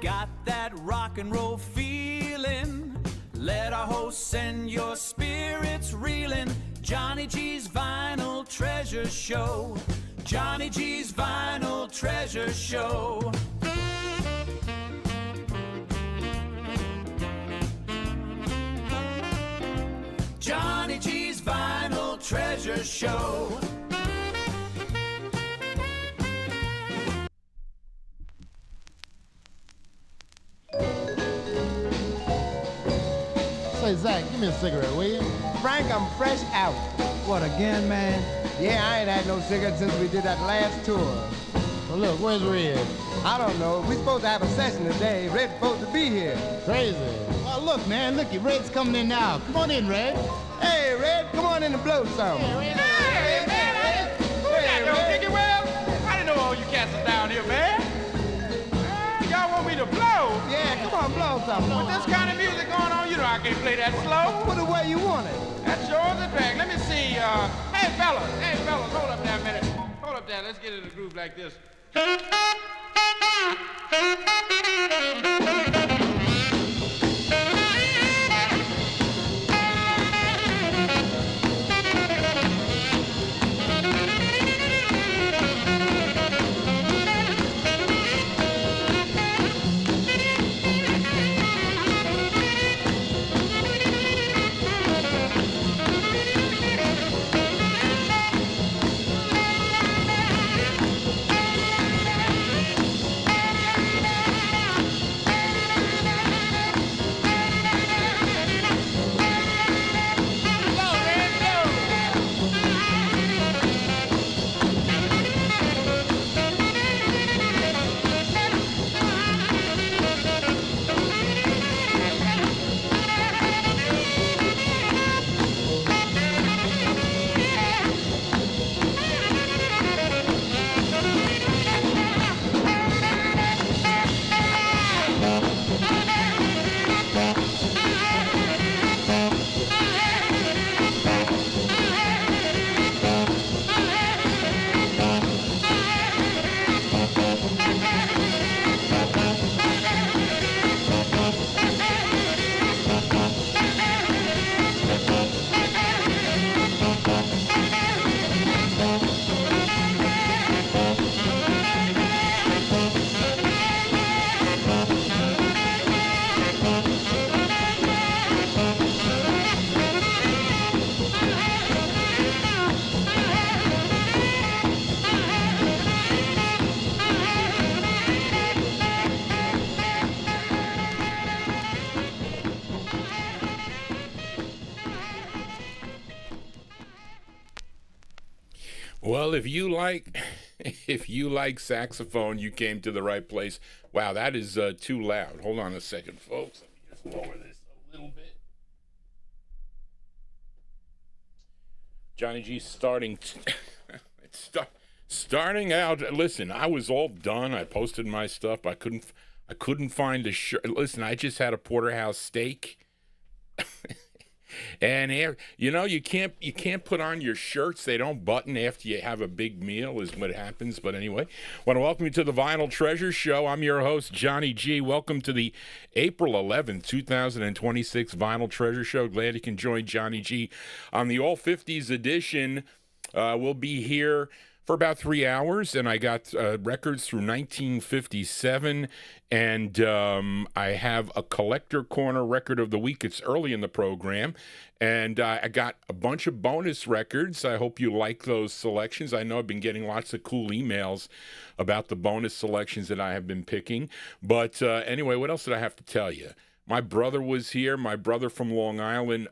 got that rock and roll feeling. Let our host send your spirits reeling. Johnny G's Vinyl Treasure Show. Johnny G's Vinyl Treasure Show. Johnny G's Vinyl Treasure Show. Say, Zach, give me a cigarette, will you? Frank, I'm fresh out. What, again, man? Yeah, I ain't had no cigarette since we did that last tour. Well, look, where's Red? I don't know. We supposed to have a session today. Red's supposed to be here. Crazy. Oh, look, man, look, Red's coming in now. Come on in, Red. Hey, Red, come on in and blow some. Hey, man, who got no ticket? Well, I didn't know all you cats was down here, man. Y'all want me to blow? Yeah, come on, blow something. With this kind of music going on, you know I can't play that slow. Put it where you want it. That's yours and back. Let me see. Hey, fellas, hold up there a minute. Hold up there. Let's get in a groove like this. Well, if you like saxophone, you came to the right place. Wow, that is too loud. Hold on a second, folks. Let me just lower this a little bit. Johnny G's starting out. Listen, I was all done. I posted my stuff. I couldn't find a shirt. Listen, I just had a porterhouse steak. And you know, you can't put on your shirts. They don't button after you have a big meal is what happens. But anyway, I want to welcome you to the Vinyl Treasure Show. I'm your host, Johnny G. Welcome to the April 11th, 2026 Vinyl Treasure Show. Glad you can join Johnny G on the All 50's edition. We'll be here for about 3 hours, and I got records through 1957, and I have a Collector Corner record of the week. It's early in the program, and I got a bunch of bonus records. I hope you like those selections. I know I've been getting lots of cool emails about the bonus selections that I have been picking, but anyway, what else did I have to tell you? My brother was here, my brother from Long Island,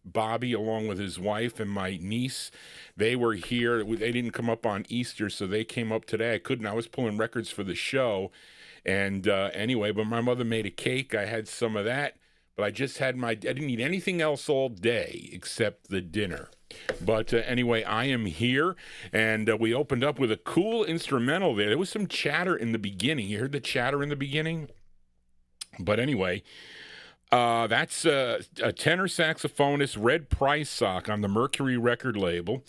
Bobby, along with his wife and my niece. They were here. They didn't come up on Easter, so they came up today. I was pulling records for the show. And anyway, but my mother made a cake. I had some of that, but I didn't eat anything else all day except the dinner. But anyway, I am here, and we opened up with a cool instrumental there. There was some chatter in the beginning. You heard the chatter in the beginning? But anyway, that's a tenor saxophonist, Red Pricesock, on the Mercury record label.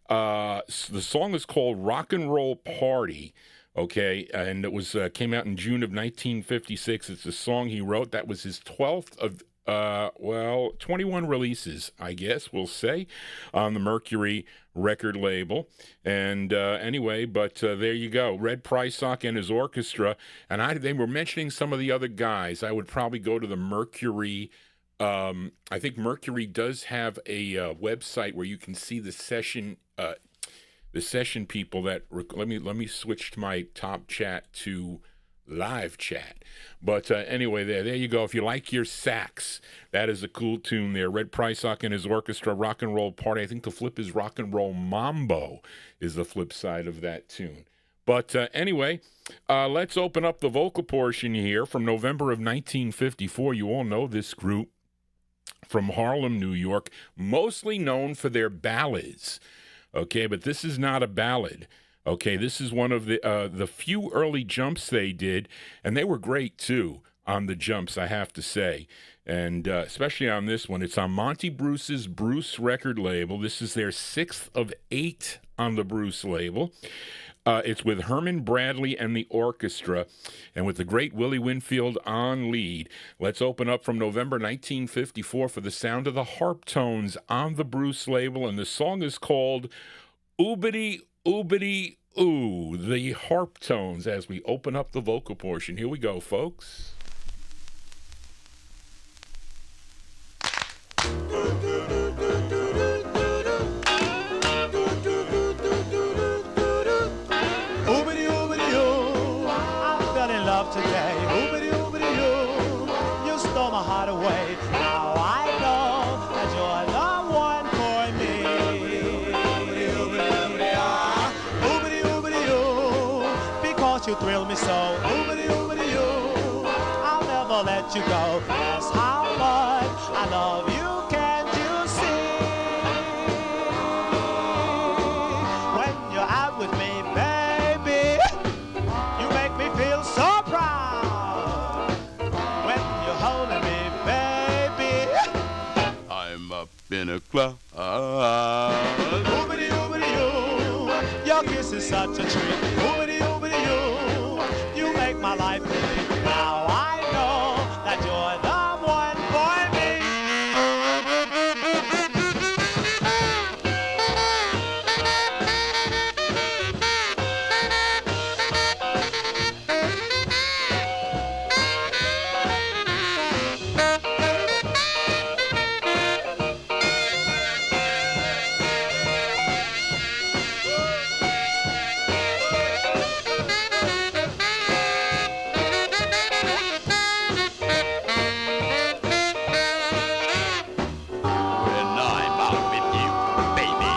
The song is called Rock and Roll Party Okay, and it was came out in June of 1956. It's a song he wrote. That was his 12th of 21 releases, I guess we'll say, on the Mercury record label. And anyway, but there you go. Red Prysock and his orchestra. And they were mentioning some of the other guys. I would probably go to the Mercury. I think Mercury does have a website where you can see the session people that let me switch to my top chat to live chat. But anyway, there you go. If you like your sax, that is a cool tune there. Red Prysock and his orchestra, Rock and Roll Party. I think the flip is Rock and Roll Mambo is the flip side of that tune. But anyway, let's open up the vocal portion here from November of 1954. You all know this group from Harlem, New York, mostly known for their ballads. Okay, but this is not a ballad. Okay, this is one of the few early jumps they did, and they were great, too, on the jumps, I have to say. And especially on this one. It's on Monty Bruce's Bruce record label. This is their 6th of 8 on the Bruce label. It's with Herman Bradley and the orchestra, and with the great Willie Winfield on lead. Let's open up from November 1954 for the sound of the Harptones on the Bruce label, and the song is called Oobity Oobity Ooh, the Harptones, as we open up the vocal portion. Here we go, folks. Today, oobity oobity oo, you stole my heart away. Now I know that you're the one for me. Oobity oobity oo, because you thrill me so. Oobity oobity oo, I'll never let you go. That's how much I love you. Can't you see? When you're out with me, baby, you make me feel so proud. When you're holding me, baby, I'm up in a cloud. oobity oobity oo, your kiss is such a treat. Oobity oobity oo, you make my life complete. Now I know that you're the one for me. When I'm out with you, baby,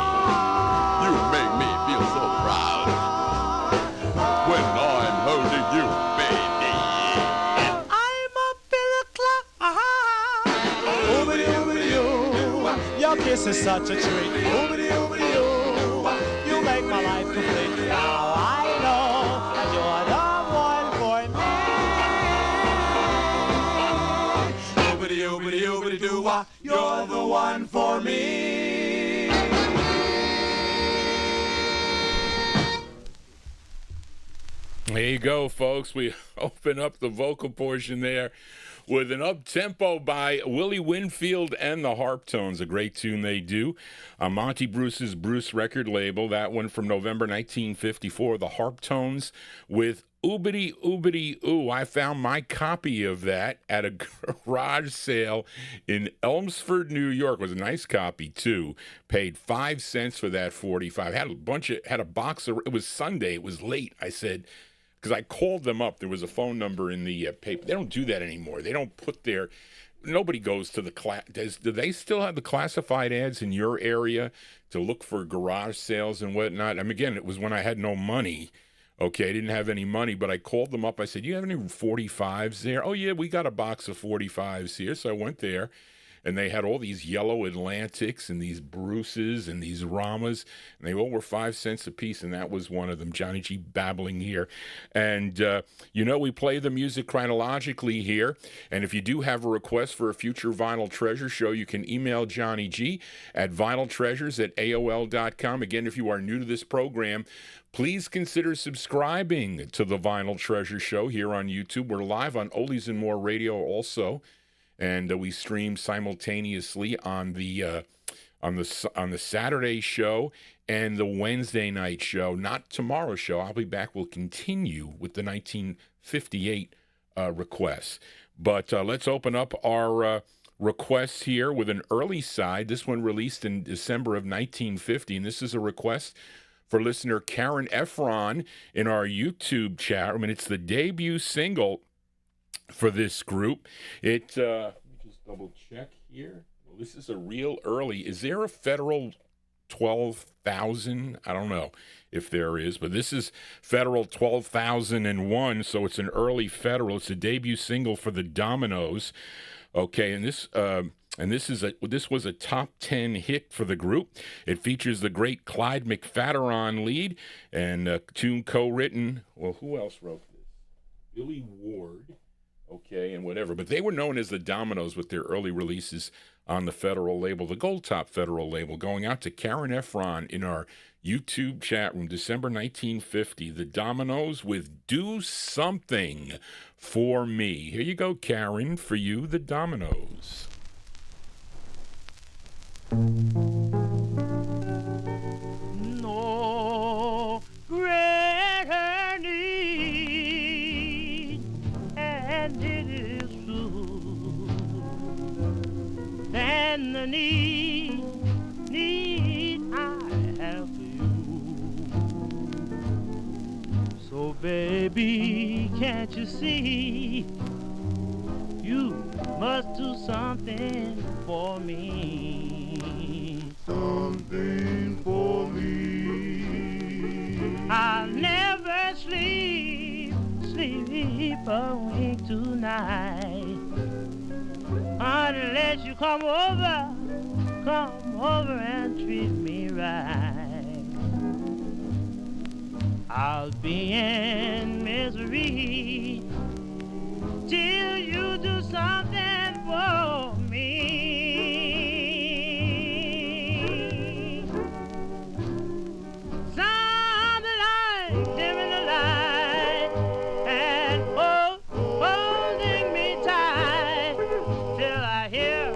you make me feel so proud. When I'm holding you, baby, I'm up in the cloud. Oobity oobity oo, your kiss is such a treat. Oobity oobity oo, you make my life complete. Now I know that you're the one for me. Oobity oobity oobity doo, you're the one for me. There you go, folks. We open up the vocal portion there with an up-tempo by Willie Winfield and the Harptones, a great tune they do. On Monty Bruce's Bruce record label, that one from November 1954, the Harptones with Oobity Oobity Ooh. I found my copy of that at a garage sale in Elmsford, New York. It was a nice copy, too. Paid 5 cents for that 45. Had a box of, it was Sunday, it was late. I said, because I called them up. There was a phone number in the paper. They don't do that anymore. They don't put their, nobody goes to the class. Do they still have the classified ads in your area to look for garage sales and whatnot? I mean, again, it was when I had no money. Okay, I didn't have any money, but I called them up. I said, you have any 45's there? Oh, yeah, we got a box of 45's here. So I went there, and they had all these yellow Atlantics and these Bruces and these Ramas, and they all were 5 cents a piece, and that was one of them. Johnny G babbling here. And, we play the music chronologically here, and if you do have a request for a future Vinyl Treasure show, you can email Johnny G at vinyltreasures@aol.com. Again, if you are new to this program, please consider subscribing to the Vinyl Treasure Show here on YouTube. We're live on Oldies and More Radio also, and we stream simultaneously on the Saturday show and the Wednesday night show. Not tomorrow's show. I'll be back. We'll continue with the 1958 requests. But let's open up our requests here with an early side. This one released in December of 1950, and this is a request for listener Karen Efron in our YouTube chat. I mean, it's the debut single for this group. Let me just double check here. Well, this is a real early. Is there a Federal 12,000? I don't know if there is, but this is Federal 12,001, so it's an early Federal. It's a debut single for the Dominoes. Okay, and this was a top 10 hit for the group. It features the great Clyde McFadden lead, and a tune co-written. Well, who else wrote this? Billy Ward. Okay, and whatever. But they were known as the Dominoes with their early releases on the Federal label, the Gold Top Federal label. Going out to Karen Efron in our YouTube chat room, December 1950. The Dominoes with Do Something for Me. Here you go, Karen, for you, the Dominoes. No greater need, and it is true, than the need I have for you. So baby, can't you see, you must do something for me. Something for me. I'll never sleep a wink tonight unless you come over and treat me right. I'll be in misery till you do something for me. Something like dimming the light and holding me tight till I hear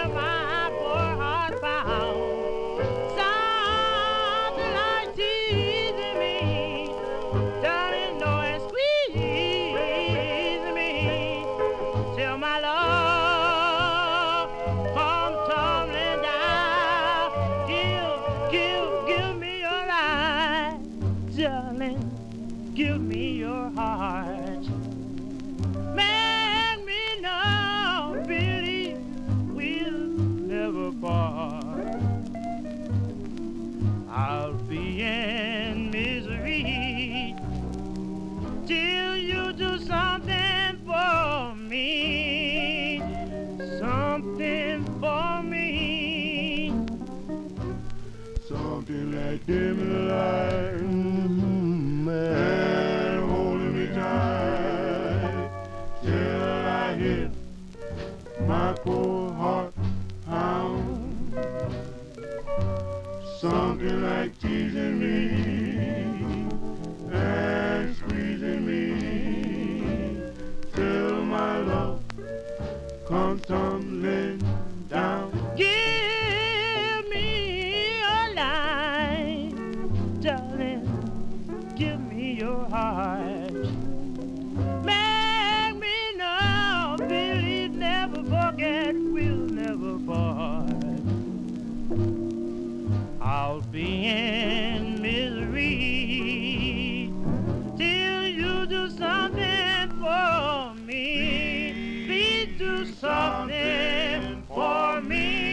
my poor heart pound. Something like teasing me, darling, no, and squeeze me till my love comes tumbling down. Give me your life, darling, give me your heart. Make me know, believe we'll never part. I'll be in misery till you do something for me, something for me. Something like dimming the light and holding me tight till I hear my poor heart pound. Something like teasing me and squeezing me till my love comes tumbling down. Give me your life, darling, give me your heart. Make me know, believe, never forget, we'll never part. I'll be in misery till you do something for me. Please do something for me.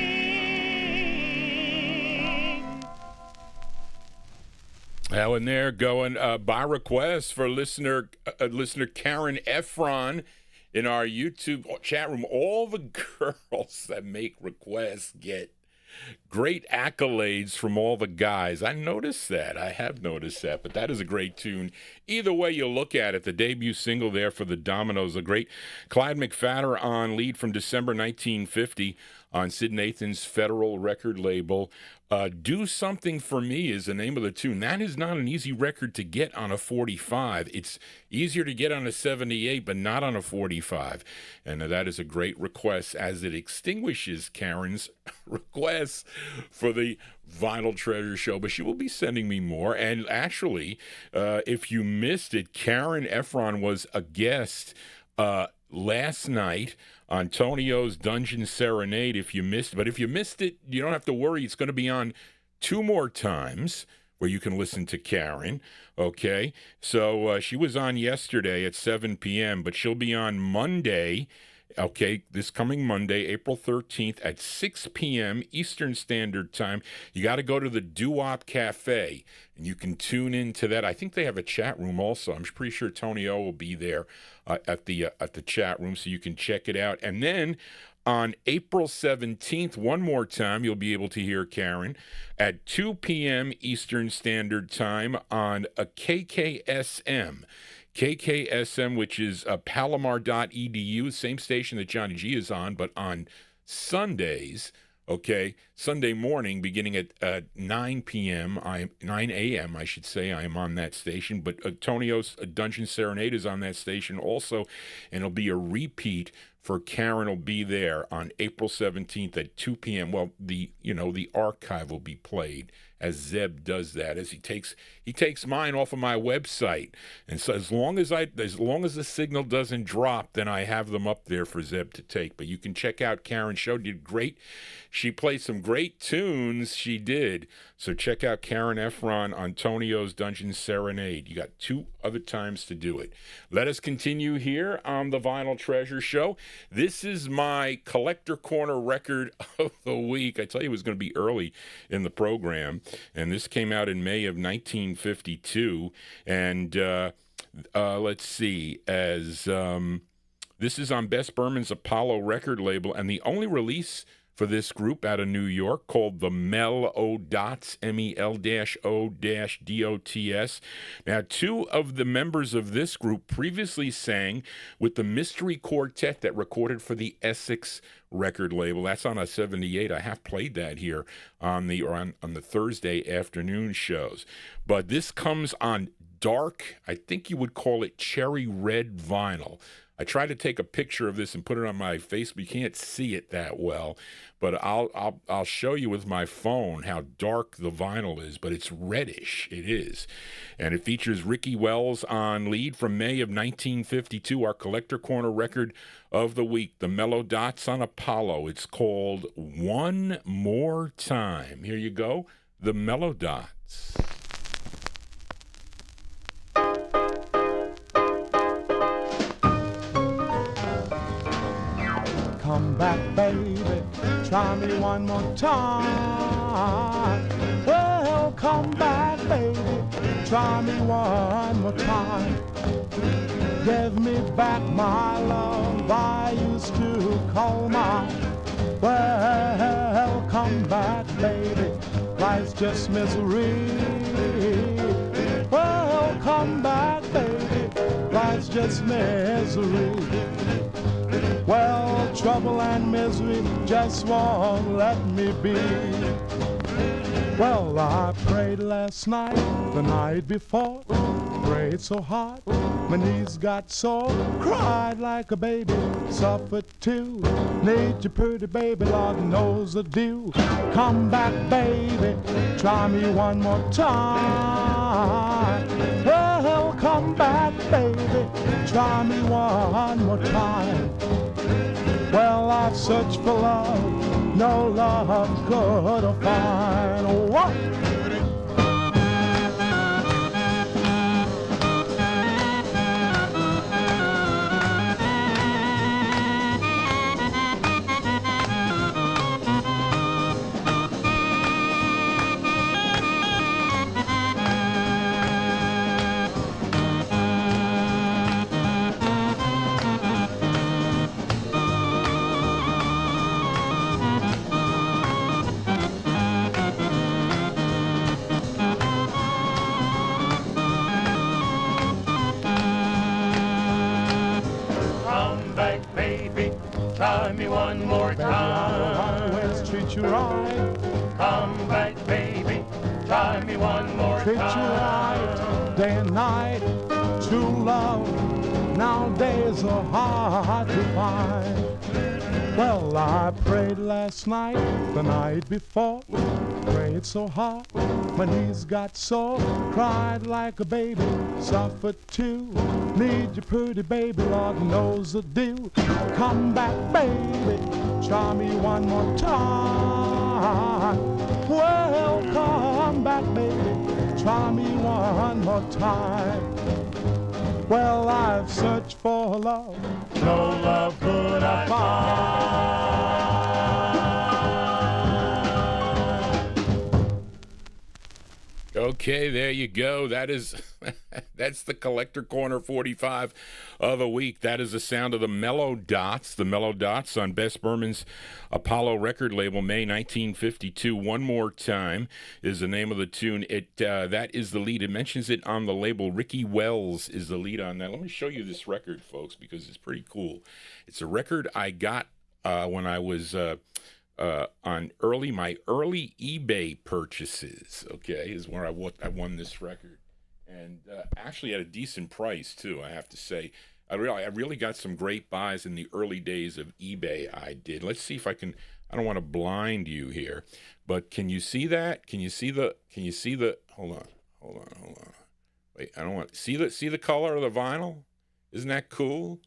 Now and there going by request for listener Karen Efron in our YouTube chat room, all the girls that make requests get great accolades from all the guys. I noticed that. I have noticed that. But that is a great tune. Either way you look at it, the debut single there for the Dominoes, a great Clyde McPhatter on lead from December 1950 on Sid Nathan's Federal record label. Do Something For Me is the name of the tune. That is not an easy record to get on a 45. It's easier to get on a 78, but not on a 45. And that is a great request, as it extinguishes Karen's requests for the Vinyl Treasure Show. But she will be sending me more. And actually, if you missed it, Karen Efron was a guest last night on Tonio's Dungeon Serenade. If you missed it, you don't have to worry. It's going to be on 2 more times where you can listen to Karen. Okay, so she was on yesterday at 7 p.m., but she'll be on Monday. Okay, this coming Monday, April 13th at 6 p.m. Eastern Standard Time. You got to go to the Doowop Cafe, and you can tune into that. I think they have a chat room also. I'm pretty sure Tony O will be there at the chat room, so you can check it out. And then on April 17th, one more time, you'll be able to hear Karen at 2 p.m. Eastern Standard Time on a KKSM. KKSM, which is palomar.edu, same station that Johnny G is on, but on Sundays, okay, Sunday morning, beginning at 9 p.m., 9 a.m., I should say, I am on that station, but Tonio's Dungeon Serenade is on that station also, and it'll be a repeat for Karen will be there on April 17th at 2 p.m. Well, the archive will be played as Zeb does that, as he takes mine off of my website. And so as long as the signal doesn't drop, then I have them up there for Zeb to take. But you can check out Karen's show. Did great. She played some great tunes. She did. So check out Karen Efron on Tonio's Dungeon Serenade. You got 2 other times to do it. Let us continue here on the Vinyl Treasure Show. This is my Collector Corner record of the week. I tell you, it was going to be early in the program. And this came out in May of 1952. And let's see, as this is on Bess Berman's Apollo record label, and the only release for this group out of New York called the Mel-O-Dots, MEL-O-DOTS. Now, 2 of the members of this group previously sang with the Mystery Quartet that recorded for the Essex record label. That's on a 78. I have played that here on the Thursday afternoon shows. But this comes on dark, I think you would call it cherry red vinyl. I tried to take a picture of this and put it on my Facebook. You can't see it that well, but I'll show you with my phone how dark the vinyl is, but it's reddish. It is. And it features Ricky Wells on lead from May of 1952, our Collector Corner record of the week, the Mel-O-Dots on Apollo. It's called One More Time. Here you go, the Mel-O-Dots. Come back, baby, try me one more time. Well, come back, baby, try me one more time. Give me back my love I used to call mine. Well, come back, baby, life's just misery. Well, come back, baby, life's just misery. Well, trouble and misery just won't let me be. Well, I prayed last night, the night before, prayed so hard, my knees got sore, cried like a baby, suffered too. Need your pretty baby, Lord knows I do. Come back, baby, try me one more time. Well, come back, baby, try me one more time. Well, I've searched for love, no love could I find. What? back, baby. Try me one more time. Always treat you right. Come back, baby. Try me one more Treat you time. right, day and night. True love nowadays are hard to find. Well, I prayed last night, the night before. Prayed so hard, my knees got sore. Cried like a baby, suffered too. Need your pretty baby, Lord knows the deal. Come back, baby, try me one more time. Well, come back, baby, try me one more time. Well, I've searched for love, no love could I find. Okay, there you go. That is that's the Collector Corner 45 of the week. That is the sound of the Mellow Dots. The Mellow Dots on Bess Berman's Apollo record label, May 1952. One More Time is the name of the tune. That is the lead. It mentions it on the label. Ricky Wells is the lead on that. Let me show you this record, folks, because it's pretty cool. It's a record I got when I was on my early eBay purchases. Okay, is where I won this record, and actually at a decent price too, I have to say. I really got some great buys in the early days of eBay. I did. Let's see if I can. I don't want to blind you here, but can you see that? Can you see the? Hold on. Wait, I don't want. See the color of the vinyl? Isn't that cool?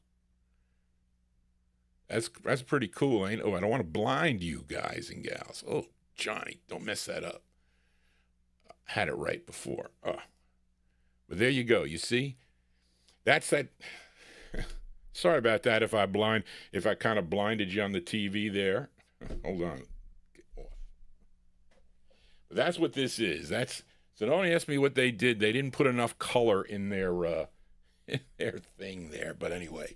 That's pretty cool, ain't it? Oh, I don't want to blind you guys and gals. Oh, Johnny, don't mess that up. I had it right before. But there you go. You see? That's that. Sorry about that if I kind of blinded you on the TV there. Hold on. Get off. But that's what this is. So don't ask me what they did. They didn't put enough color in their thing there. But anyway,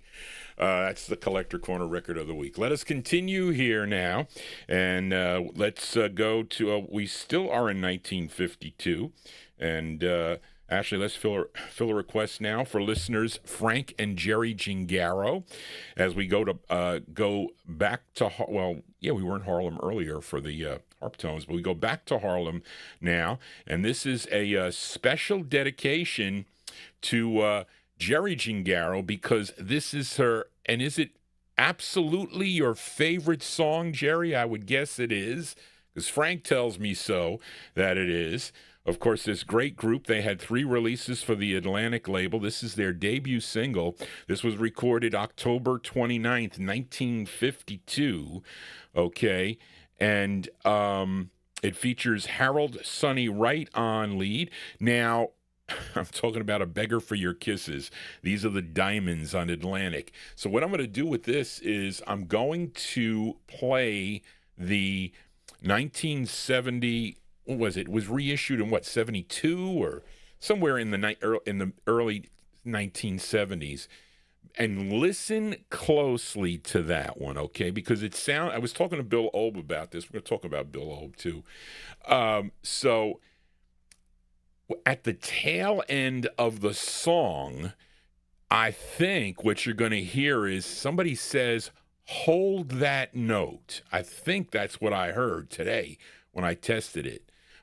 that's the Collector Corner record of the week. Let us continue here now, and let's go to. We still are in 1952, and actually, let's fill a request now for listeners Frank and Jerry Gingaro, as we go back to we were in Harlem earlier for the Harptones, but we go back to Harlem now, and this is a special dedication to Jerry Gingaro, because this is her. And is it absolutely your favorite song, Jerry? I would guess it is, because Frank tells me so, that it is. Of course, this great group, they had 3 releases for the Atlantic label. This is their debut single. This was recorded October 29th, 1952, okay? And it features Harold Sonny Wright on lead. Now, I'm talking about A Beggar for Your Kisses. These are the Diamonds on Atlantic. So what I'm going to do with this is I'm going to play the 1970... What was it? It was reissued in 72 or somewhere in the early 1970s, and listen closely to that one, okay? Because I was talking to Bill Olb about this. We're going to talk about Bill Olb too. So at the tail end of the song, I think what you're going to hear is somebody says, "Hold that note." I think that's what I heard today when I tested it.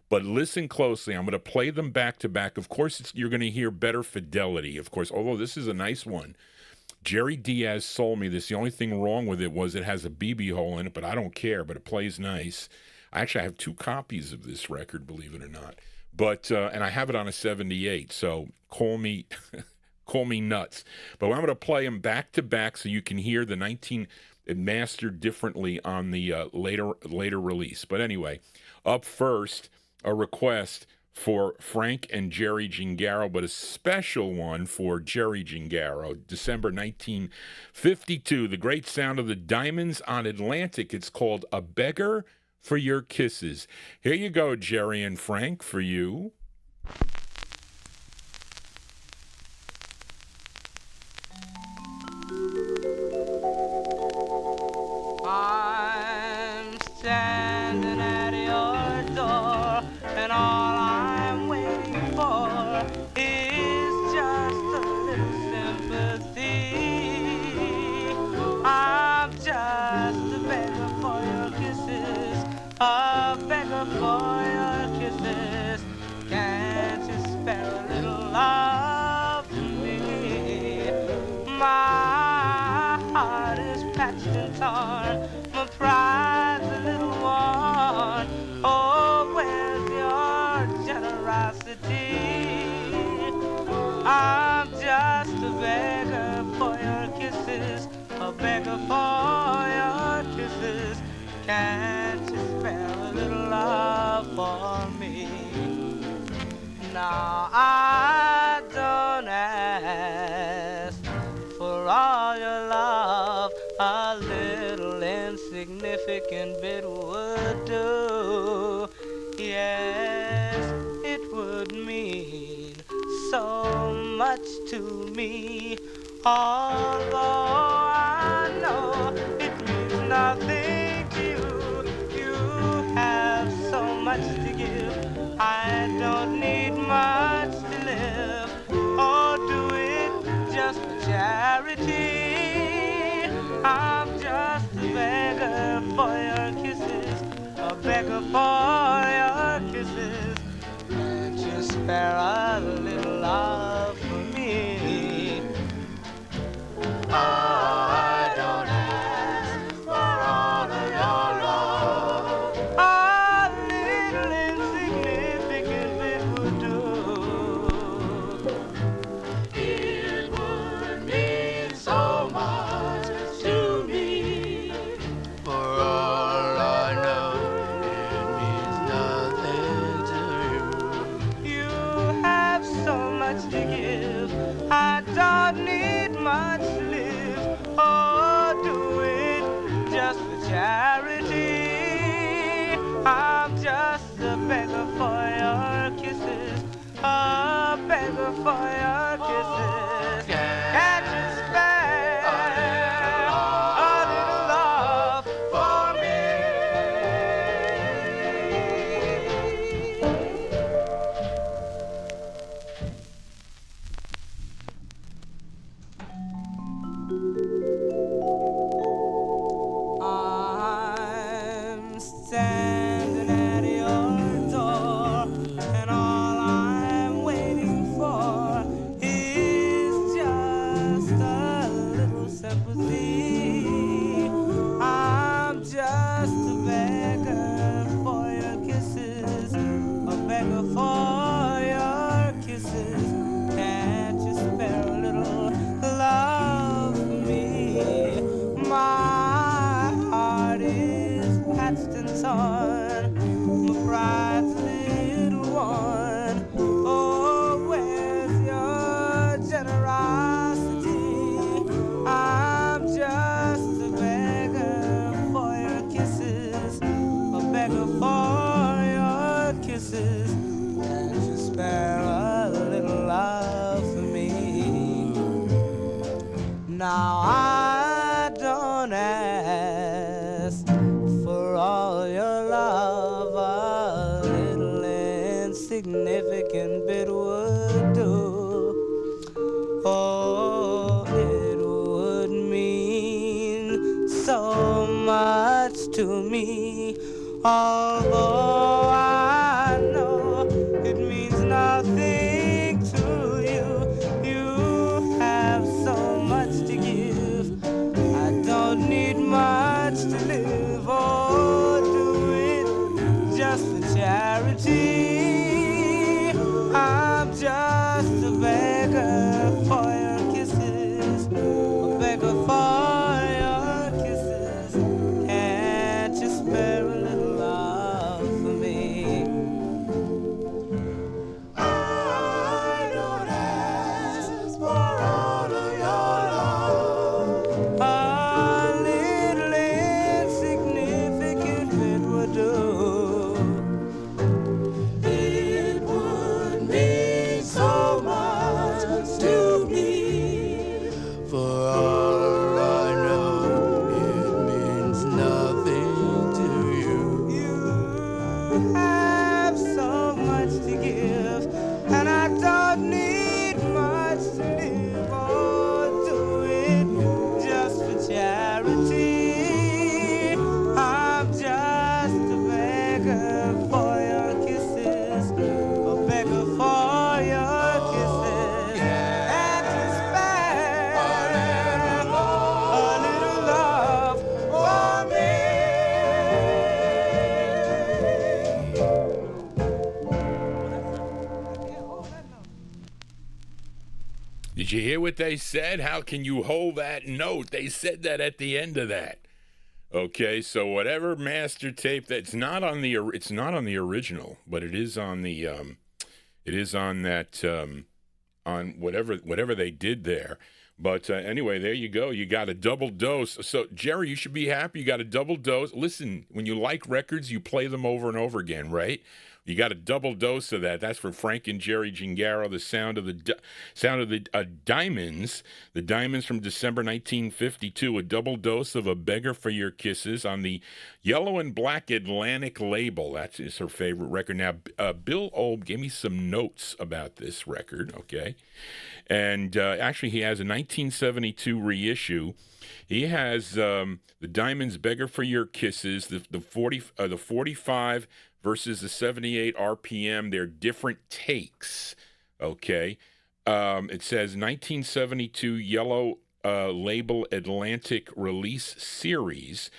But listen closely. I'm going to play them back to back. Of course, you're going to hear better fidelity, of course, although this is a nice one. Jerry Diaz sold me this. The only thing wrong with it was it has a BB hole in it, but I don't care, but it plays nice. Actually, I have 2 copies of this record, believe it or not. But and I have it on a 78, so call me nuts. But I'm going to play them back to back so you can hear the it mastered differently on the later release. But anyway, up first, a request for Frank and Jerry Gingaro, but a special one for Jerry Gingaro, December 1952, the great sound of the Diamonds on Atlantic. It's called A Beggar for Your Kisses. Here you go, Jerry and Frank, for you. I'm standing at your door, and all I'm waiting for is just a little sympathy. just a beggar for your kisses, a beggar for your kisses. Can't you spare a little love for me? My heart is patched and torn, my pride's a little worn. Oh, where's your generosity? I'm just a beggar for your kisses, a beggar for your kisses. Can't you spare a little love for me? Now I don't ask for all your love, a little insignificant bit would do. Yes, it would mean so much to me, although I know it means nothing to you. You have so much to give, I don't need much to live, or do it just for charity. I'm just a beggar for your kisses, a beggar for your kisses. Can't you spare a little love for me? I don't ask for all of your love, a little insignificant bit would do. It would mean so much to me. For all I know, it means nothing to you. You have so much to give, I don't need much to live, or do it just for charity. I'm just a beggar for your kisses, a beggar for your kisses. Can't you spare a little love for me? I'm standing at your door, and all I'm waiting for is just a little sympathy. I'm just a beggar for your kisses, a beggar for your kisses. Can't you spare a little love for me? My heart is patched and torn, my pride's a little worn. Oh, where's your generosity? I'm just a beggar for your kisses, a beggar for your kisses. Can't you spare a little love for me? Now I don't ask for all your love, a little insignificant bit would do. Oh, it would mean so much to me, although I know it means nothing to you. You have so much to give, I don't need much to live, or do it just for charity. I'm just a beggar for your kisses, a beggar for your kisses. Can't you spare a little love for me? I don't ask for all of your love, a little insignificant bit would do. It would mean so much to me. For all I know, it means nothing to you. You have so much to give, and I don't need much to live, or do it just for charity. you hear what they said? How can you hold that note? They said that at the end of that. Okay, so whatever master tape that's not on the original, but it is on the on whatever they did there. But anyway, there you go. You got a double dose. So, Jerry, you should be happy. You got a double dose. Listen, when you like records, you play them over and over again, right? You got a double dose of that. That's for Frank and Jerry Gingaro, the sound of the Diamonds. The Diamonds from December 1952. A double dose of A Beggar for Your Kisses on the Yellow and Black Atlantic label. That is her favorite record. Now, Bill Obe gave me some notes about this record, okay? And actually, he has a 1972 reissue. He has the Diamonds' "Beggar for Your Kisses," the 45 versus the 78 RPM. They're different takes. Okay, it says 1972 Yellow label Atlantic release series.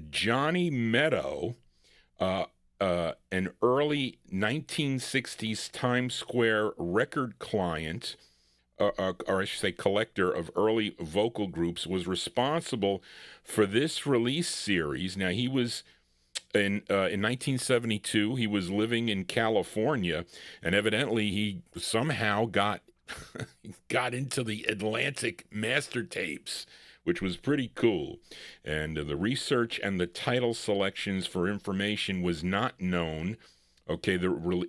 Johnny Meadow. An early 1960s Times Square record client, or I should say collector of early vocal groups, was responsible for this release series. Now, he was, in 1972, he was living in California, and evidently he somehow got into the Atlantic master tapes, which was pretty cool. And the research and the title selections for information was not known. Okay,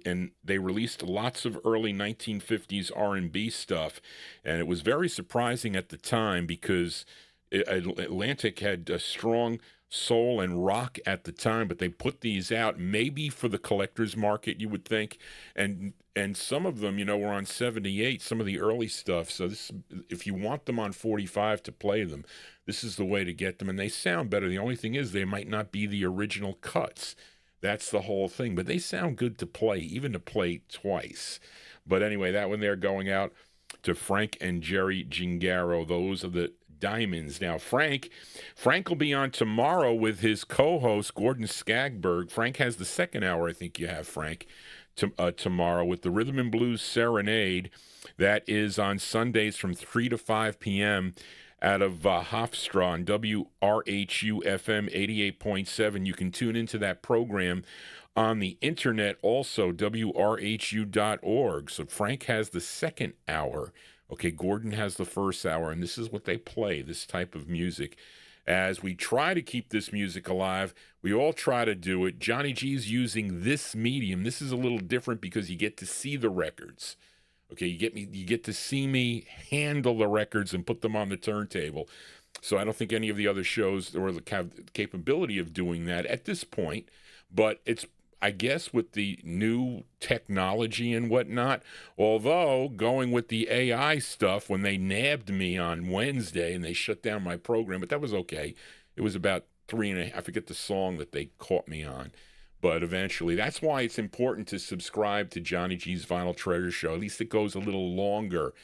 and they released lots of early 1950s R&B stuff, and it was very surprising at the time because Atlantic had a strong soul and rock at the time, but they put these out maybe for the collector's market, you would think, and some of them, were on 78, some of the early stuff. So this, if you want them on 45 to play them, this is the way to get them, and they sound better. The only thing is they might not be the original cuts. That's the whole thing, but they sound good to play, even to play twice. But anyway, that one there going out to Frank and Jerry Gingaro. Those are the Diamonds. Now, Frank will be on tomorrow with his co-host, Gordon Skagberg. Frank has the second hour, I think you have, Frank, tomorrow with the Rhythm and Blues Serenade. That is on Sundays from 3 to 5 p.m. out of Hofstra on WRHU-FM 88.7. You can tune into that program on the internet, also, WRHU.org. So Frank has the second hour. Okay, Gordon has the first hour, and this is what they play, this type of music. As we try to keep this music alive, we all try to do it. Johnny G's using this medium. This is a little different because you get to see the records. Okay, you get to see me handle the records and put them on the turntable. So I don't think any of the other shows have the capability of doing that at this point, but it's, I guess, with the new technology and whatnot, although going with the AI stuff, when they nabbed me on Wednesday and they shut down my program, but that was okay. It was about 3.5, I forget the song that they caught me on. But eventually, that's why it's important to subscribe to Johnny G's Vinyl Treasure Show. At least it goes a little longer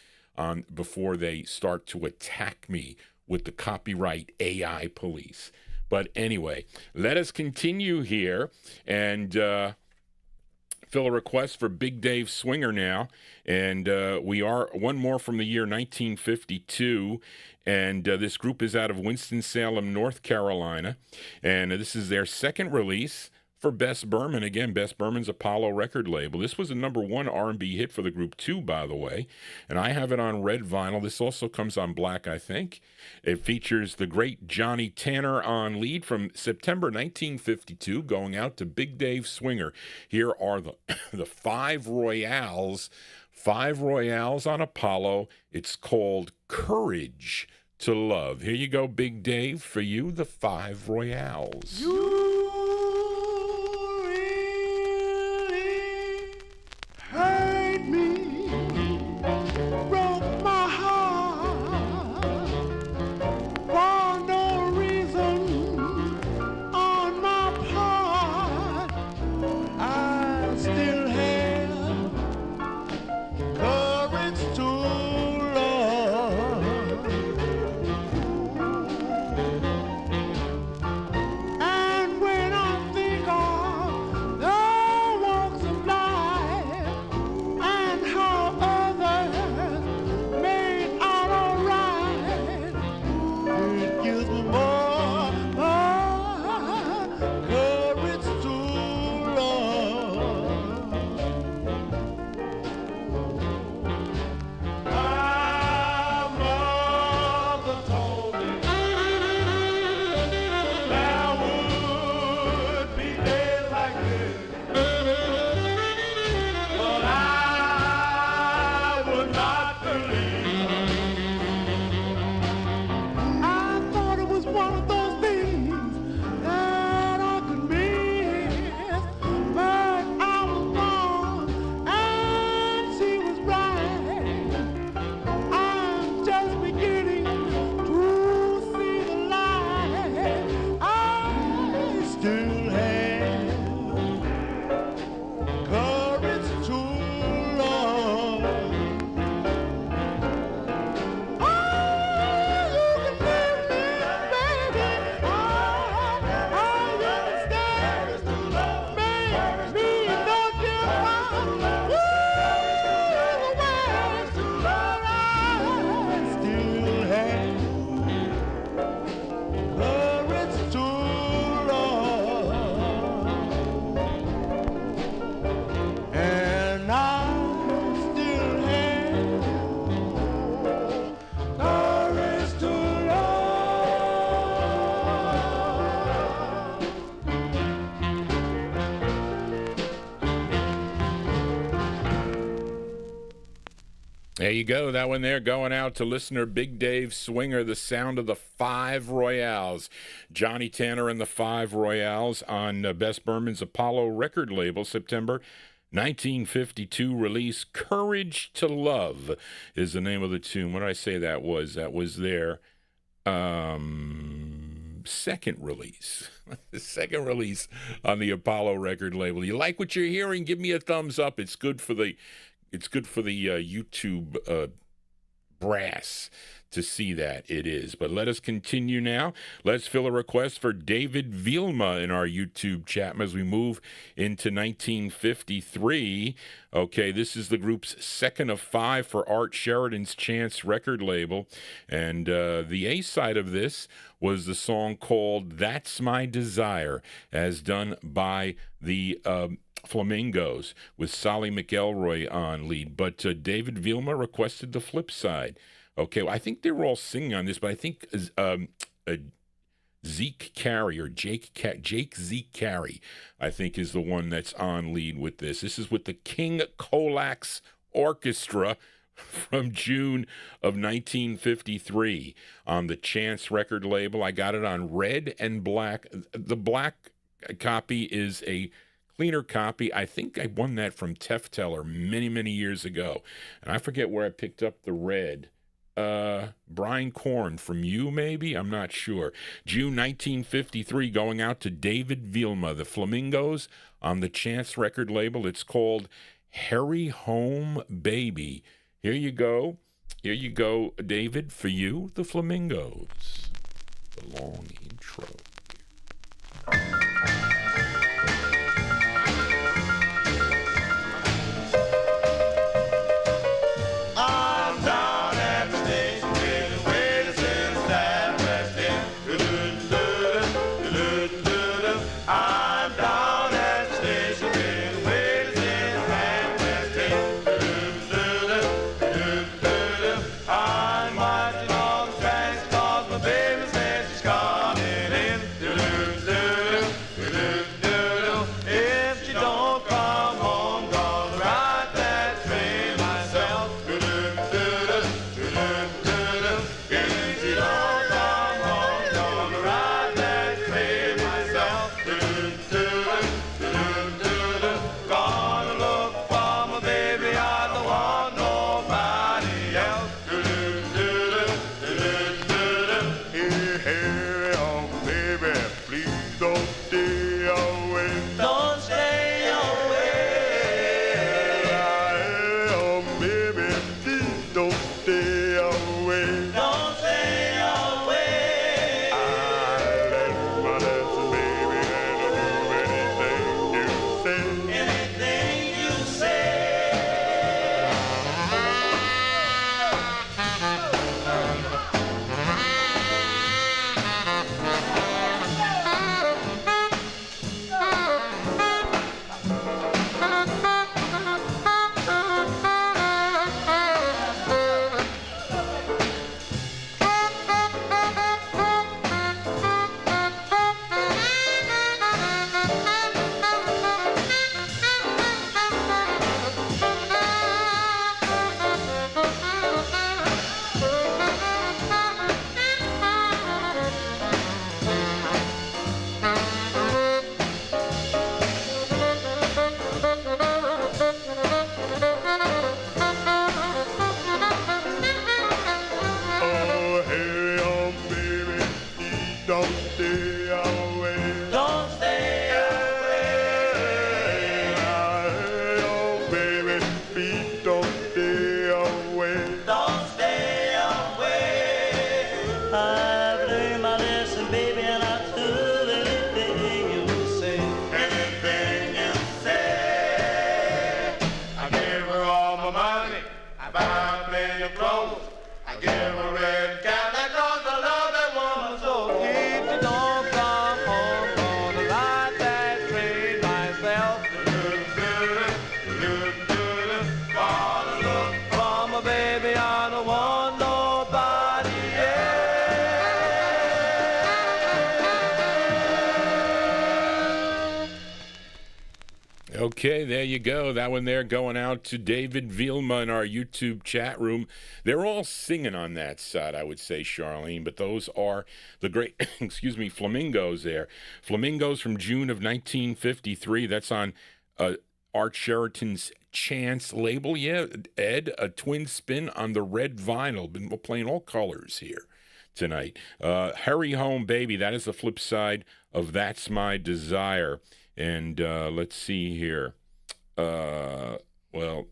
before they start to attack me with the copyright AI police. But anyway, let us continue here and fill a request for Big Dave Swinger now. And we are one more from the year 1952. And this group is out of Winston-Salem, North Carolina. And this is their second release for Bess Berman. Again, Bess Berman's Apollo record label. This was a #1 R&B hit for the group too, by the way. And I have it on red vinyl. This also comes on black, I think. It features the great Johnny Tanner on lead from September 1952, going out to Big Dave Swinger. Here are the 5 Royales. 5 Royales on Apollo. It's called Courage to Love. Here you go, Big Dave. For you, the 5 Royales. Hurt me, broke my heart for no reason on my part. I still have courage to love, and There you go. That one there going out to listener Big Dave Swinger, the sound of the Five Royales. Johnny Tanner and the Five Royales on Bess Berman's Apollo record label, September 1952 release. Courage to Love is the name of the tune. What did I say that was? That was their second release. The second release on the Apollo record label. You like what you're hearing? Give me a thumbs up. It's good for the YouTube brass to see that. It is. But let us continue now. Let's fill a request for David Vilma in our YouTube chat as we move into 1953. Okay, this is the group's second of 5 for Art Sheridan's Chance record label. And the A side of this was the song called That's My Desire, as done by the Flamingos with Solly McElroy on lead. But David Vilma requested the flip side. Okay, well, I think they were all singing on this, but I think Zeke Carey or Jake Zeke Carey, I think, is the one that's on lead with this. This is with the King Colax Orchestra from June of 1953 on the Chance record label. I got it on red and black. The black copy is a cleaner copy. I think I won that from Tefteller many, many years ago. And I forget where I picked up the red. Brian Korn from you, maybe? I'm not sure. June 1953, going out to David Vilma, the Flamingos on the Chance record label. It's called Harry Home Baby. Here you go. Here you go, David, for you, the Flamingos. The long intro. I'm watching all the tracks 'cause my baby says she's coming in. Okay, there you go. That one there going out to David Vilma in our YouTube chat room. They're all singing on that side, I would say, Charlene, but those are the great, Flamingos there. Flamingos from June of 1953. That's on Art Sheraton's Chance label. Yeah, Ed, a twin spin on the red vinyl. We're playing all colors here tonight. Hurry Home Baby, that is the flip side of That's My Desire. And let's see here. Well,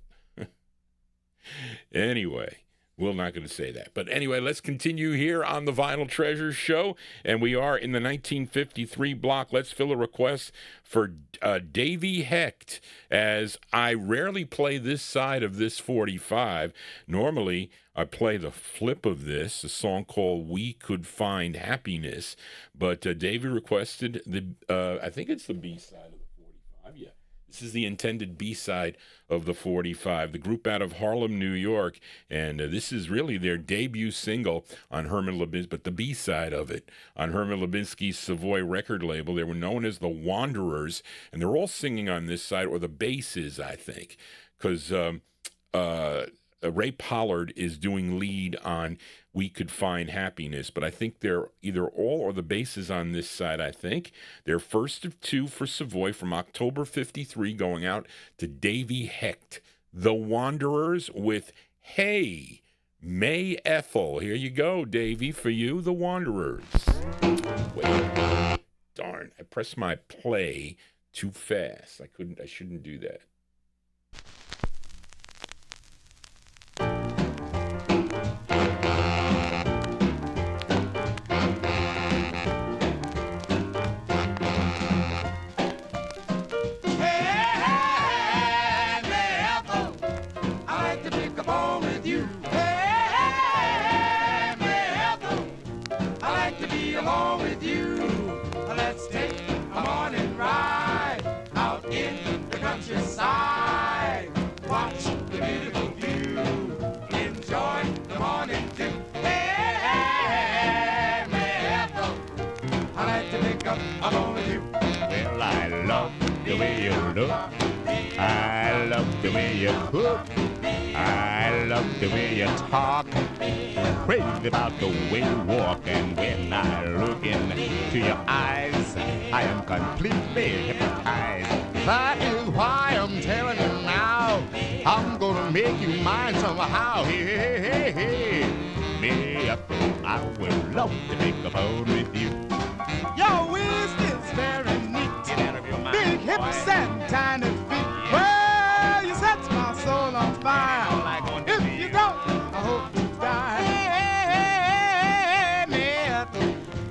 anyway, we're not going to say that. But anyway, let's continue here on the Vinyl Treasures show. And we are in the 1953 block. Let's fill a request for Davy Hecht, as I rarely play this side of this 45. Normally, I play the flip of this, a song called We Could Find Happiness. But Davy requested I think it's the B-side of the 45. Yeah, this is the intended B-side of the 45. The group out of Harlem, New York. And this is really their debut single on Herman Lubinsky, but the B-side of it on Herman Lubinsky's Savoy record label. They were known as the Wanderers, and they're all singing on this side, or the bass is, I think, because Ray Pollard is doing lead on We Could Find Happiness, but I think they're either all or the basses on this side, I think. They're first of two for Savoy from October 53, going out to Davy Hecht. The Wanderers with Hey, May Ethel. Here you go, Davy, for you, The Wanderers. Wait, darn, I pressed my play too fast. I shouldn't do that. Well, I love the way you look. I love the way you cook. I love the way you talk. Crazy about the way you walk. And when I look into your eyes, I am completely hypnotized. That is why I'm telling you now, I'm gonna make you mine somehow. Hey, hey, hey, hey. Me up, I would love to make a phone with you. Your waist is very neat. Big hips and tiny feet. Well, you set my soul on fire. If you don't, I hope you die. Hey, man,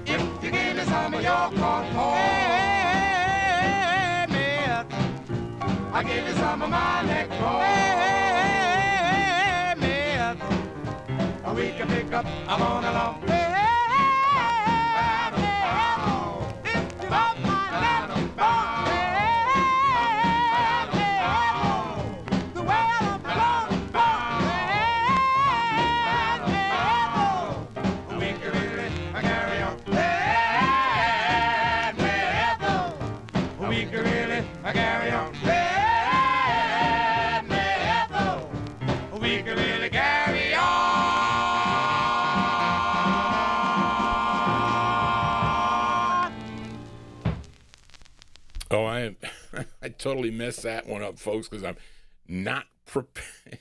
if you give me some of your corn, hey, man, I give you some of my neck roll. Hey, man, we can pick up, I'm on along. I totally messed that one up, folks, because I'm not prepared.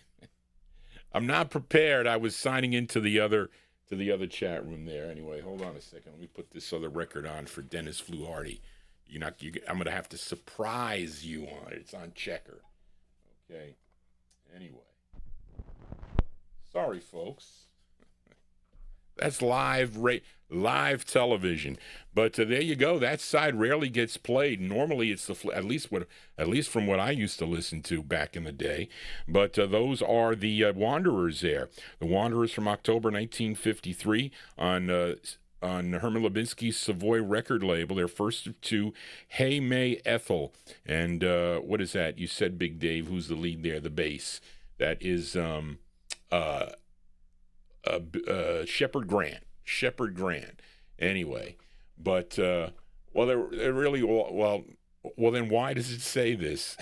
I'm not prepared. I was signing into the other chat room there. Anyway, hold on a second. Let me put this other record on for Dennis Fluharty. I'm gonna have to surprise you on it. It's on Checker. Okay. Anyway, sorry, folks. That's live television. But there you go. That side rarely gets played. Normally, it's at least from what I used to listen to back in the day. But those are the Wanderers there. The Wanderers from October 1953 on Herman Lubinsky's Savoy record label. Their first of two, Hey May Ethel. And what is that? You said Big Dave. Who's the lead there? The bass. That is Shepard Grant. Anyway, but they're really Well, then why does it say this?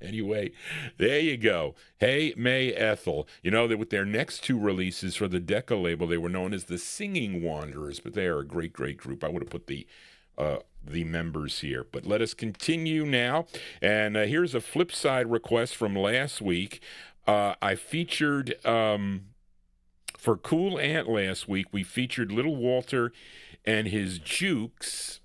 Anyway, there you go. Hey, May Ethel. You know, that with their next two releases for the Decca label, they were known as the Singing Wanderers, but they are a great, great group. I would have put the members here. But let us continue now. And here's a flip side request from last week. I featured, for Cool Ant last week, we featured Little Walter and his Jukes,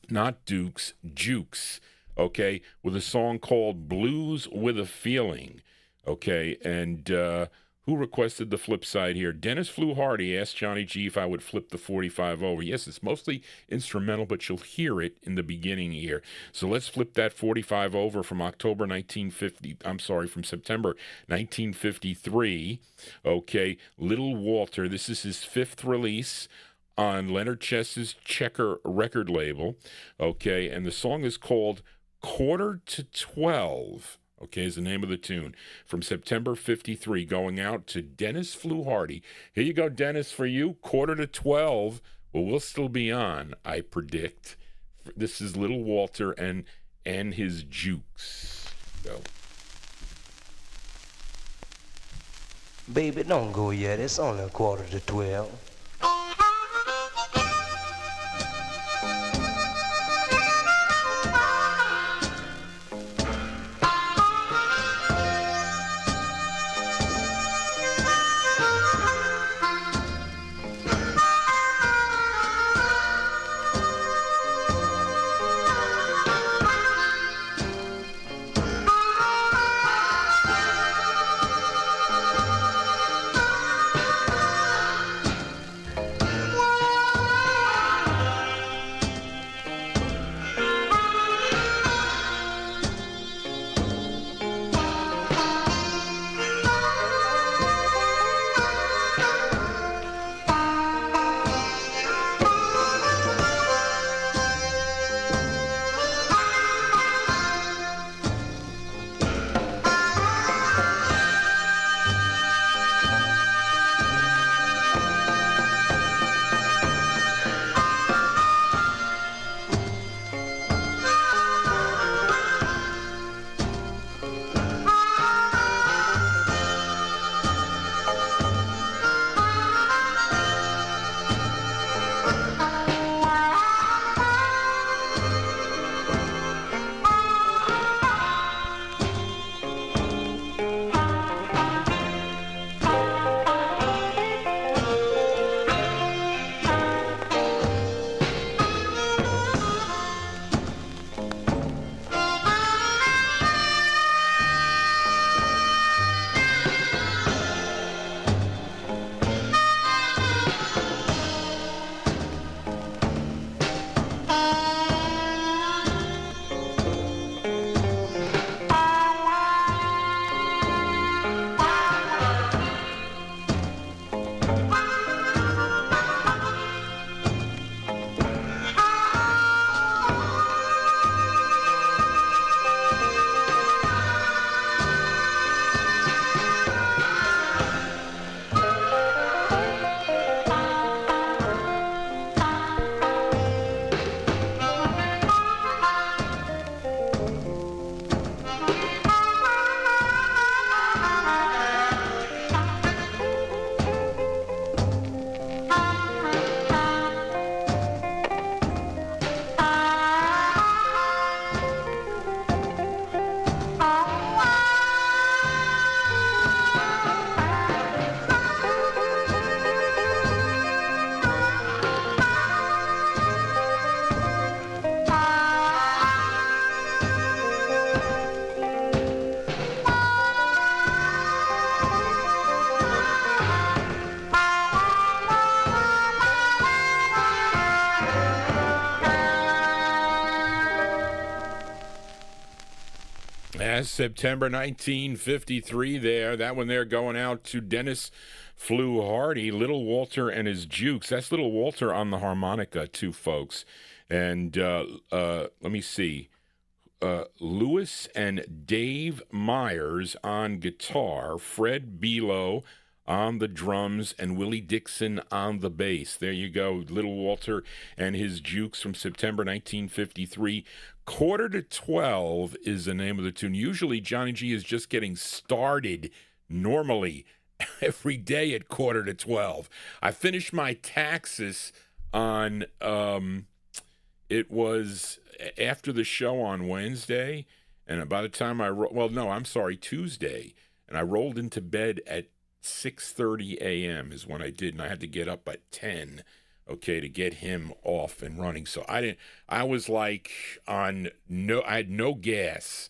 not Dukes, Jukes, okay, with a song called Blues with a Feeling, okay, and who requested the flip side here? Dennis Flew Hardy asked Johnny G if I would flip the 45 over. Yes, it's mostly instrumental, but you'll hear it in the beginning here. So let's flip that 45 over from September 1953, okay, Little Walter, this is his fifth release on Leonard Chess's Checker record label, okay, and the song is called Quarter to 12, okay, is the name of the tune, from September 53, going out to Dennis Flew Hardy. Here you go, Dennis, for you, Quarter to 12. Well, we'll still be on, I predict. This is Little Walter and his Jukes. Go. Baby, don't go yet, it's only a quarter to 12. As September 1953 there. That one there going out to Dennis Flew Hardy, Little Walter and his Jukes. That's Little Walter on the harmonica too, folks. And let me see. Lewis and Dave Myers on guitar, Fred Below on the drums and Willie Dixon on the bass. There you go, Little Walter and his Jukes from September 1953. Quarter to 12 is the name of the tune. Usually Johnny G is just getting started normally every day at quarter to 12. I finished my taxes on, it was after the show on Wednesday, and by the time Tuesday, and I rolled into bed at 6:30 a.m. is when I did, and I had to get up at 10, okay, to get him off and running. So I was like I had no gas,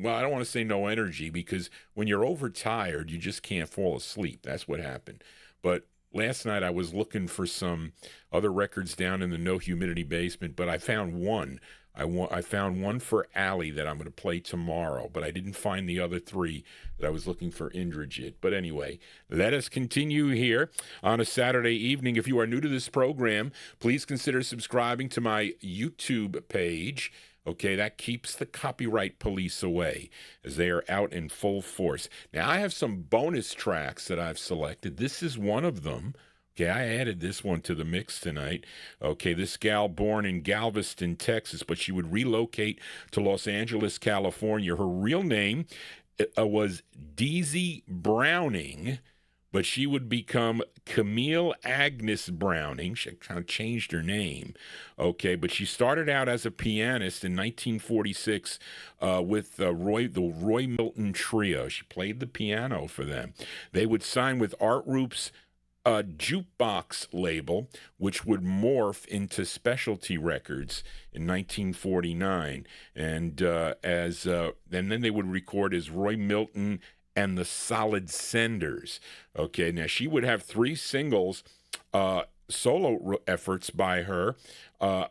well, I don't want to say no energy, because when you're overtired, you just can't fall asleep. That's what happened. But last night I was looking for some other records down in the No Humidity basement, but I found one. I found one for Allie that I'm going to play tomorrow, but I didn't find the other three that I was looking for Indrajit. But anyway, let us continue here on a Saturday evening. If you are new to this program, please consider subscribing to my YouTube page. Okay, that keeps the copyright police away as they are out in full force. Now, I have some bonus tracks that I've selected. This is one of them. Okay, I added this one to the mix tonight. Okay, this gal born in Galveston, Texas, but she would relocate to Los Angeles, California. Her real name was Deezy Browning, but she would become Camille Agnes Browning. She kind of changed her name. Okay, but she started out as a pianist in 1946 with the Roy Milton Trio. She played the piano for them. They would sign with Art Roop's jukebox label, which would morph into Specialty Records in 1949, and then they would record as Roy Milton and the Solid Senders. Okay, now she would have 3 singles, solo efforts by her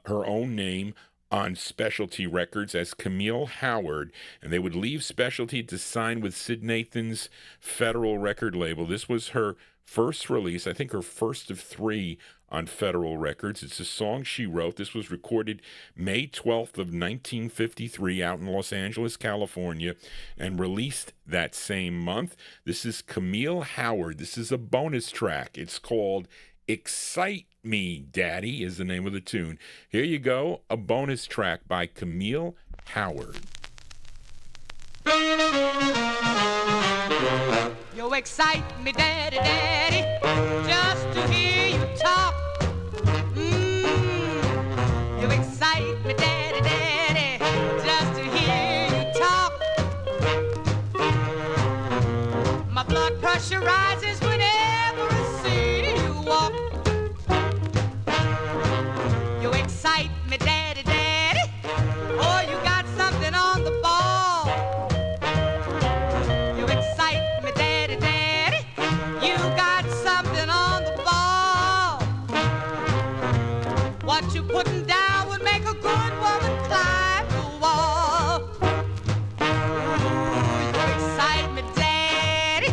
own name on Specialty Records as Camille Howard, and they would leave Specialty to sign with Sid Nathan's Federal record label. This was her first release, I think her first of 3 on Federal Records. It's a song she wrote. This was recorded May 12th of 1953 out in Los Angeles, California, and released that same month. This is Camille Howard. This is a bonus track. It's called Excite Me, Daddy is the name of the tune. Here you go, a bonus track by Camille Howard. You excite me, daddy, daddy, just to hear you talk. You excite me, daddy, daddy, just to hear you talk. My blood pressure rises whenever I see you walk. You excite me, daddy, daddy, oh, you got something on the ball. What you putting down would make a good woman climb the wall. Ooh, you excite me, daddy.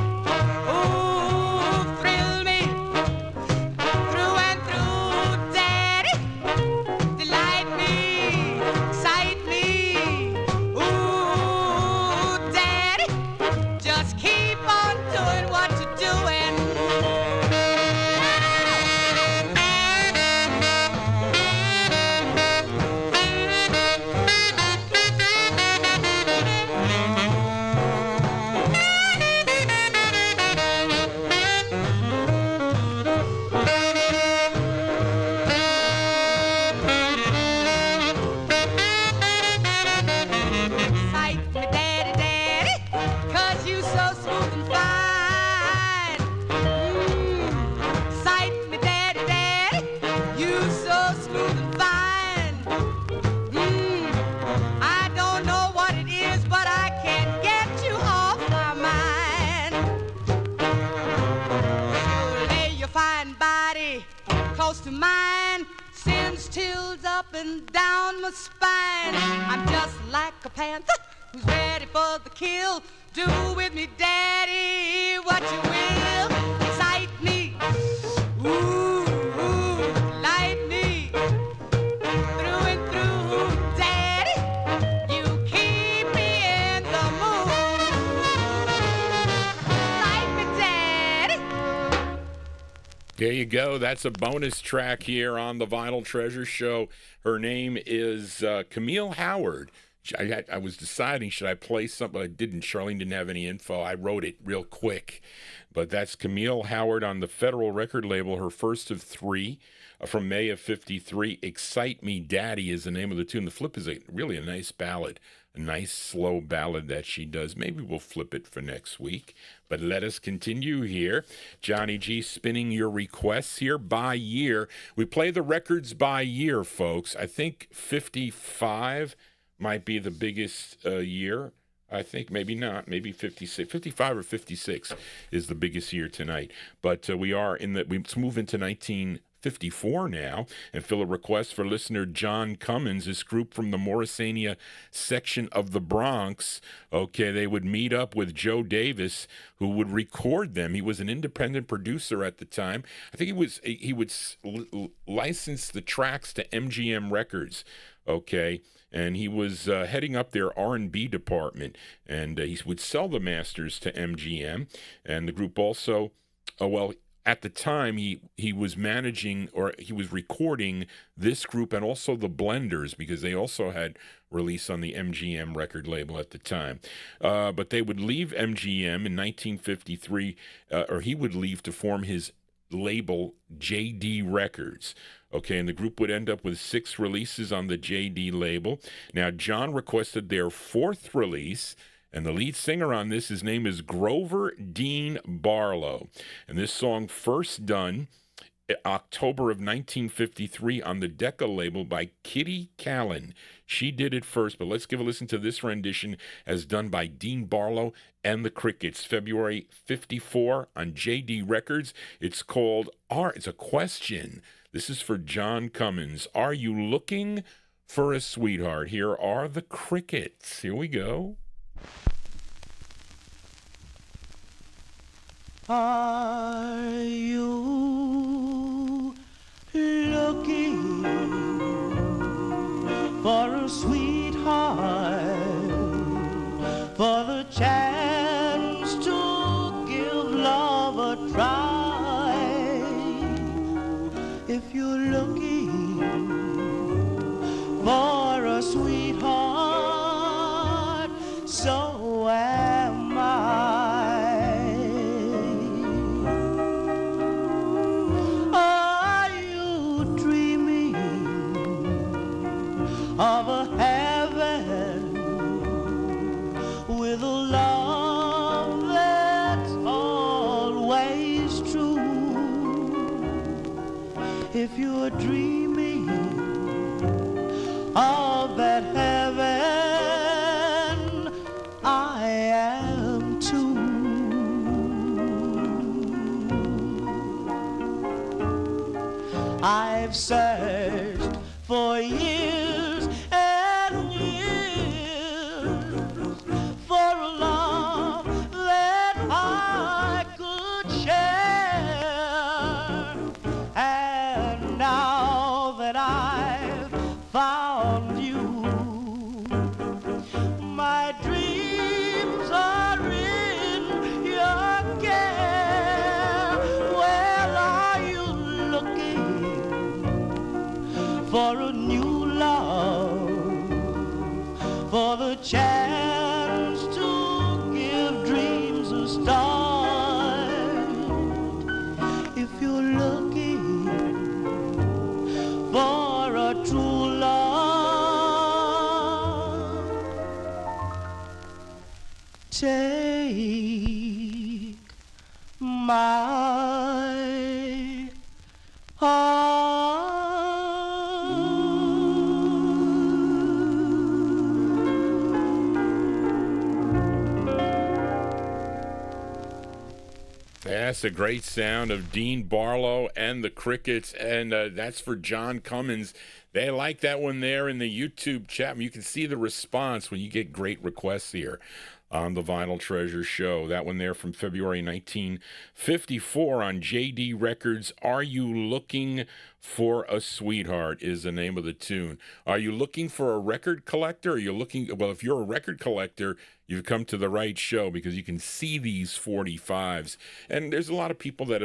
Ooh, thrill me through and through, daddy. Delight me, excite me. Ooh, daddy, just keep on doing what you're doing. To mine sends chills up and down my spine. I'm just like a panther who's ready for the kill. Do with me, daddy, what you will. Excite me, ooh, light me through and through, daddy. You keep me in the mood. you go. That's a bonus track here on the Vinyl Treasure Show. Her name is Camille Howard. I was deciding, should I play something? I didn't. Charlene didn't have any info. I wrote it real quick. But that's Camille Howard on the Federal record label, her first of three from May of 53. Excite Me Daddy is the name of the tune. The flip is really a nice ballad, a nice slow ballad that she does. Maybe we'll flip it for next week. But let us continue here. Johnny G spinning your requests here by year. We play the records by year, folks. I think 55 might be the biggest year. I think maybe not. Maybe 56, 55 or 56 is the biggest year tonight. But we are in the. Let's move into 1954 now and fill a request for listener John Cummins, this group from the Morrisania section of the Bronx. Okay, they would meet up with Joe Davis, who would record them. He was an independent producer at the time. I think he would license the tracks to MGM Records. Okay. And he was heading up their R&B department, and he would sell the masters to MGM. And the group also, at the time, he was managing, or he was recording this group and also the Blenders, because they also had release on the MGM record label at the time. But they would leave MGM in 1953, or he would leave to form his label JD Records. Okay, and the group would end up with 6 releases on the JD label. Now, John requested their 4th release, and the lead singer on this, his name is Grover Dean Barlow. And this song first done October of 1953 on the Decca label by Kitty Callan. She did it first, but let's give a listen to this rendition as done by Dean Barlow and the Crickets, February 54 on JD Records. It's called It's a Question. This is for John Cummins. Are you looking for a sweetheart? Here are the Crickets. Here we go. Are you looking for a sweetheart, for the chance to give love a try? If you're looking for a sweetheart, so am I. Are you dreaming of a heaven with a love that's always true? If you're dreaming of that heaven, I am too. I've searched for years and years for a love that I could share, and now that I've found you, my dreams are in your care. Well, are you looking for a new love, for the chance to give dreams a start? If you're looking for a true love, take my heart. That's a great sound of Dean Barlow and the Crickets, and that's for John Cummins. They like that one there in the YouTube chat. You can see the response when you get great requests here. on the Vinyl Treasure Show. That one there from February 1954 on JD Records. Are You Looking for a Sweetheart is the name of the tune. Are you looking for a record collector? Are you looking, well, if you're a record collector, you've come to the right show because you can see these 45s. And there's a lot of people that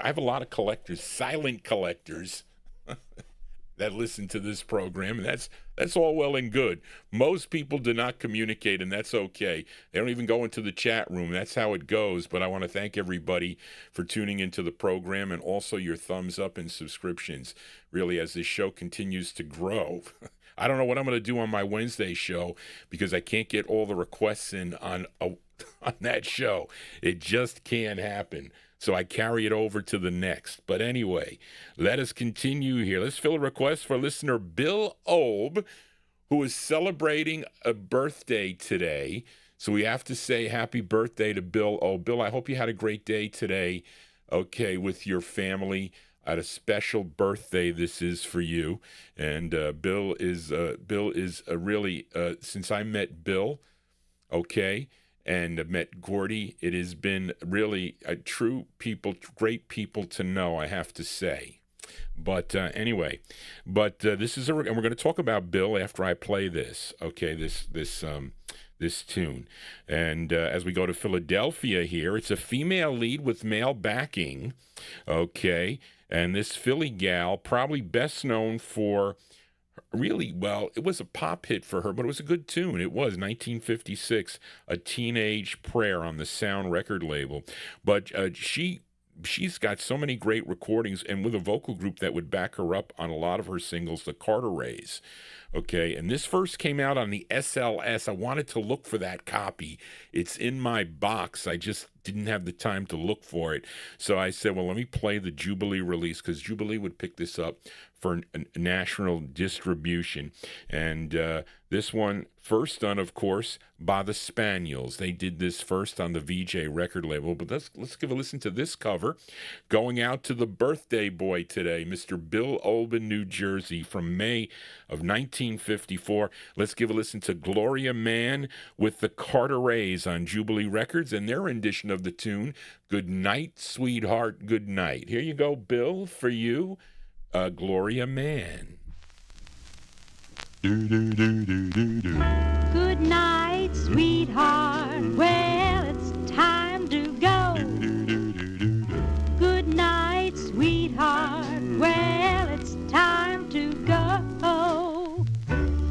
I have a lot of collectors, silent collectors, that listen to this program, and that's all well and good. Most people do not communicate, and that's okay. They don't even go into the chat room. That's how it goes. But I want to thank everybody for tuning into the program and also your thumbs up and subscriptions, really, as this show continues to grow. I don't know what I'm going to do on my Wednesday show because I can't get all the requests in on that show. It just can't happen. So I carry it over to the next. But anyway, let us continue here. Let's fill a request for listener Bill Obe, who is celebrating a birthday today. So we have to say happy birthday to Bill Obe. Bill, I hope you had a great day today, okay, with your family. At a special birthday this is for you. And Bill is really, since I met Bill, okay, and met Gordy, it has been really true people, great people to know, I have to say. But anyway, this is and we're going to talk about Bill after I play this. Okay, this tune, and as we go to Philadelphia here, it's a female lead with male backing. Okay, and this Philly gal, probably best known for. Really, well, it was a pop hit for her, but it was a good tune. It was 1956, A Teenage Prayer on the Sound record label. But she's got so many great recordings, and with a vocal group that would back her up on a lot of her singles, the Carterays. Okay, and this first came out on the SLS. I wanted to look for that copy. It's in my box. I just didn't have the time to look for it. So I said, well, let me play the Jubilee release, because Jubilee would pick this up for national distribution. And this one, first done, of course, by the Spaniels. They did this first on the VJ record label. But let's give a listen to this cover, going out to the birthday boy today, Mr. Bill Obe, New Jersey, from May of 1954. Let's give a listen to Gloria Mann with the Carterays on Jubilee Records and their rendition of the tune, Good Night, Sweetheart, Good Night. Here you go, Bill, for you. Gloria Mann. Good night, sweetheart. Well, it's time to go. Good night, sweetheart. Well, it's time to go.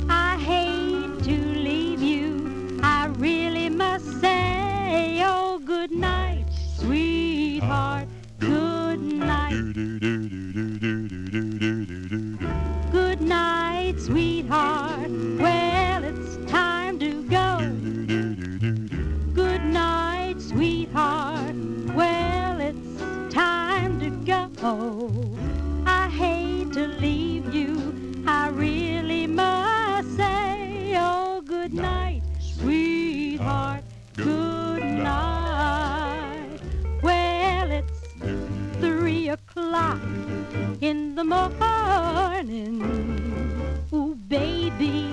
I hate to leave you. I really must say, oh, good night, sweetheart. Good night. Good night, sweetheart. Well, it's time to go. Good night, sweetheart. Well, it's time to go. I hate to leave you. I really must say, oh, good night, sweetheart. Good night. Well, it's 3 o'clock in the morning. Ooh, baby,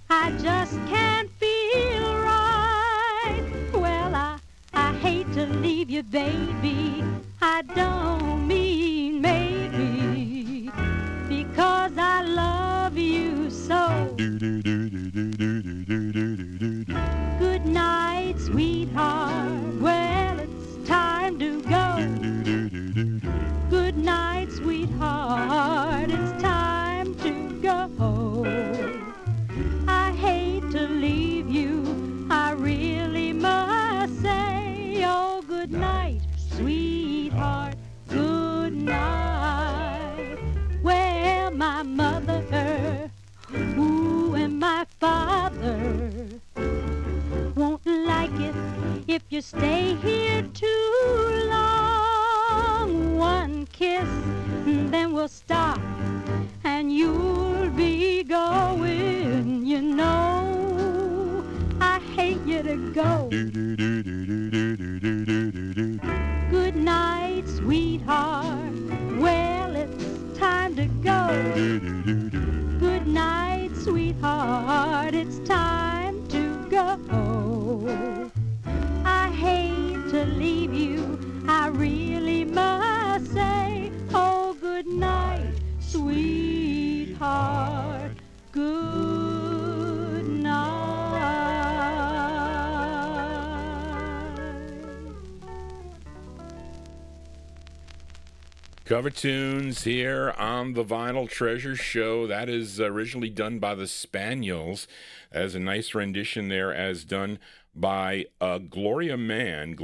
I just can't feel right. Well, I hate to leave you, baby. I don't mean maybe, because I love you so. Good night, sweetheart. Well, it's time to go. Good night, sweetheart. It's time to go. I hate to leave you. I really must say, oh, good night, sweetheart. Good night. Well, my mother, ooh, and my father won't like it if you stay here too long. One kiss, then we'll stop, and you'll be going, you know. I hate you to go. Good night, sweetheart. Well, it's time to go. Good night, sweetheart. It's time to go. sweetheart, good night. Cover tunes here on the Vinyl Treasure Show. That is originally done by the Spaniels. As a nice rendition there, as done by Gloria Mann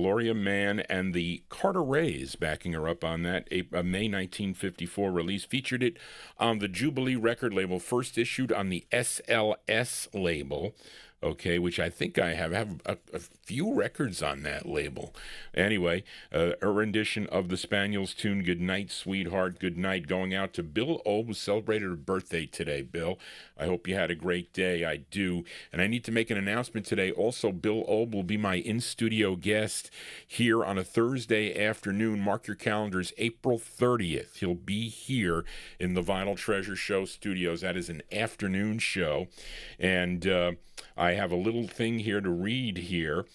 and the Carterets backing her up on that May 1954 release. Featured it on the Jubilee record label, first issued on the SLS label. Okay, which I think I have a few records on that label. Anyway, a rendition of the Spaniels' tune, Good Night, Sweetheart, Good Night, going out to Bill Obe, who celebrated a birthday today, Bill. I hope you had a great day. I do. And I need to make an announcement today. Also, Bill Obe will be my in-studio guest here on a Thursday afternoon. Mark your calendars, April 30th. He'll be here in the Vinyl Treasure Show studios. That is an afternoon show. And I have a little thing here to read here.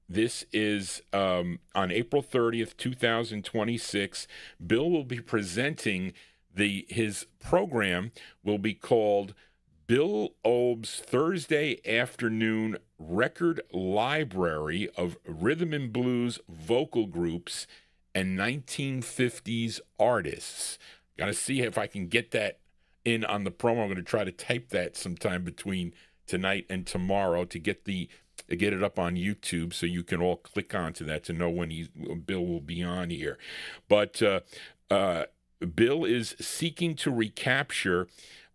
This is on April 30th, 2026. Bill will be presenting his program will be called Bill Obe's Thursday Afternoon Record Library of Rhythm and Blues Vocal Groups and 1950s Artists. Got to see if I can get that in on the promo. I'm going to try to type that sometime between tonight and tomorrow to get it up on YouTube so you can all click onto that to know when Bill will be on here. But Bill is seeking to recapture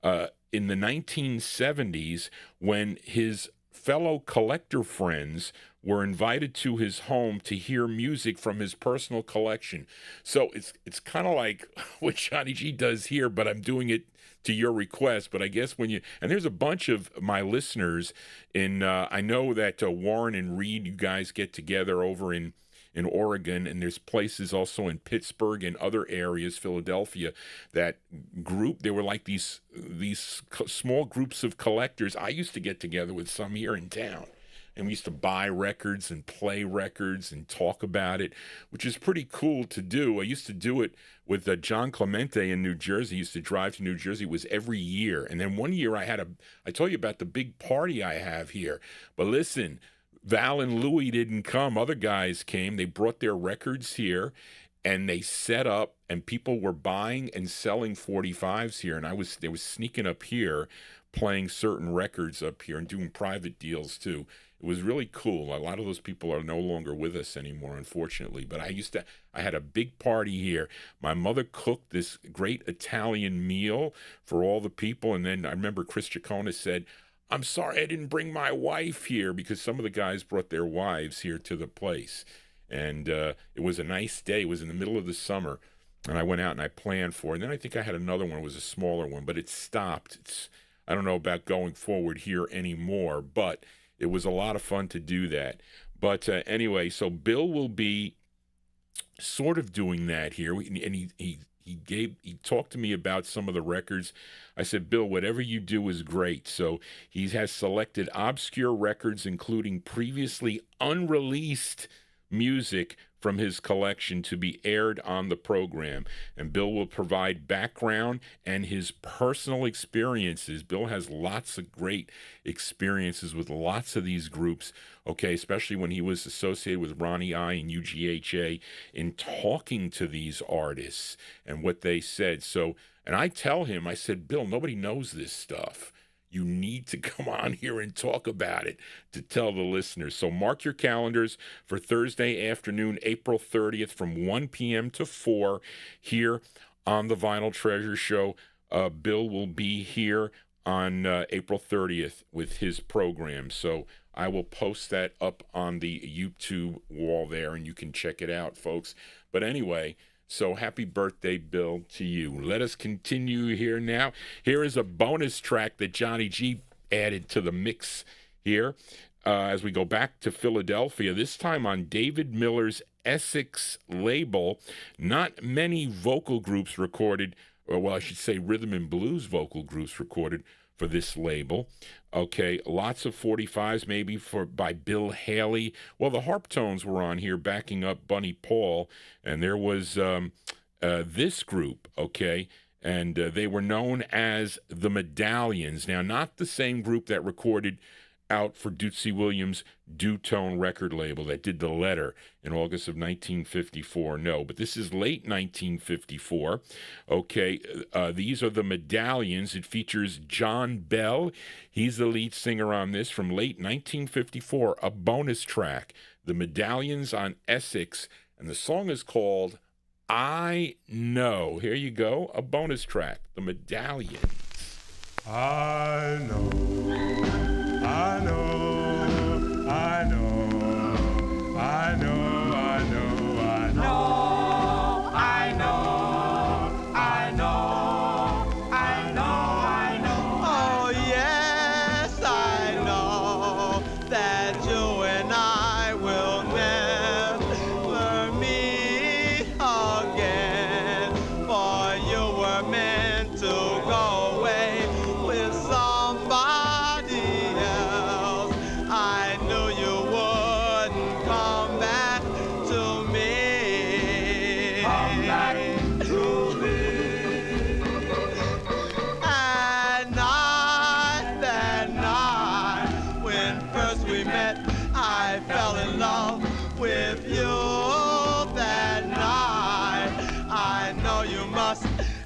in the 1970s when his fellow collector friends were invited to his home to hear music from his personal collection. So it's kind of like what Johnny G does here, but I'm doing it to your request. But I guess and there's a bunch of my listeners I know that Warren and Reed, you guys get together over in Oregon, and there's places also in Pittsburgh and other areas, Philadelphia, that group. They were like these small groups of collectors. I used to get together with some here in town, and we used to buy records and play records and talk about it, which is pretty cool to do. I used to do it with John Clemente in New Jersey. I used to drive to New Jersey. It was every year. And then one year I told you about the big party I have here. But listen, Val and Louie didn't come. Other guys came. They brought their records here, and they set up, and people were buying and selling 45's here. And they was sneaking up here, playing certain records up here and doing private deals too. It was really cool. A lot of those people are no longer with us anymore, unfortunately. But I had a big party here. My mother cooked this great Italian meal for all the people. And then I remember Chris Ciccone said, I'm sorry I didn't bring my wife here, because some of the guys brought their wives here to the place. And it was a nice day. It was in the middle of the summer. And I went out and I planned for it. And then I think I had another one. It was a smaller one, but it stopped. I don't know about going forward here anymore, but it was a lot of fun to do that. But anyway, so Bill will be sort of doing that here. And he talked to me about some of the records. I said, Bill, whatever you do is great. So he has selected obscure records, including previously unreleased music from his collection to be aired on the program. And Bill will provide background and his personal experiences. Bill has lots of great experiences with lots of these groups, okay, especially when he was associated with Ronnie I and UGHA in talking to these artists and what they said. So, and I tell him, I said, Bill, nobody knows this stuff. You need to come on here and talk about it to tell the listeners. So mark your calendars for Thursday afternoon, April 30th from 1 p.m. to 4 here on the Vinyl Treasure Show. Bill will be here on April 30th with his program. So I will post that up on the YouTube wall there, and you can check it out, folks. But anyway, so happy birthday, Bill, to you. Let us continue here now. Here is a bonus track that Johnny G added to the mix here as we go back to Philadelphia, this time on David Miller's Essex label. Not many vocal groups recorded, or well, I should say rhythm and blues vocal groups recorded for this label. Okay, lots of 45's maybe by Bill Haley. Well, the Harptones were on here backing up Bunny Paul, and there was this group, okay, and they were known as the Medallions. Now, not the same group that recorded out for Dootsy Williams' Dewtone record label that did The Letter in August of 1954. No, but this is late 1954. Okay, these are the Medallions. It features John Bell. He's the lead singer on this from late 1954, a bonus track, The Medallions on Essex, and the song is called I Know. Here you go, a bonus track, The Medallions. I know. I know, I know, I know, I know, I know, I know, I know, I know, I know. Oh yes, I know that you and I will never meet again, for you were meant to go away with somebody.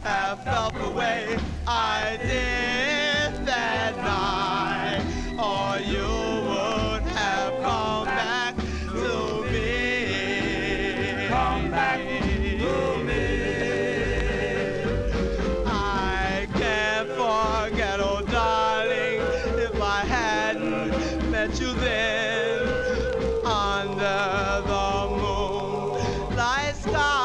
Have felt the way I did that night, or you would have come back to me. Come back to me. I can't forget, oh darling, if I hadn't met you then under the moonlight sky.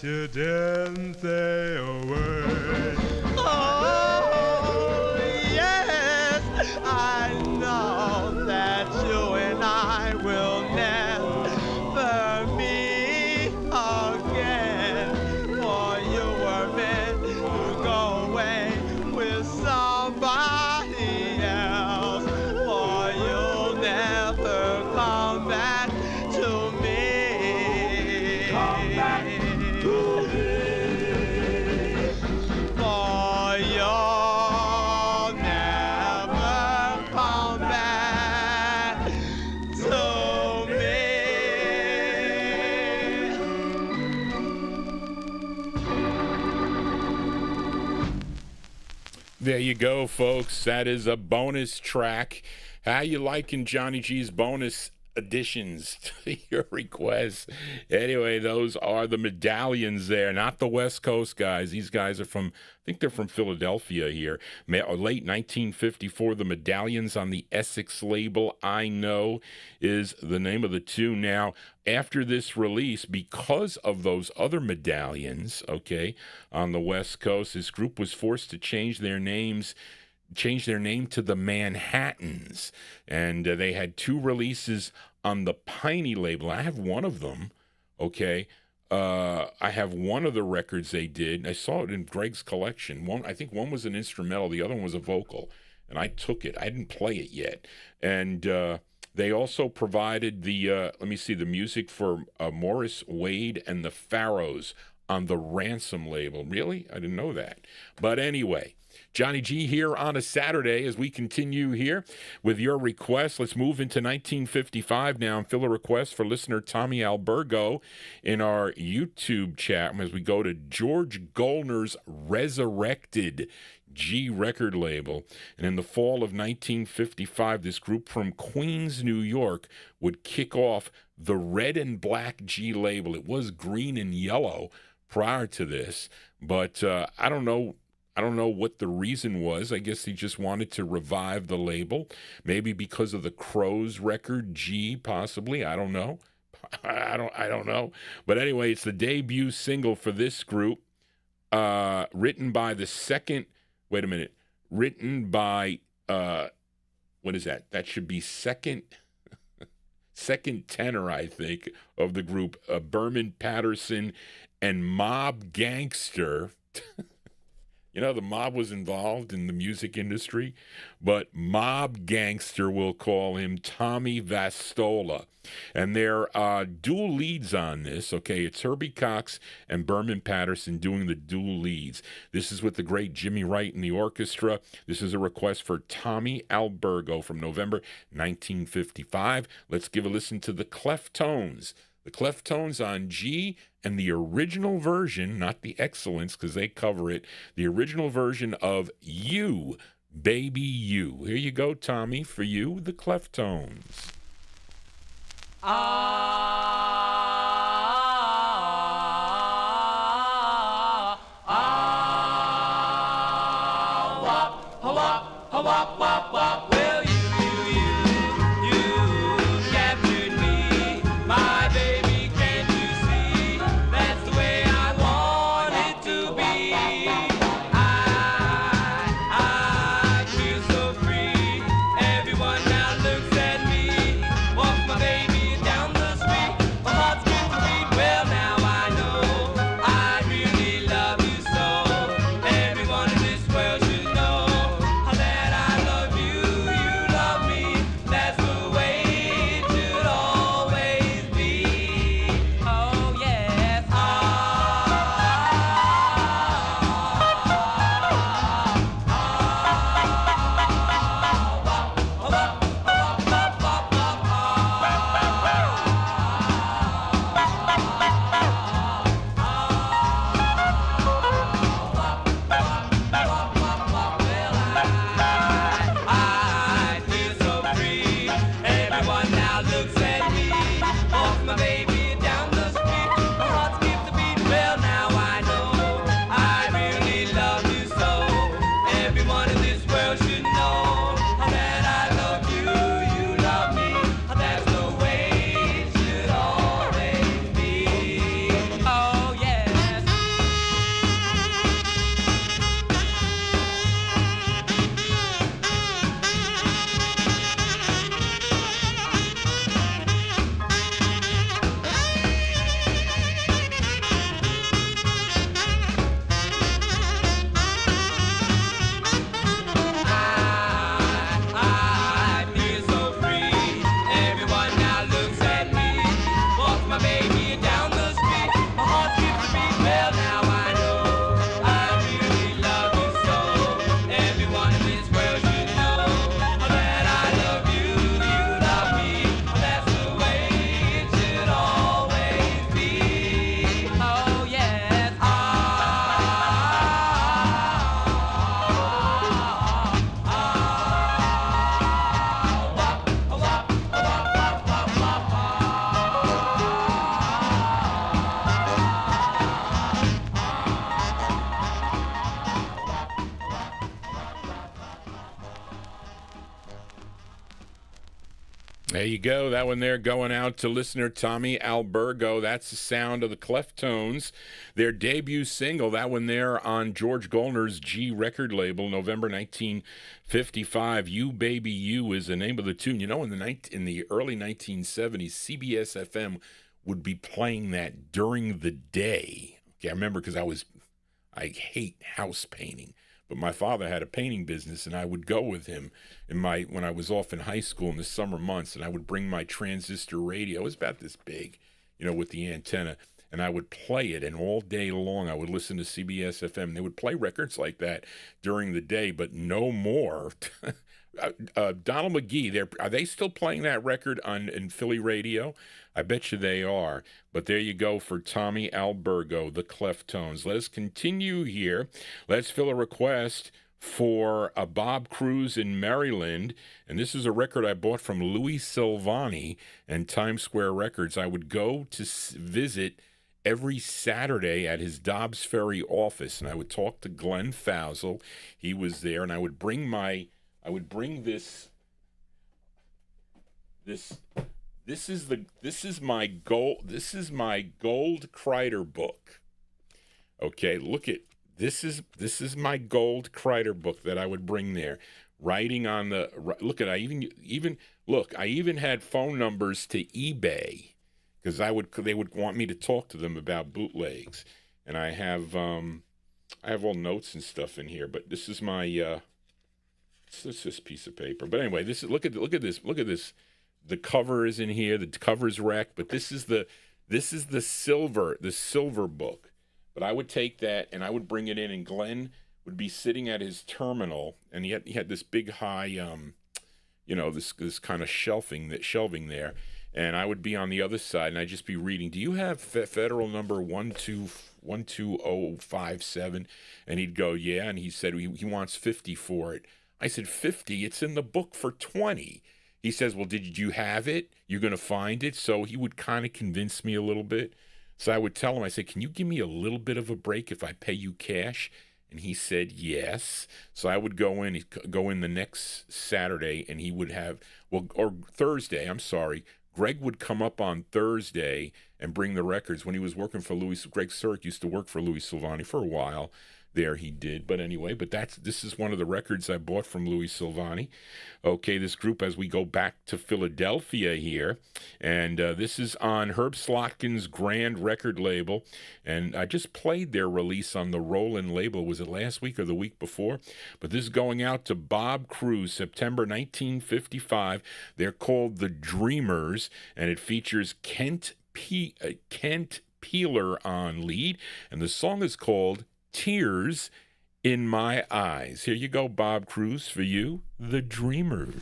You didn't say a word. Oh, yes, I know that you and I will never meet again, for you were meant to go away with somebody else, for you'll never come back to me. Come back. There you go, folks. That is a bonus track. How you liking Johnny G's bonus additions to your requests? Anyway, those are the Medallions there, not the West Coast guys. These guys are from, I think they're from Philadelphia here. Late 1954, the Medallions on the Essex label. I Know is the name of the tune. Now, after this release, because of those other Medallions, okay, on the West Coast, this group was forced to change their name to the Manhattans, and they had two releases on the Piney label. I have one of them, okay. I have one of the records they did. I saw it in Greg's collection. I think one was an instrumental, the other one was a vocal, and I took it. I didn't play it yet, and they also provided the the music for Morris Wade and the Pharaohs on the Ransom label. Really? I didn't know that. But anyway, Johnny G here on a Saturday as we continue here with your requests. Let's move into 1955 now and fill a request for listener Tommy Albergo in our YouTube chat as we go to George Goldner's Resurrected G record label. And in the fall of 1955, this group from Queens, New York would kick off the Red and Black G label. It was green and yellow prior to this, but I don't know what the reason was. I guess he just wanted to revive the label, maybe because of the Crows record G, possibly. I don't know. I don't know. But anyway, it's the debut single for this group, written by the second. Wait a minute. Written by what is that? That should be second tenor, I think, of the group, Berman Patterson and Mob Gangster. You know, the mob was involved in the music industry, but mob gangster will call him Tommy Vastola. And there are dual leads on this, okay? It's Herbie Cox and Berman Patterson doing the dual leads. This is with the great Jimmy Wright in the orchestra. This is a request for Tommy Albergo from November 1955. Let's give a listen to the Cleftones. The Cleftones on G, and the original version, not the Excellence, because they cover it, the original version of You, Baby You. Here you go, Tommy, for you, the Cleftones. There you go. That one there going out to listener Tommy Albergo. That's the sound of the Cleftones. Their debut single, that one there on George Gollner's G record label, November 1955. You Baby You is the name of the tune. You know, in the early 1970s, CBS FM would be playing that during the day. Okay, I remember because I hate house painting. But my father had a painting business, and I would go with him when I was off in high school in the summer months, and I would bring my transistor radio. It was about this big, you know, with the antenna, and I would play it, and all day long I would listen to CBS FM. They would play records like that during the day, but no more. Donald McGee, are they still playing that record in Philly radio? I bet you they are. But there you go for Tommy Albergo, the Cleftones. Let us continue here. Let's fill a request for a Bob Cruz in Maryland. And this is a record I bought from Louis Silvani and Times Square Records. I would go to visit every Saturday at his Dobbs Ferry office, and I would talk to Glenn Fousel. He was there, and I would bring this. This is my gold Kreider book. Okay, look at this is my gold Kreider book that I would bring there. Writing on the look at I even had phone numbers to eBay because they would want me to talk to them about bootlegs. And I have I have all notes and stuff in here, but this is my it's this piece of paper. But anyway, this is look at this. The cover is in here. The cover's wrecked, but this is the silver book. But I would take that and I would bring it in, and Glenn would be sitting at his terminal, and he had this big high this kind of shelving there, and I would be on the other side, and I'd just be reading. Do you have federal number 12057? And he'd go, yeah, and he said he wants 50 for it. I said, 50? It's in the book for 20. He says, well, did you have it? You're going to find it? So he would kind of convince me a little bit. So I would tell him, I said, can you give me a little bit of a break if I pay you cash? And he said, yes. So I would go in the next Saturday, and he would have, or Thursday, I'm sorry. Greg would come up on Thursday and bring the records. When he was working for Greg Surk used to work for Louis Silvani for a while. There he did. But anyway, this is one of the records I bought from Louis Silvani. Okay, this group, as we go back to Philadelphia here, and this is on Herb Slotkin's Grand record label, and I just played their release on the Roland label. Was it last week or the week before? But this is going out to Bob Cruz, September 1955. They're called The Dreamers, and it features Kent Peeler on lead, and the song is called Tears in My Eyes. Here you go, Bob Cruz, for you, The Dreamers.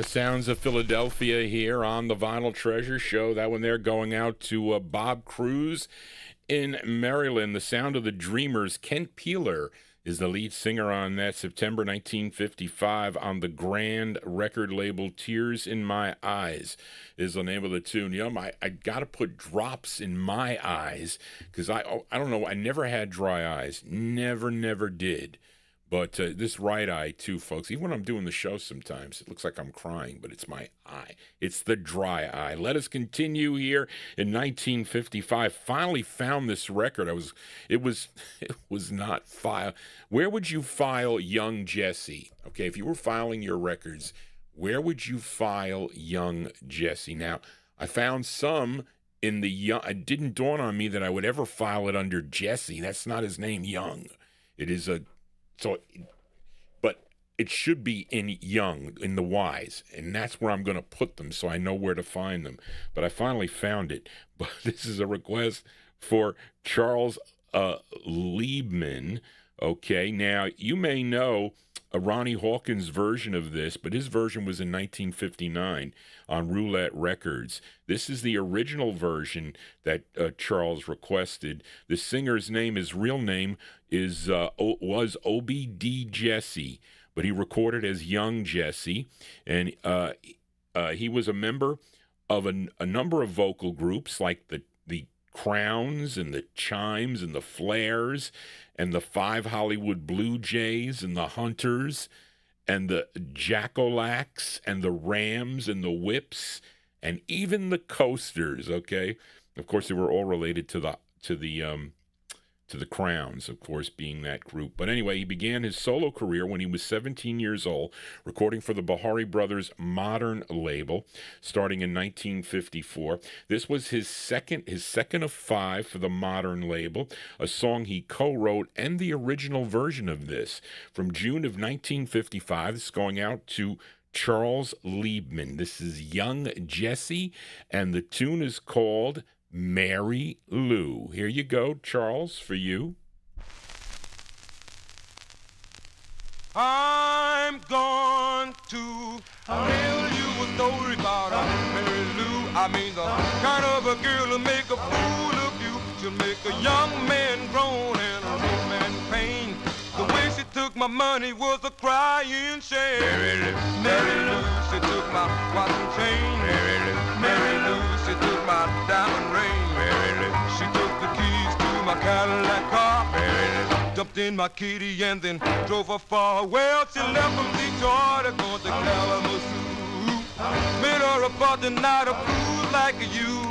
Sounds of Philadelphia here on the Vinyltreasure Show. That one there going out to Bob Cruz in Maryland. The sound of the Dreamers. Kent Peeler is the lead singer on that. September 1955 on the Grand record label. Tears in My Eyes is the name of the tune. You know, I got to put drops in my eyes because I don't know. I never had dry eyes. Never did. But this right eye, too, folks, even when I'm doing the show sometimes, it looks like I'm crying, but it's my eye. It's the dry eye. Let us continue here in 1955. Finally found this record. It was not filed. Where would you file Young Jesse? Okay, if you were filing your records, where would you file Young Jesse? Now, I found some in the Young. It didn't dawn on me that I would ever file it under Jesse. That's not his name, Young. It is a... but it should be in Young, in the Y's, and that's where I'm going to put them so I know where to find them. But I finally found it. But this is a request for Charles Liebman. Okay, now you may know Ronnie Hawkins' version of this, but his version was in 1959 on Roulette Records. This is the original version that Charles requested. The singer's name, his real name, was O.B.D. Jesse, but he recorded as Young Jesse, and he was a member of a number of vocal groups like the Crowns and the Chimes and the Flares and the Five Hollywood Blue Jays and the Hunters and the Jackalacks and the Rams and the Whips and even the Coasters. Okay, of course they were all related to the Crowns, of course, being that group. But anyway, he began his solo career when he was 17 years old, recording for the Bahari Brothers Modern label, starting in 1954. This was his second of 5 for the Modern label, a song he co-wrote and the original version of this from June of 1955. This is going out to Charles Liebman. This is Young Jesse, and the tune is called Mary Lou. Here you go, Charles, for you. I'm going to tell you a story about Mary Lou. I mean the kind of a girl who'll make a fool of you. She'll make a young man groan and a old man pain. The way she took my money was a crying shame. Mary Lou, she took my watch and chain. Mary Lou, she took my diamond ring. She took the keys to my Cadillac car. Jumped in my kitty and then drove her far. Well, she left from Detroit, going to Kalamazoo. Met her about the night of fools like you.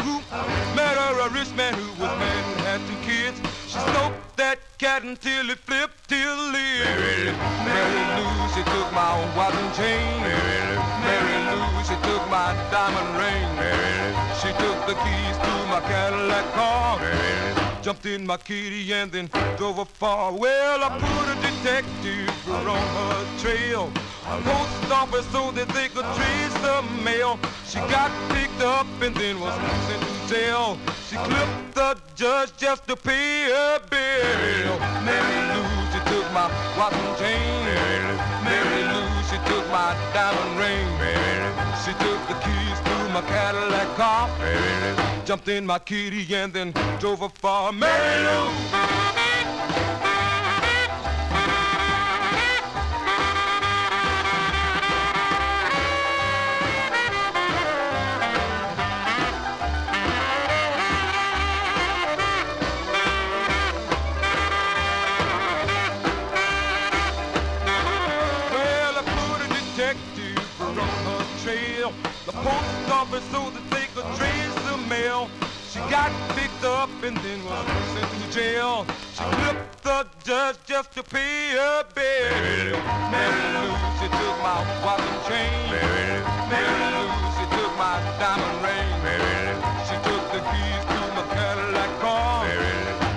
Met her a rich man who was married and had 2 kids. She smoked that cat until it flipped till it lived. Mary Lou, she took my watch and chain. Mary Lou, she took my diamond ring. She took the keys to my Cadillac car. Jumped in my kitty and then drove her far. Well, I put a detective on her trail, a post office so that they could trace the mail. She got picked up and then was sent to jail. She clipped the judge just to pay her bill. Mary Lou, she took my watch and chain. Mary Lou, she took my diamond ring. She took the keys to my Cadillac car. Jumped in my kitty and then drove her far. Mary Lou. The post office so that they could trace the mail. She got picked up and then was sent to jail. She clipped the judge just to pay her bill. Mary Lou, she took my watch and chain. Mary Lou, she took my diamond ring. She took the keys to my Cadillac car.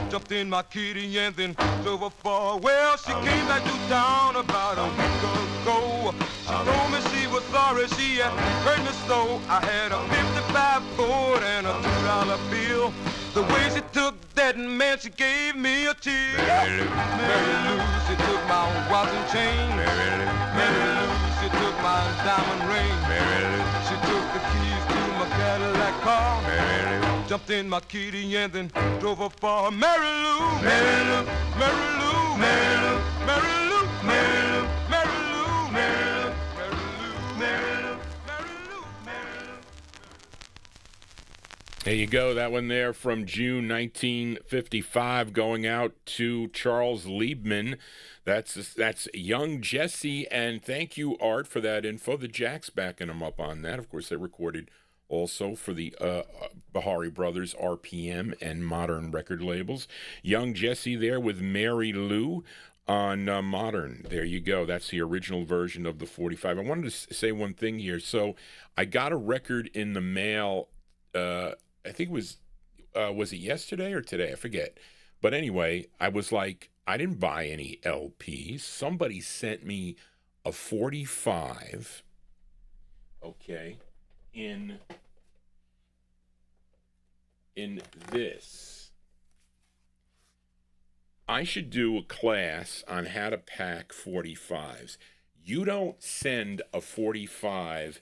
Jumped in my kitty and then drove her far. Well, she came back to town about a week ago. She told me she was sorry she had hurt me so. I had a 55 Ford and a $2 bill. The way she took that man, she gave me a chill. Mary Lou, she took my watch and chain. Mary Lou, she took my diamond ring. She took the keys to my Cadillac car. Jumped in my kitty and then drove her far. Mary Lou, Mary Lou, Mary Lou, Mary Lou, Mary Lou, Mary Lou, Mary Lou, Mary Lou. There you go. That one there from June 1955 going out to Charles Liebman. That's Young Jesse, and thank you, Art, for that info. The Jacks backing them up on that. Of course, they recorded also for the Bahari Brothers, RPM, and Modern record labels. Young Jesse there with Mary Lou on Modern. There you go. That's the original version of the 45. I wanted to say one thing here. So I got a record in the mail, I think it was it yesterday or today? I forget. But anyway, I was like, I didn't buy any LPs. Somebody sent me a 45, okay, in this. I should do a class on how to pack 45s. You don't send a 45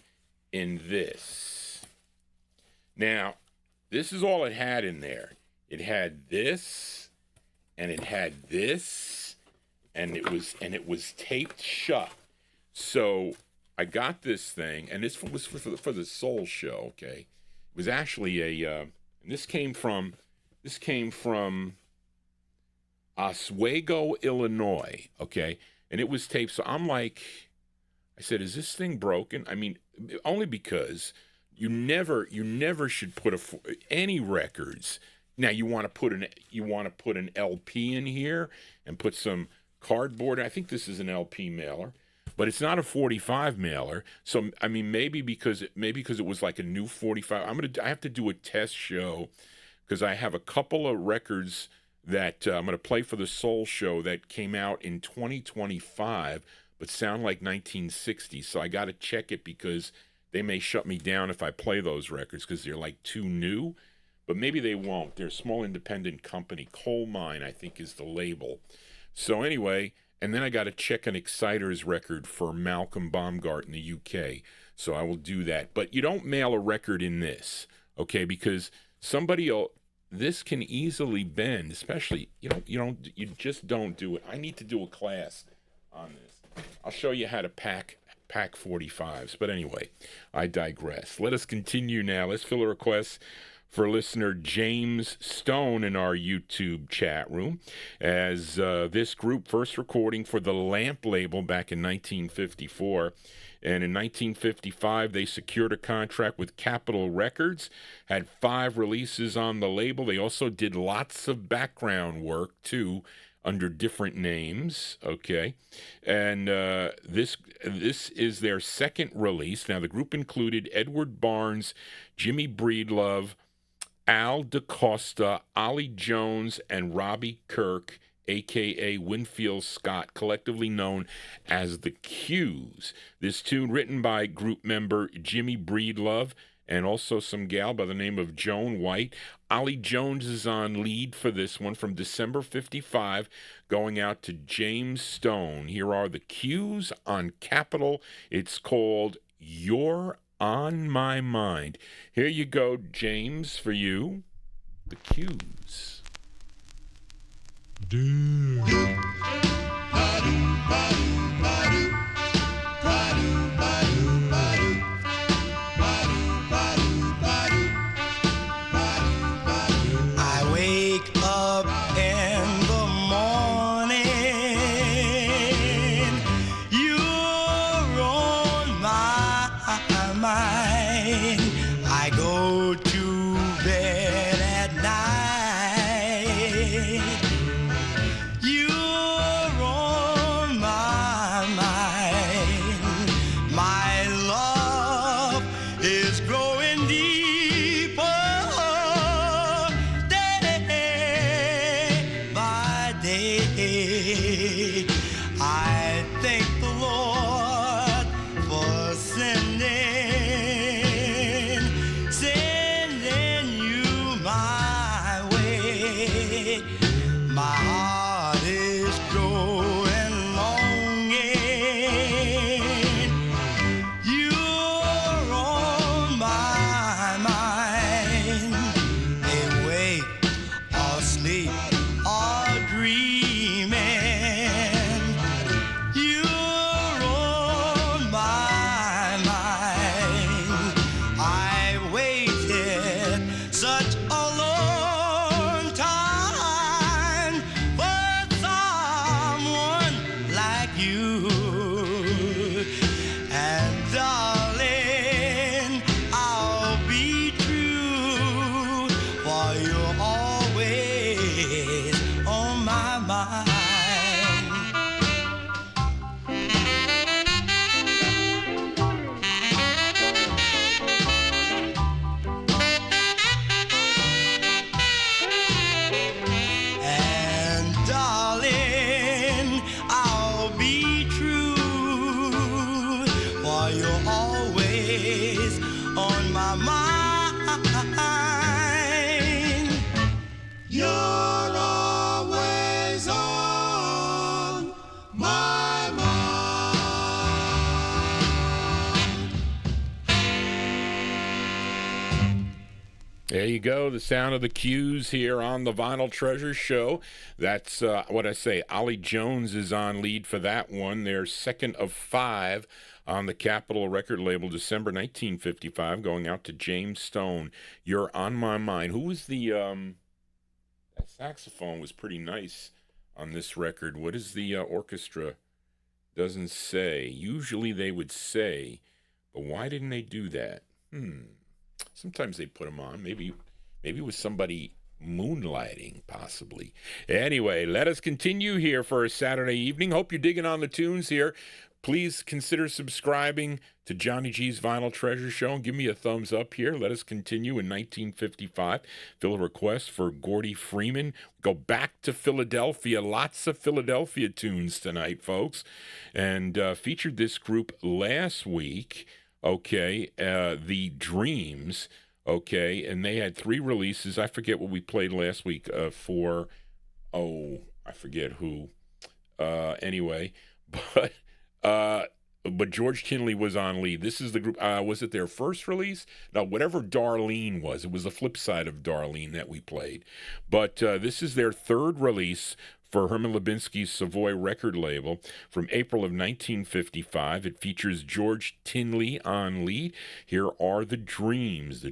in this. Now, this is all it had in there. It had this, and it had this, and it was taped shut. So I got this thing, and this was for the Soul Show. Okay, it was actually a. And this came from Oswego, Illinois. Okay, and it was taped. So I'm like, I said, is this thing broken? I mean, only because. You never should put any records. Now you want to put an LP in here and put some cardboard. I think this is an LP mailer, but it's not a 45 mailer. So I mean, maybe because it was like a new 45. I have to do a test show because I have a couple of records that I'm going to play for the Soul Show that came out in 2025, but sound like 1960s. So I got to check it because they may shut me down if I play those records because they're like too new, but maybe they won't. They're a small independent company. Coal Mine, I think, is the label. So anyway, and then I got to check an Exciters record for Malcolm Baumgart in the UK. So I will do that. But you don't mail a record in this, okay? Because this can easily bend, especially you just don't do it. I need to do a class on this. I'll show you how to pack 45s. But anyway, I digress. Let us continue now. Let's fill a request for listener James Stone in our YouTube chat room, as this group first recording for the Lamp label back in 1954. And in 1955, they secured a contract with Capitol Records, had 5 releases on the label. They also did lots of background work, too, under different names, okay? And this is their second release. Now, the group included Edward Barnes, Jimmy Breedlove, Al DaCosta, Ollie Jones, and Robbie Kirk, a.k.a. Winfield Scott, collectively known as the Q's. This tune written by group member Jimmy Breedlove and also some gal by the name of Joan White. Ollie Jones is on lead for this one from December 55, going out to James Stone. Here are the Q's on Capitol. It's called You're on My Mind. Here you go, James, for you. The Q's. I wake up in the morning, you're on my mind. I go to bed at night, you're You're always on my mind. There you go, the sound of the cues here on the Vinyl Treasure Show. That's what I say. Ollie Jones is on lead for that one. They're second of 5 on the Capitol record label, December 1955, going out to James Stone. You're on My Mind. Who was the that saxophone was pretty nice on this record. What is the orchestra? Doesn't say. Usually they would say, but why didn't they do that? Sometimes they put them on. Maybe it was somebody moonlighting, possibly. Anyway, let us continue here for a Saturday evening. Hope you're digging on the tunes here. Please consider subscribing to Johnny G's Vinyl Treasure Show and give me a thumbs up here. Let us continue in 1955. Fill a request for Gordy Freeman. Go back to Philadelphia. Lots of Philadelphia tunes tonight, folks. And featured this group last week, the Dreams, and they had 3 releases. I forget what we played last week I forget who. Anyway, but George Tinley was on lead. This is the group. Was it their first release? No, whatever Darlene was. It was the flip side of Darlene that we played. But this is their 3rd release for Herman Lubinsky's Savoy record label from April of 1955. It features George Tinley on lead. Here are the Dreams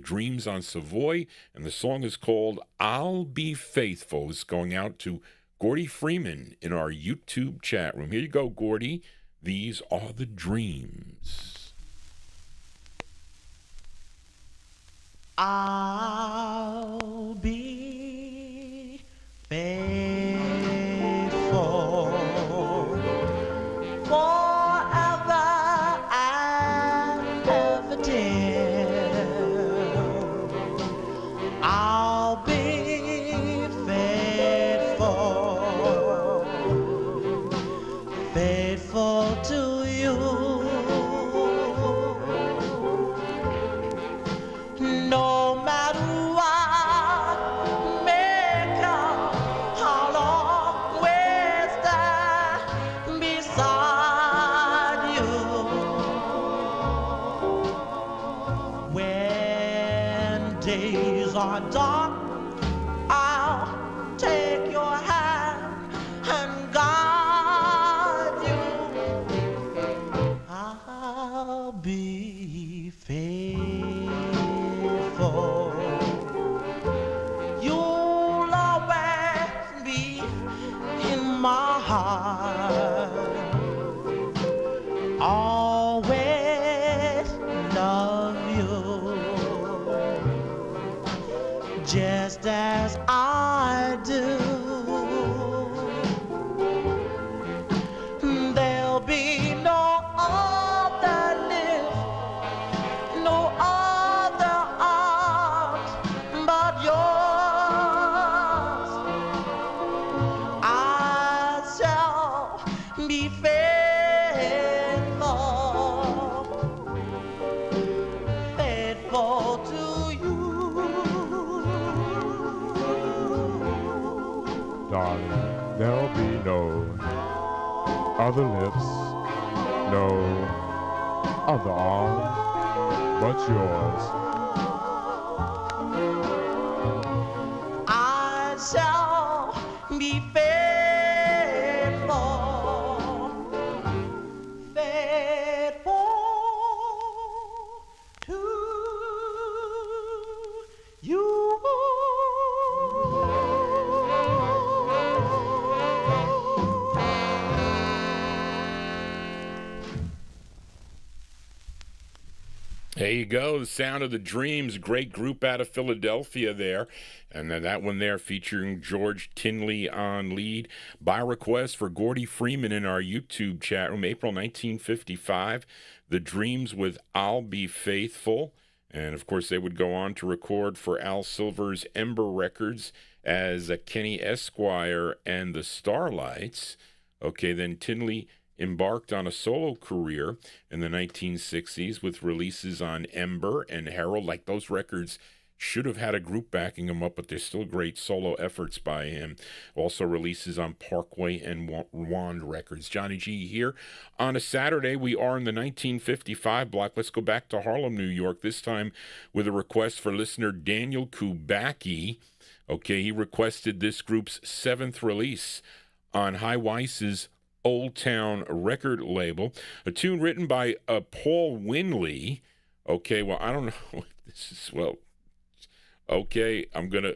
on Savoy, and the song is called I'll Be Faithful. It's going out to Gordy Freeman in our YouTube chat room. Here you go, Gordy. These are the Dreams. I'll be faithful forever and ever, dear. I'll be faithful to you. No matter what may come, I'll always stand beside you. When days are dark, I'll take your hand and guide you. I'll be faithful. You'll always be in my heart. Always love you, just as I do. There'll be no other lips, no other arms but yours. I shall be faithful to you. Darling, there'll be no other lips, no other arms but yours. I shall be faithful to you. There you go, the sound of the Dreams, great group out of Philadelphia there. And then that one there featuring George Tinley on lead. By request for Gordy Freeman in our YouTube chat room, April 1955. The Dreams with I'll Be Faithful. And, of course, they would go on to record for Al Silver's Ember Records as Kenny Esquire and the Starlights. Then Tinley embarked on a solo career in the 1960s with releases on Ember and Herald. Like, those records should have had a group backing him up, but there's still great solo efforts by him. Also releases on Parkway and Wand Records. Johnny G here on a Saturday. We are in the 1955 block. Let's go back to Harlem, New York, this time with a request for listener Daniel Kubacki. Okay, he requested this group's 7th release on High Weiss's Old Town record label, a tune written by Paul Winley. Okay, well, I don't know what this is. Well, okay, I'm gonna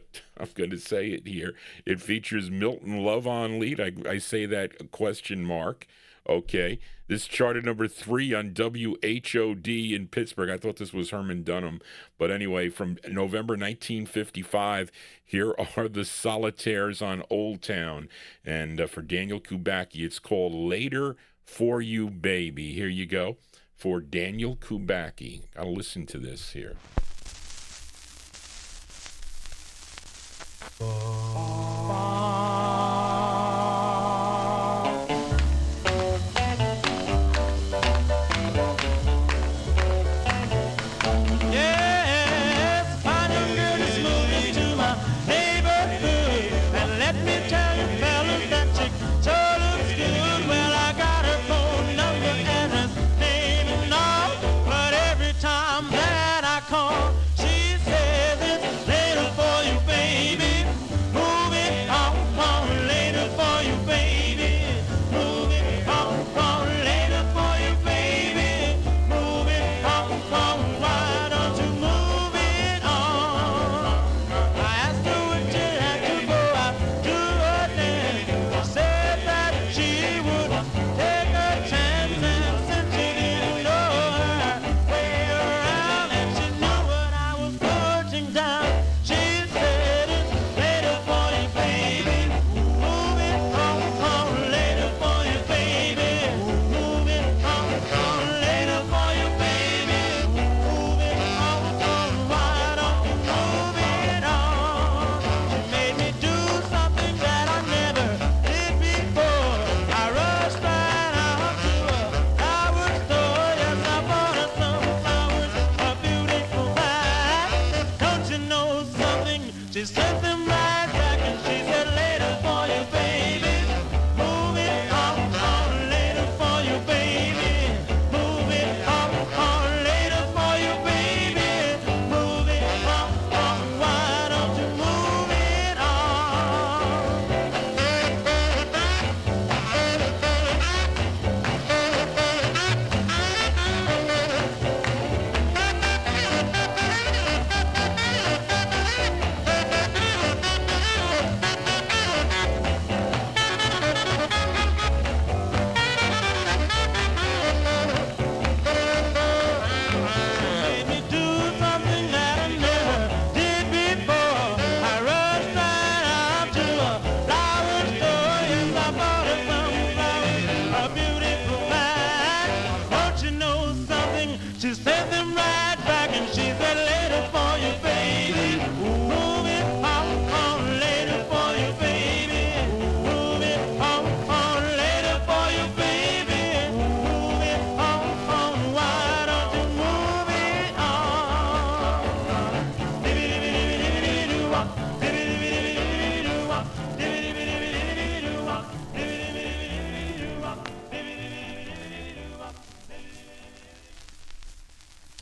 say it here. It features Milton Love on lead. I say that question mark. Okay, this charted number 3 on WHOD in Pittsburgh. I thought this was Herman Dunham, but anyway, from November 1955, here are the Solitaires on Old Town, and for Daniel Kubacki, it's called "Later for You, Baby." Here you go for Daniel Kubacki. Gotta listen to this here.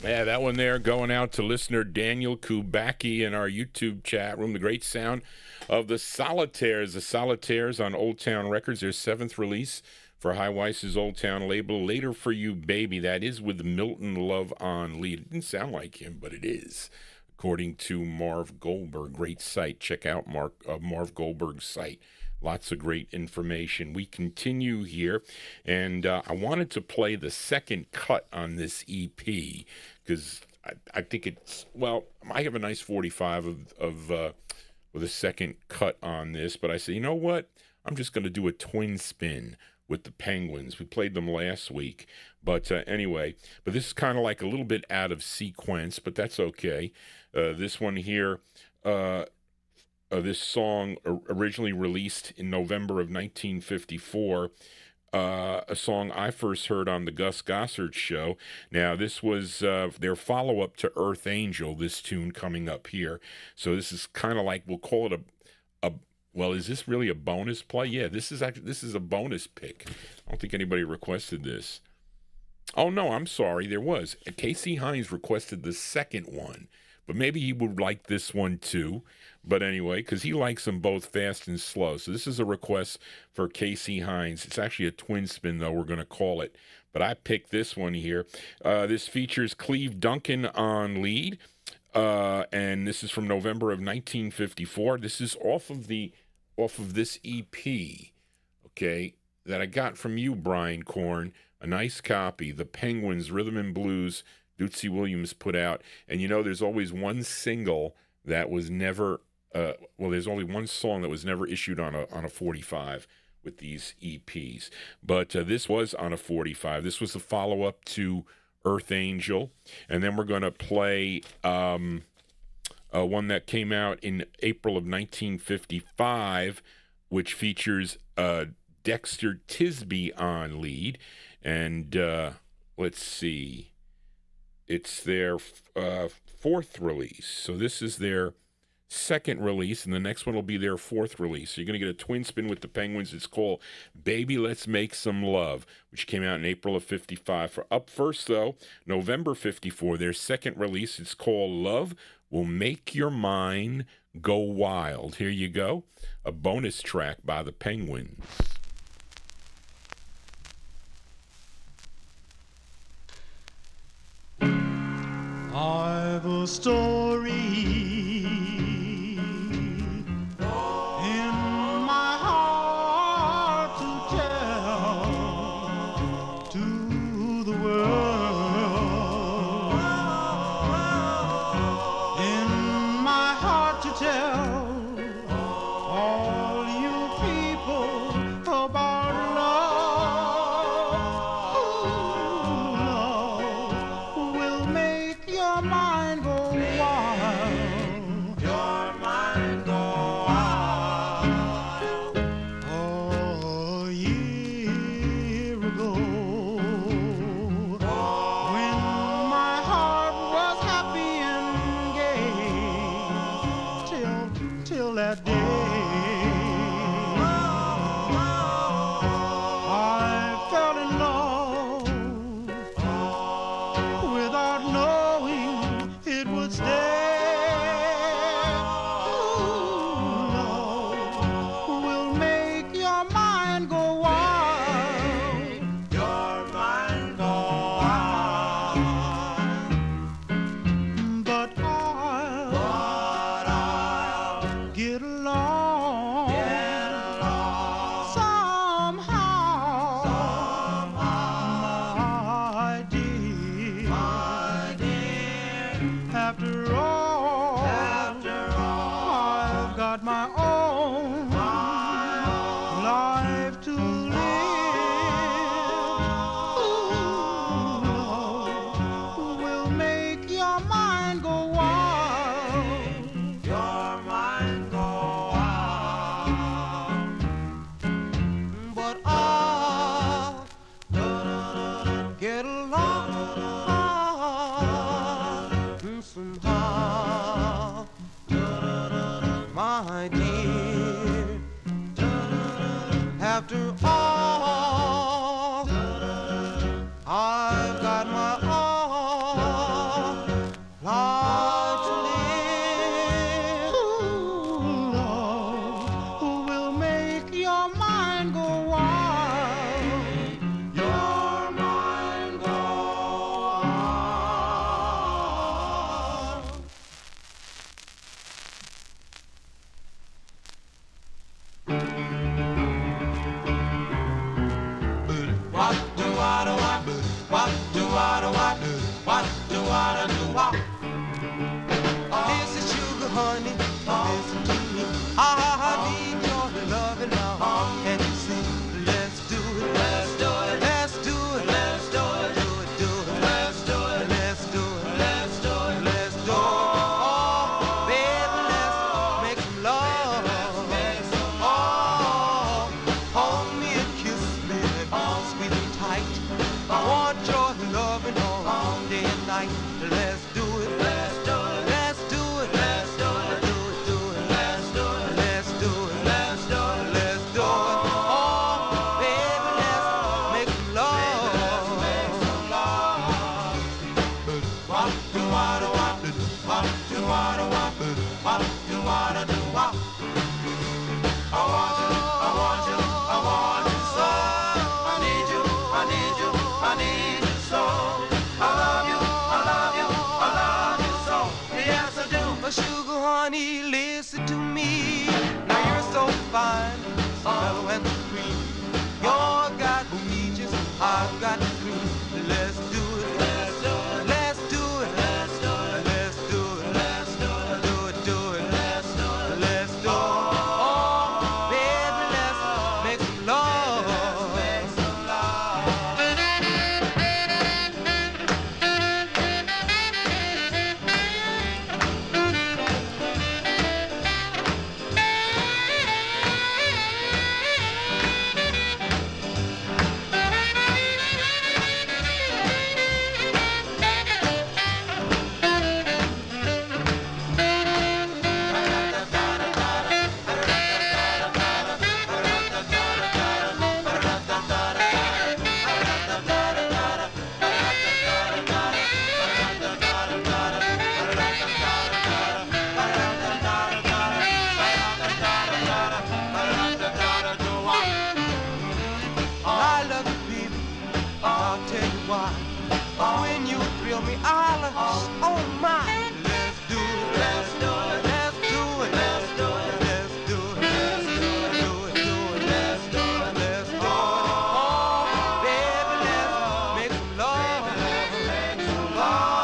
Yeah, that one there going out to listener Daniel Kubacki in our YouTube chat room. The great sound of the Solitaires. The Solitaires on Old Town Records, their 7th release for High Weiss's Old Town label. Later for You, Baby. That is with Milton Love on lead. It didn't sound like him, but it is, according to Marv Goldberg. Great site. Check out Marv Goldberg's site. Lots of great information. We continue here, and I wanted to play the second cut on this EP because I think it's, well, I have a nice 45 with a second cut on this, but I said, you know what? I'm just going to do a twin spin with the Penguins. We played them last week, but anyway, but this is kind of like a little bit out of sequence, but that's okay. This one here, this song originally released in November of 1954 a song I first heard on the Gus Gossard show. Now, this was their follow-up to Earth Angel, this tune coming up here. So this is kind of like, we'll call it well, is this really a bonus play? Yeah, this is a bonus pick. I don't think anybody requested this. Oh, no, I'm sorry, there was. Casey Hines requested the second one, but maybe he would like this one too. But anyway, because he likes them both fast and slow. So this is a request for Casey Hines. It's actually a twin spin, though, we're going to call it. But I picked this one here. This features Cleve Duncan on lead. And this is from November of 1954. This is off of this EP, okay, that I got from you, Brian Korn. A nice copy. The Penguins, Rhythm and Blues, Dootsy Williams put out. And you know, there's always one single that was never, there's only one song that was never issued on a 45 with these EPs. But this was on a 45. This was the follow-up to Earth Angel. And then we're going to play one that came out in April of 1955, which features Dexter Tisby on lead. And let's see, it's their fourth release. So this is their second release, and the next one will be their fourth release. So you're going to get a twin spin with the Penguins. It's called Baby Let's Make Some Love, which came out in April of 55. For up first, though, November 54, their second release. It's called Love Will Make Your Mind Go Wild. Here you go, a bonus track by the Penguins. I've a story in my heart to tell to the world, in my heart to tell all you people about love will make your mind go wild. Your mind go wild. A year ago, when my heart was happy and gay, till that day, I fell in love without knowing it would stay. Love will make your mind go wild. Your mind go wild. But I'll get along somehow, my dear. After all, I've got my own life to live. Ooh, will make your mind go wild. Your mind go wild. But I'll get along somehow, my dear. After all, I've got my own life to live. Ooh, love will make your mind go wild. Your mind go wild. What do I do? What do I do? What do I do? Listen, sugar, honey, listen to me. I need your loving now. Can you see? Let's do it. Let's do it. Let's do it. Let's do it. Do it. Do it. Let's do it. Let's do it. Let's do it. Let's do it. Oh, baby, let's make some love. Oh, hold me and kiss me. Oh, honey, listen to me. Now you're so fine, so mellow and supreme. You're got peaches, I've got cream. Let's do it, let's do it, let's do it, let's do it, let's do it, let's do it, do it, do it, let's do it, let's do it. Oh, baby, let's make some love. I love you, baby. I'll tell you why. When you thrill me, I'll oh my. Let's do it, let's do it, let's do it, let's do it, let's do it, let's do it, do it, do it, let's do it, let's do it. Oh, baby, let's make some love. Make some love.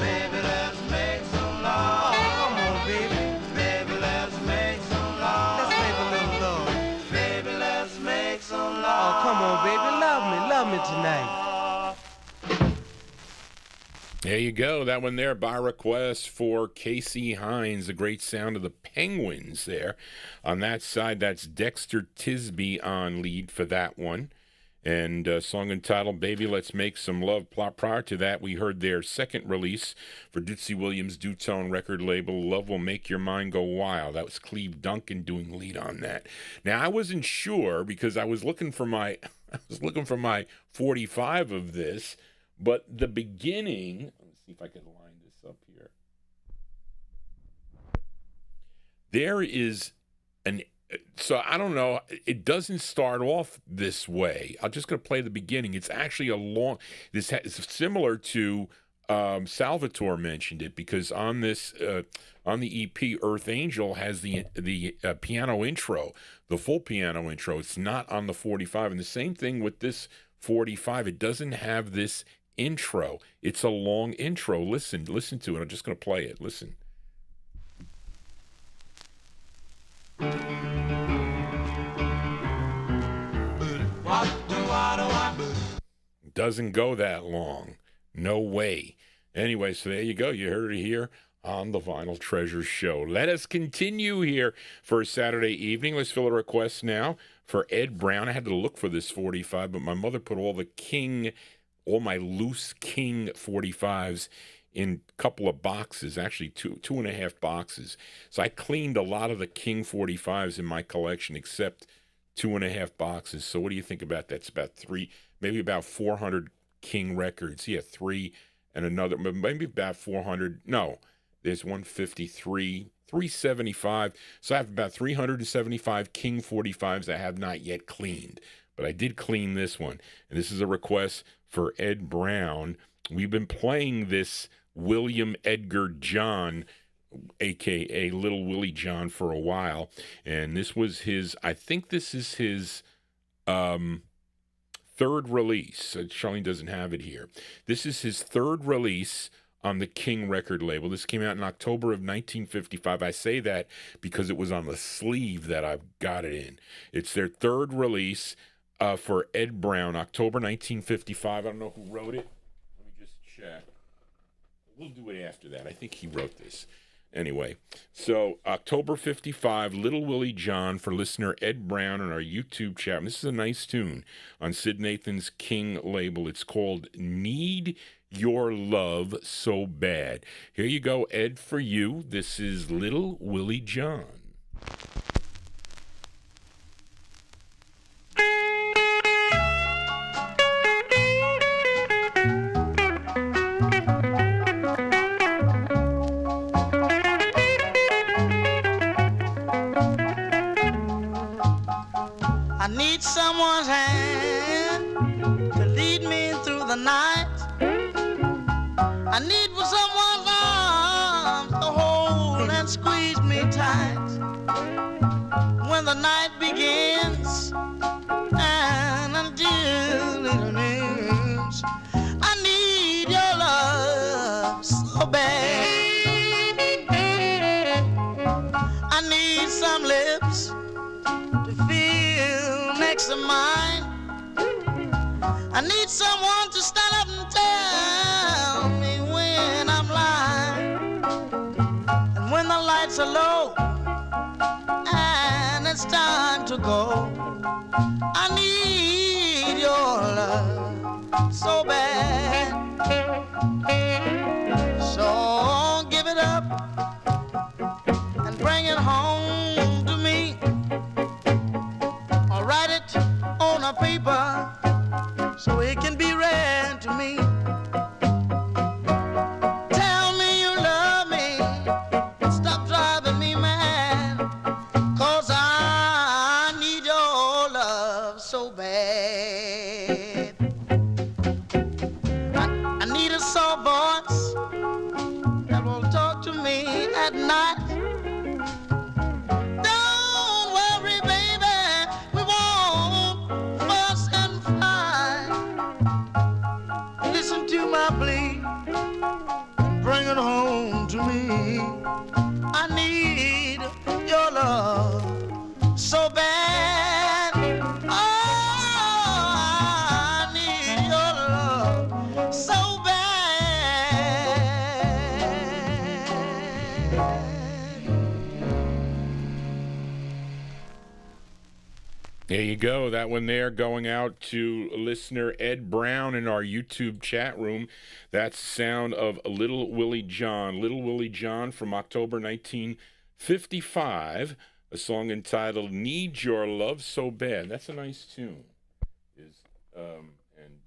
Baby, let's make some love. Come on, baby. Baby, let's make some love. Let's make a little love. Baby, let's make some love. Oh, come on, baby, love me tonight. There you go. That one there by request for Casey Hines. The great sound of the Penguins there. On that side, that's Dexter Tisby on lead for that one. And song entitled Baby Let's Make Some Love. Prior to that, we heard their second release for Dootsy Williams' Dutone record label, Love Will Make Your Mind Go Wild. That was Cleve Duncan doing lead on that. Now, I wasn't sure because I was looking for my 45 of this, but the beginning, let's see if I can line this up here. There is so I don't know, it doesn't start off this way. I'm just going to play the beginning. It's actually this is similar to Salvatore mentioned it, because on this on the EP, Earth Angel has the piano intro, the full piano intro. It's not on the 45, and the same thing with this 45. It doesn't have this intro. It's a long intro. Listen to it. I'm just going to play it. Listen. Doesn't go that long. No way. Anyway, so there you go. You heard it here on the Vinyl Treasures Show. Let us continue here for a Saturday evening. Let's fill a request now for Ed Brown. I had to look for this 45, but my mother put all my loose King 45s in a couple of boxes, actually two and a half boxes. So I cleaned a lot of the King 45s in my collection, except 2.5 boxes. So what do you think about that? It's about maybe about 400 King records. Yeah, 3 and another, maybe about 400. No, there's 153, 375. So I have about 375 King 45s I have not yet cleaned. But I did clean this one. And this is a request for Ed Brown. We've been playing this William Edgar John, a.k.a. Little Willie John, for a while. And this was I think this is his third release. Charlene doesn't have it here. This is his third release on the King record label. This came out in October of 1955. I say that because it was on the sleeve that I've got it in. It's their third release for Ed Brown, October 1955. I don't know who wrote it. Let me just check. We'll do it after that. I think he wrote this. Anyway, so October 55, Little Willie John for listener Ed Brown on our YouTube chat. And this is a nice tune on Sid Nathan's King label. It's called Need Your Love So Bad. Here you go, Ed, for you. This is Little Willie John. I need someone's hand to lead me through the night. I need someone's arms to hold tight when the night begins and until it ends. I need your love so bad. I need some lips to feel next to mine. I need someone to stand up and tell me when I'm lying. And when the lights are low and it's time to go, I need your love so bad. So give it up and bring it home to me, or write it on a paper so it can be read to me. Tell me you love me, stop driving me mad, 'cause I need your love so bad. I need a soft voice that will talk to me at night. Don't worry, baby, we won't fuss and fight. Listen to my plea, bring it home to me. I need your love so bad. Oh, I need your love so bad. There you go. That one there going out to listener Ed Brown in our YouTube chat room. That's the sound of Little Willie John. Little Willie John from October 1955. A song entitled Need Your Love So Bad. That's a nice tune.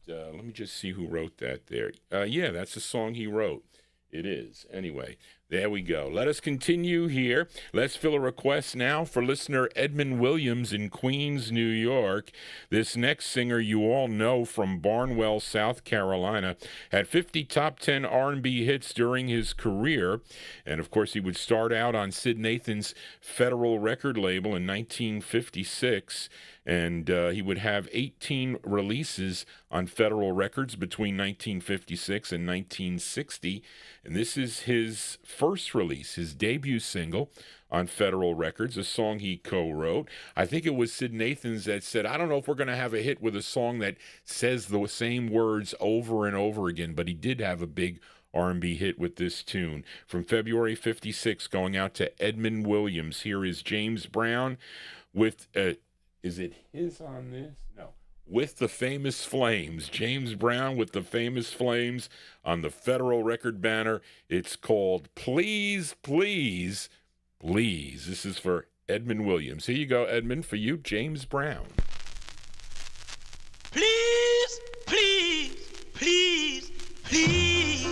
Let me just see who wrote that there. Yeah, that's a song he wrote. It is. Anyway, there we go. Let us continue here. Let's fill a request now for listener Edmund Williams in Queens, New York. This next singer you all know from Barnwell, South Carolina, had 50 top 10 R&B hits during his career. And, of course, he would start out on Sid Nathan's Federal record label in 1956. And he would have 18 releases on Federal Records between 1956 and 1960. And this is his first release, his debut single on Federal Records, a song he co-wrote. I think it was Sid Nathan's that said, I don't know if we're going to have a hit with a song that says the same words over and over again, but he did have a big R&B hit with this tune. From February 56, going out to Edmund Williams. Here is James Brown with... is it his on this? No. With the Famous Flames. James Brown with the Famous Flames on the Federal record banner. It's called Please, Please, Please. This is for Edmund Williams. Here you go, Edmund, for you, James Brown. Please, please, please, please.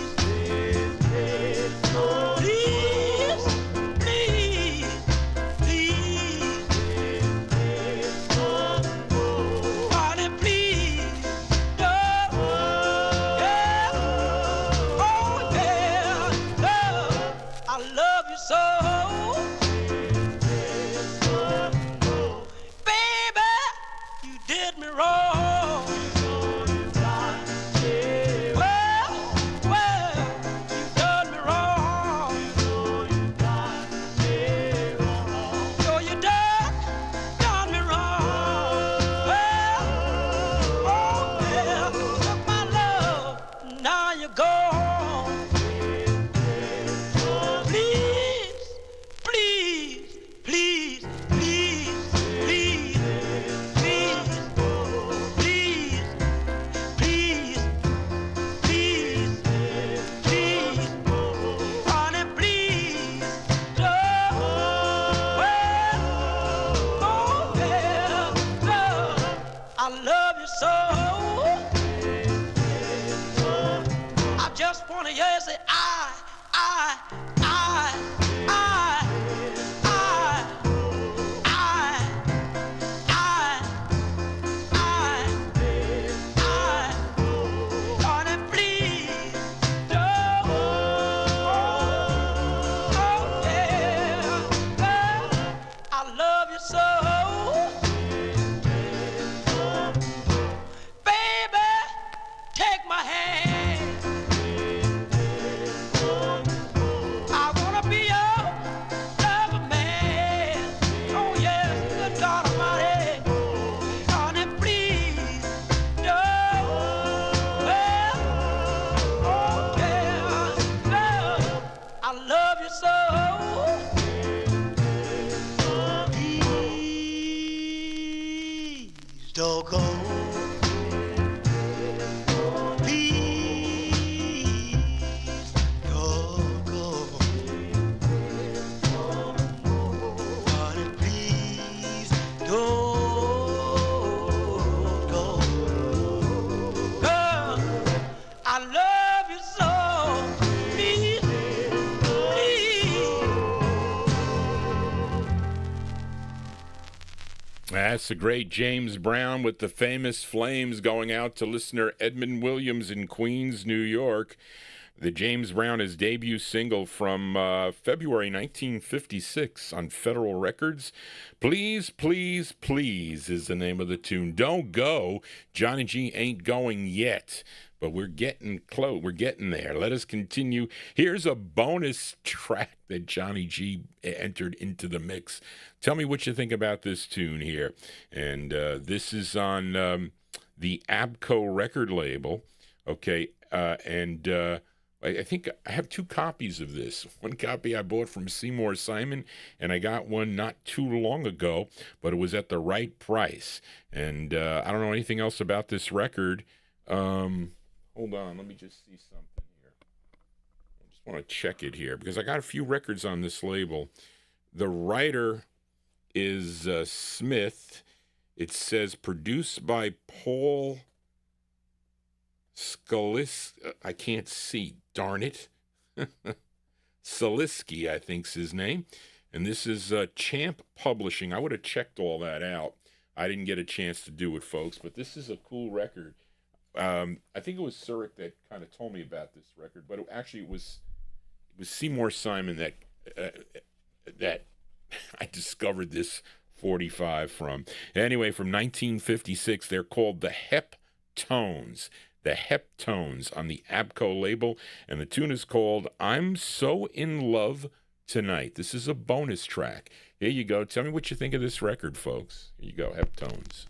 That's the great James Brown with the famous Flames, going out to listener Edmund Williams in Queens, New York. The James Brown is debut single from February 1956 on Federal Records. Please, Please, Please is the name of the tune. Don't go. Johnny G ain't going yet, but we're getting close. We're getting there. Let us continue. Here's a bonus track that Johnny G entered into the mix. Tell me what you think about this tune here. And this is on the Abco record label. Okay, I think I have two copies of this. One copy I bought from Seymour Simon, and I got one not too long ago, but it was at the right price. And I don't know anything else about this record. Hold on, let me just see something here. I just want to check it here, because I got a few records on this label. The writer is Smith. It says produced by Paul I can't see, darn it. Salisky, I think's his name. And this is Champ Publishing. I would have checked all that out. I didn't get a chance to do it, folks, but this is a cool record. I think it was Surik that kind of told me about this record, but it was Seymour Simon that I discovered this 45 from. Anyway, from 1956, they're called the Hepones. The Harptones on the Abco label, and the tune is called I'm So In Love Tonight. This is a bonus track. Here you go. Tell me what you think of this record, folks. Here you go, Harptones.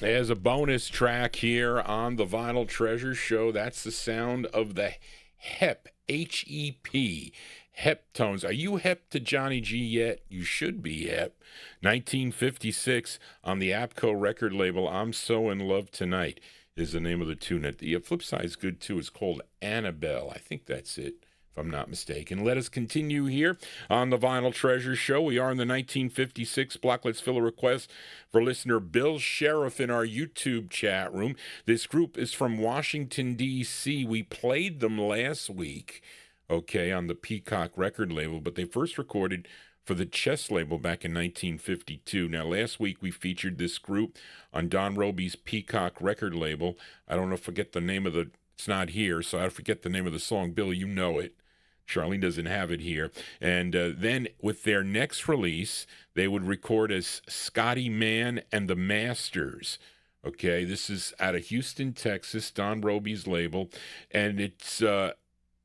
As a bonus track here on the Vinyltreasure show, that's the sound of the HEP, H-E-P, Hepones. Are you hep to Johnny G yet? You should be hep. 1956 on the Apco record label, I'm So in Love Tonight is the name of the tune. The flip side is good too. It's called Annabelle. I think that's it, if I'm not mistaken. Let us continue here on the Vinyl Treasure Show. We are in the 1956 block. Let's fill a request for listener Bill Sheriff in our YouTube chat room. This group is from Washington, D.C. We played them last week, okay, on the Peacock record label, but they first recorded for the Chess label back in 1952. Now, last week we featured this group on Don Robey's Peacock record label. I don't know if I forget the name of the, it's not here, so I forget the name of the song. Bill, you know it. Charlene doesn't have it here. And then with their next release, they would record as Scotty, Mann and the Masters. Okay, this is out of Houston, Texas, Don Robey's label. And it's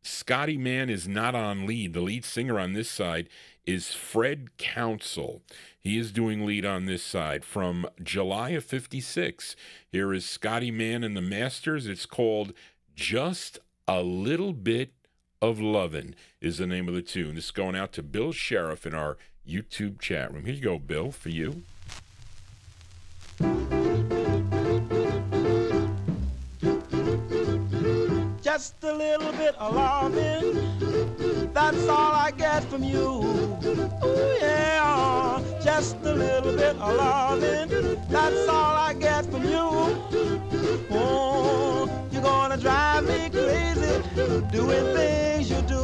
Scotty Mann is not on lead. The lead singer on this side is Fred Council. He is doing lead on this side from July of 56. Here is Scotty Mann and the Masters. It's called Just a Little Bit of Lovin' is the name of the tune. This is going out to Bill Sheriff in our YouTube chat room. Here you go, Bill, for you. Just a little bit of loving, that's all I get from you. Ooh, yeah, just a little bit of loving, that's all I get from you. Oh, you're gonna drive me crazy, doing things you do.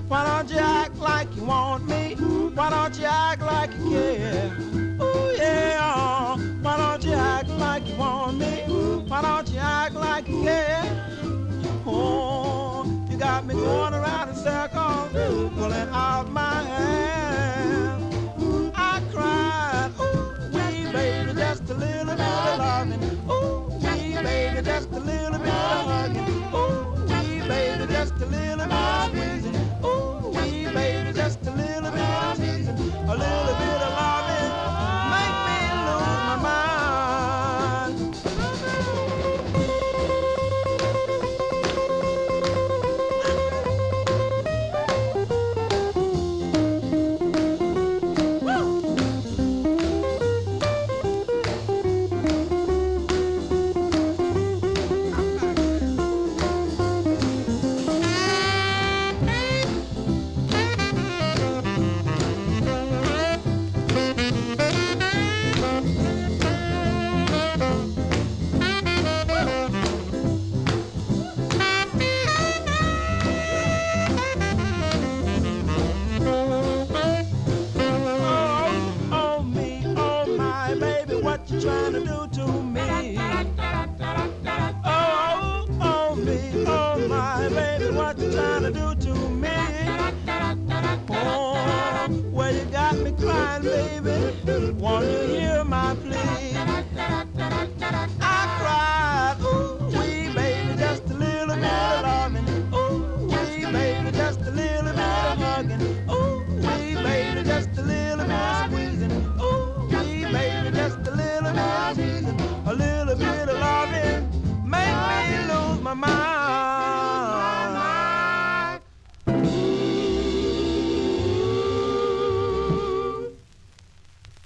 Why don't you act like you want me? Why don't you act like you care? Ooh, yeah, why don't you act like you want me? Why don't you act like you care? Oh, you got me going around in circles, pulling out my hand. I cried, ooh, wee baby, just a little bit of loving. Ooh, wee baby, just a little bit of hugging. Ooh, wee baby, just a little bit of squeezing. Ooh, wee baby, just a little bit of teasing. A little bit of loving, make me lose my mind. Trying to do to me. Oh, oh, me, oh, my baby, what you trying to do to me? Oh, well, you got me crying, baby. Won't you hear my plea? I cried, ooh, wee, baby, just a little bit of loving. Ooh, wee, baby, just a little bit of hugging. Ooh, wee, baby, just a little bit of squeezing. Ooh, wee, baby, just a little bit of teasing. A little bit of loving, make me lose my mind.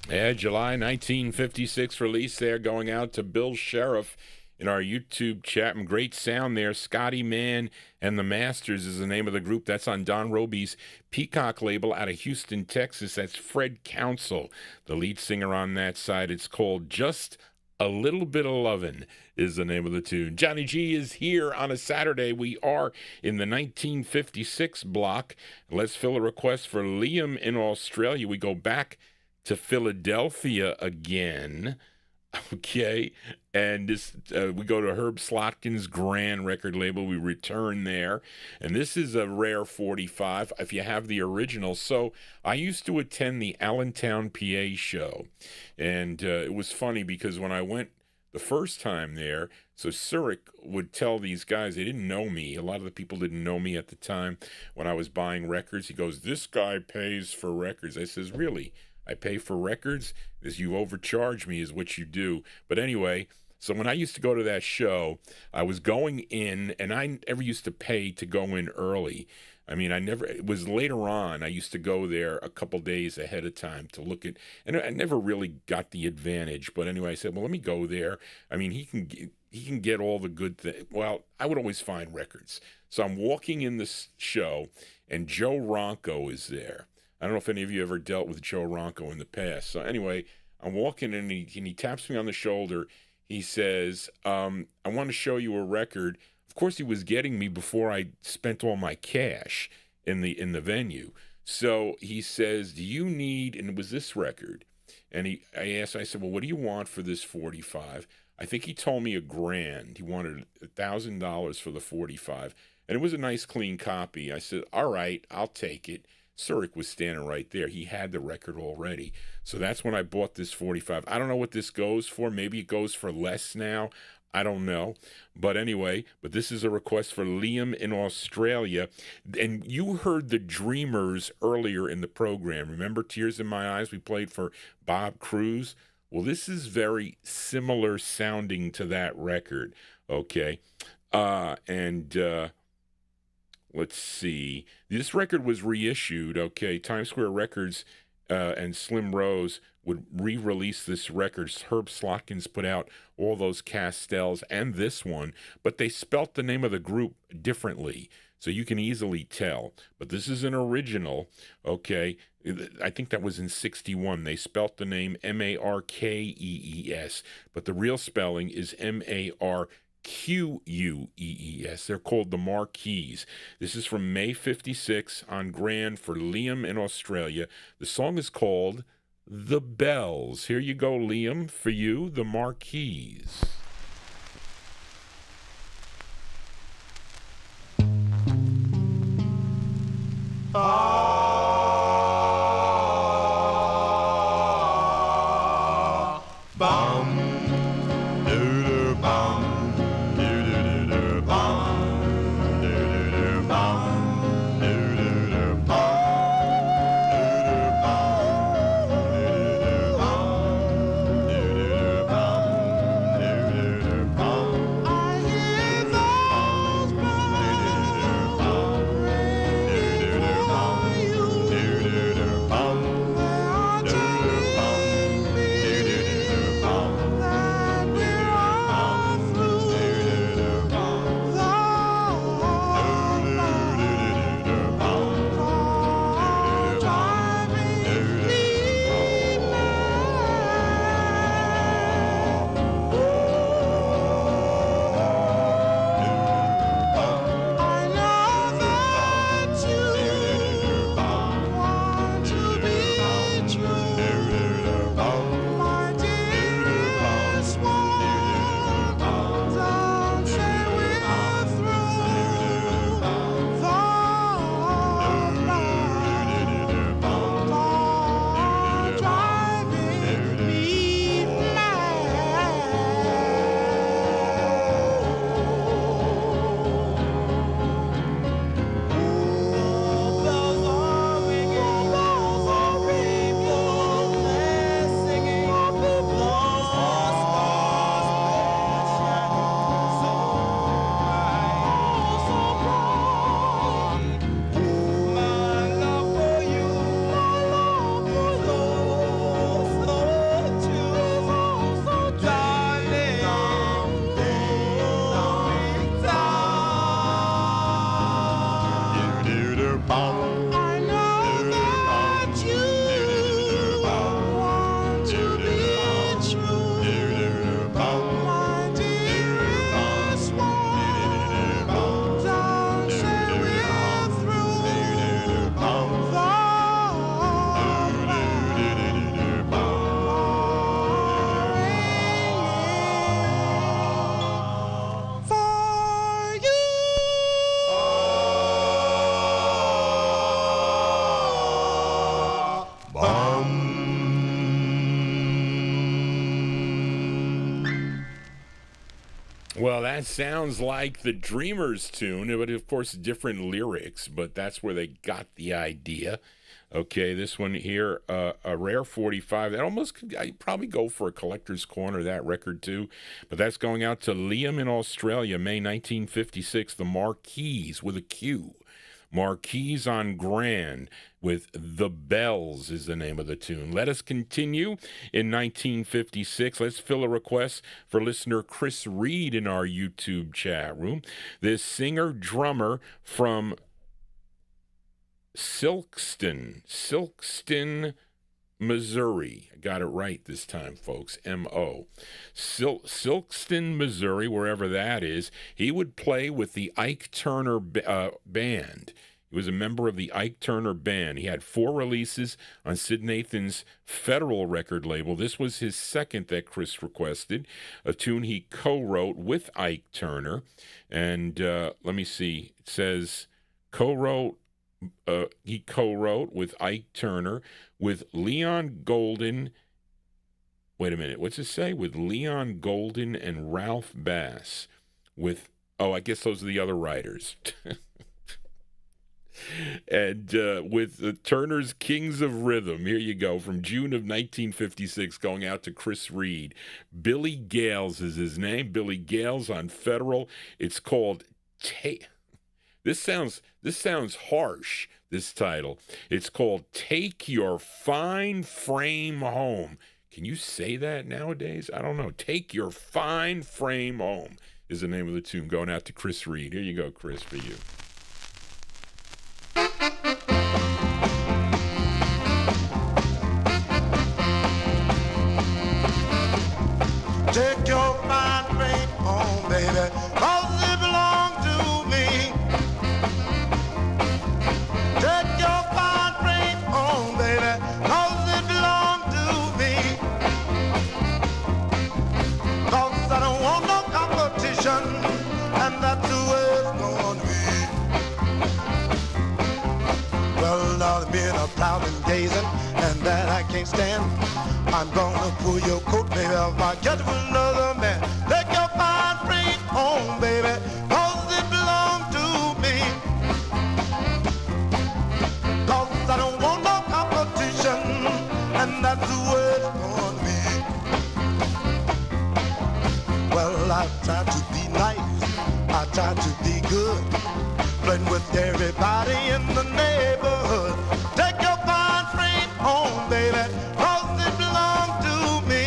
Yeah, July 1956 release there, going out to Bill Sheriff in our YouTube chat. And great sound there. Scotty Mann and the Masters is the name of the group. That's on Don Robey's Peacock label out of Houston, Texas. That's Fred Council, the lead singer on that side. It's called Just a Little Bit of Lovin' is the name of the tune. Johnny G is here on a Saturday. We are in the 1956 block. Let's fill a request for Liam in Australia. We go back to Philadelphia again. Okay, and this we go to Herb Slotkin's Grand record label. We return there, and this is a rare 45 if you have the original. So I used to attend the Allentown, PA show, and it was funny because when I went the first time there, so Surik would tell these guys, they didn't know me. A lot of the people didn't know me at the time when I was buying records. He goes, "This guy pays for records." I says, "Really? I pay for records?" As you overcharge me is what you do. But anyway, So when I used to go to that show, I was going in, and I never used to pay to go in early. I mean, it was later on. I used to go there a couple days ahead of time to look at, and I never really got the advantage. But anyway, I said, well, let me go there. I mean, he can get all the good things. Well, I would always find records. So I'm walking in this show, and Joe Ronco is there. I don't know if any of you ever dealt with Joe Ronco in the past. So anyway, I'm walking in, and he taps me on the shoulder. He says, I want to show you a record. Of course, he was getting me before I spent all my cash in the venue. So he says, do you need, and it was this record. And I said, well, what do you want for this 45? I think he told me $1,000. He wanted $1,000 for the 45. And it was a nice, clean copy. I said, all right, I'll take it. Surik was standing right there. He had the record already. So that's when I bought this 45. I don't know what this goes for. Maybe it goes for less now. I don't know. But anyway, this is a request for Liam in Australia. And you heard the Dreamers earlier in the program. Remember Tears in My Eyes we played for Bob Cruz? Well, this is very similar sounding to that record, okay? Let's see. This record was reissued, okay? Times Square Records and Slim Rose would re-release this record. Herb Slotkins put out all those Castels and this one, but they spelt the name of the group differently, so you can easily tell. But this is an original, okay? I think that was in 1961. They spelt the name Markees, but the real spelling is Marquees. They're called the Marquees. This is from May 56 on Grand for Liam in Australia. The song is called The Bells. Here you go, Liam, for you, the Marquees. Well, that sounds like the Dreamers tune, but of course different lyrics, but that's where they got the idea. Okay, this one here, a rare 45. That almost, I'd probably go for a collector's corner, that record too. But that's going out to Liam in Australia, May 1956, the Marquis with a Q. Marquis on Grand with The Bells is the name of the tune. Let us continue in 1956. Let's fill a request for listener Chris Reed in our YouTube chat room. This singer-drummer from Silkston, Missouri. I got it right this time, folks. M-O. Silkston, Missouri, wherever that is. He would play with the Ike Turner Band. He was a member of the Ike Turner Band. He had 4 releases on Sid Nathan's Federal record label. This was his second that Chris requested, a tune he co-wrote with Ike Turner. And let me see. It says he co-wrote with Ike Turner, with Leon Golden. Wait a minute. What's it say? With Leon Golden and Ralph Bass. I guess those are the other writers. And with the Turner's Kings of Rhythm. Here you go. From June of 1956, going out to Chris Reed. Billy Gales is his name. Billy Gales on Federal. It's called This sounds harsh, this title. It's called Take Your Fine Frame Home. Can you say that nowadays? I don't know. Take Your Fine Frame Home is the name of the tune, going out to Chris Reed. Here you go, Chris, for you. Take your fine frame home, baby, 'cause it belongs to me. Take your fine frame home, baby, 'cause it belongs to me. 'Cause I don't want no competition, and that's the way it's gonna be. Well, I've been a proud and gazing, and that I can't stand. I'm gonna pull your coat, baby, if I get with another man. Take your fine frame home, baby, 'cause it belongs to me. 'Cause I don't want no competition, and that's the way it's gonna be. Well, I try to be nice, I try to be good, playing with everybody in the neighborhood. Take your fine frame home, baby, 'cause it belongs to me.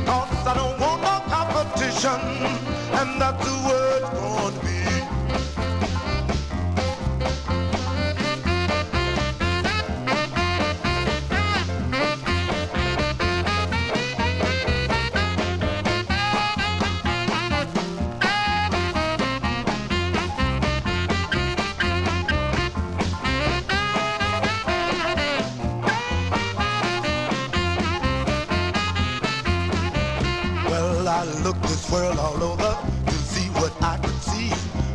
'Cause I don't want no competition, and that's the way it's gonna be. I looked this world all over to see what I could see.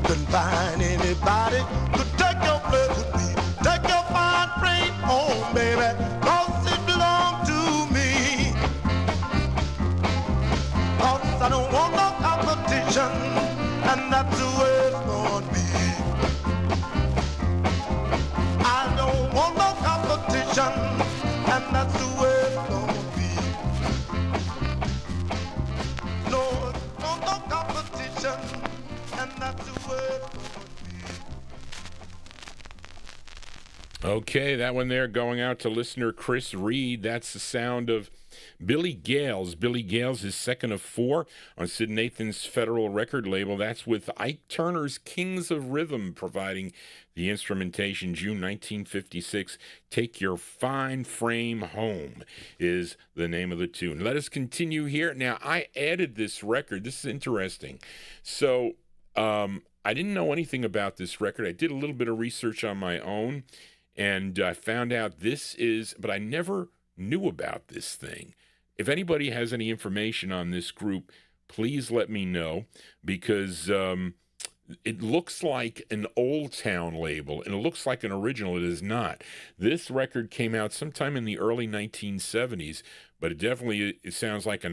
Couldn't find anybody could take your place with me. Take your fine frame home, baby, 'cause it belongs to me. 'Cause I don't want no competition, and that's the way it's gonna be. I don't want no competition, and that's the way it's gonna be. Okay, that one there going out to listener Chris Reed. That's the sound of Billy Gales. Billy Gales is second of 4 on Sid Nathan's Federal record label. That's with Ike Turner's Kings of Rhythm providing the instrumentation. June 1956, Take Your Fine Frame Home is the name of the tune. Let us continue here. Now, I added this record. This is interesting. So, I didn't know anything about this record. I did a little bit of research on my own, and I found out but I never knew about this thing. If anybody has any information on this group, please let me know, because it looks like an Old Town label, and it looks like an original. It is not. This record came out sometime in the early 1970s, but it sounds like a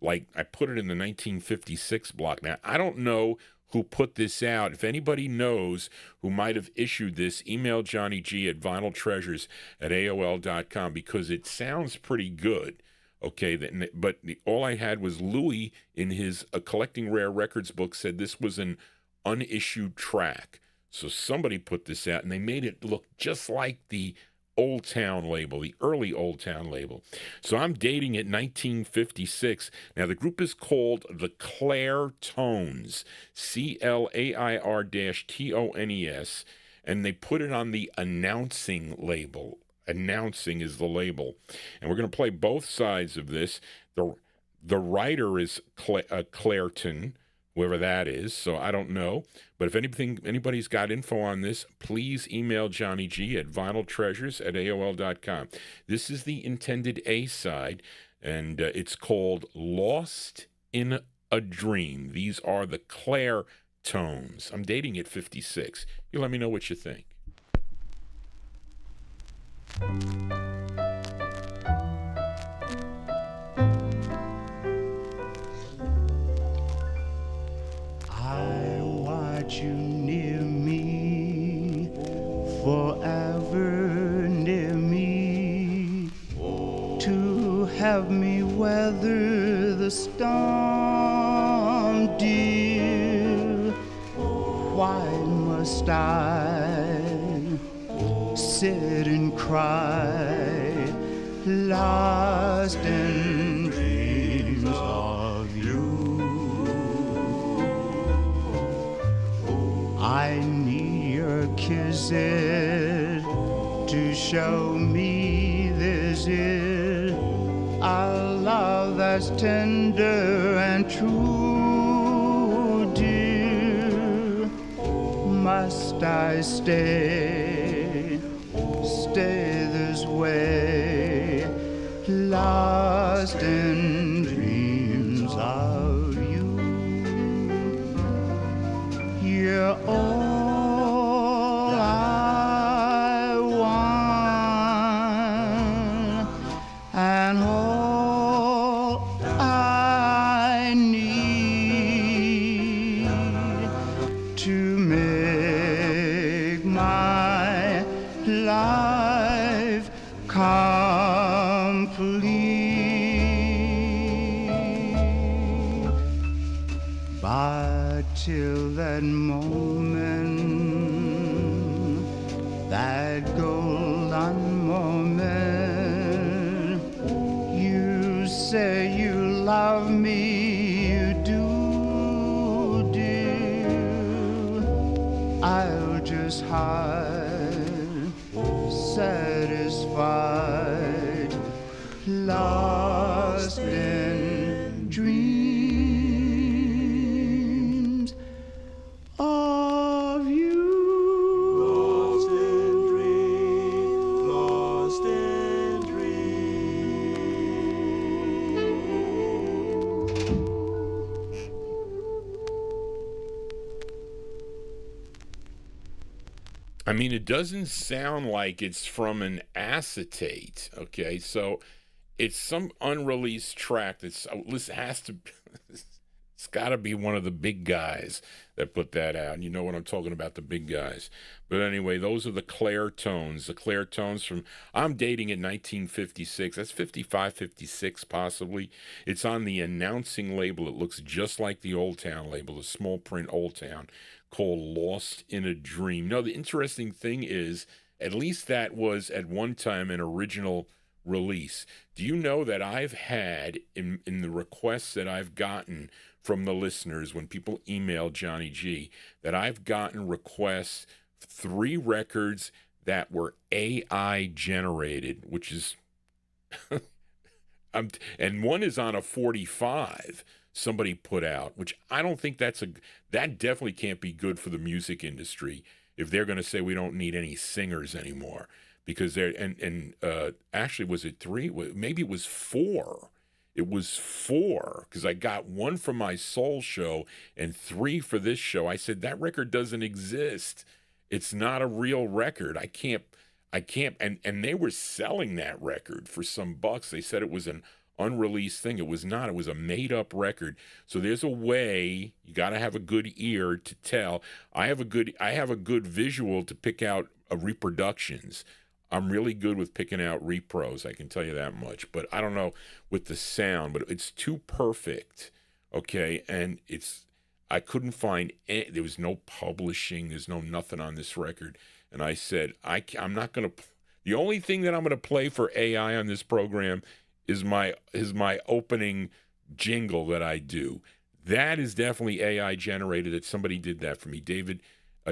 like I put it in the 1956 block. Now, I don't know who put this out. If anybody knows who might have issued this, email Johnny G at vinyltreasures@aol.com, because it sounds pretty good. Okay, but all I had was Louis in his Collecting Rare Records book said this was an unissued track. So somebody put this out, and they made it look just like the Old Town label, the early Old Town label. So I'm dating it 1956. Now, the group is called the Clare Tones, CLAIR-TONES, and they put it on the Announcing label. Announcing is the label. And we're going to play both sides of this. The writer is Clareton, whoever that is, so I don't know. But if anybody's got info on this, please email Johnny G at vinyltreasures@aol.com. This is the intended A-side, and it's called Lost in a Dream. These are the Clare Tones. I'm dating at 56. You let me know what you think. I watch you near me, forever near me, to have me weather the storm, dear. Why must I sit and cry, lost in dreams of you? I need your kisses to show me this is a love that's tender and true, dear. Must I stay this way, lost in dreams of you? You're all I want and all I need to make my life complete. But till that moment, that golden moment, you say you love me, you do, dear. I'll just hide, satisfied, lost in dreams of you. Lost in dreams, lost in dreams. I mean, it doesn't sound like it's from an acetate, okay? So it's some unreleased track that's, this has to, it's got to be one of the big guys that put that out. You know what I'm talking about, the big guys. But anyway, those are the Clare Tones. The Clare Tones from, I'm dating in 1956. That's 55, 56 possibly. It's on the Announcing label. It looks just like the Old Town label, the small print Old Town, called Lost in a Dream. No, the interesting thing is, at least that was at one time an original release. Do you know that I've had, in the requests that I've gotten from the listeners when people email Johnny G, that I've gotten requests, 3 records that were AI generated, which is, and one is on a 45 somebody put out, which I don't think that definitely can't be good for the music industry if they're going to say we don't need any singers anymore, because they're, actually, was it 3? Maybe it was 4. It was 4, because I got 1 for my soul show and 3 for this show. I said, that record doesn't exist. It's not a real record. I can't, and they were selling that record for some bucks. They said it was an unreleased thing. It was not. It was a made-up record. So there's a way. You got to have a good ear to tell. I have a good visual to pick out reproductions. I'm really good with picking out repros. I can tell you that much. But I don't know with the sound. But it's too perfect. Okay, and I couldn't find there was no publishing. There's no nothing on this record. And I said I'm not going to. The only thing that I'm going to play for AI on this program is my opening jingle that I do. That is definitely AI generated. That somebody did that for me. David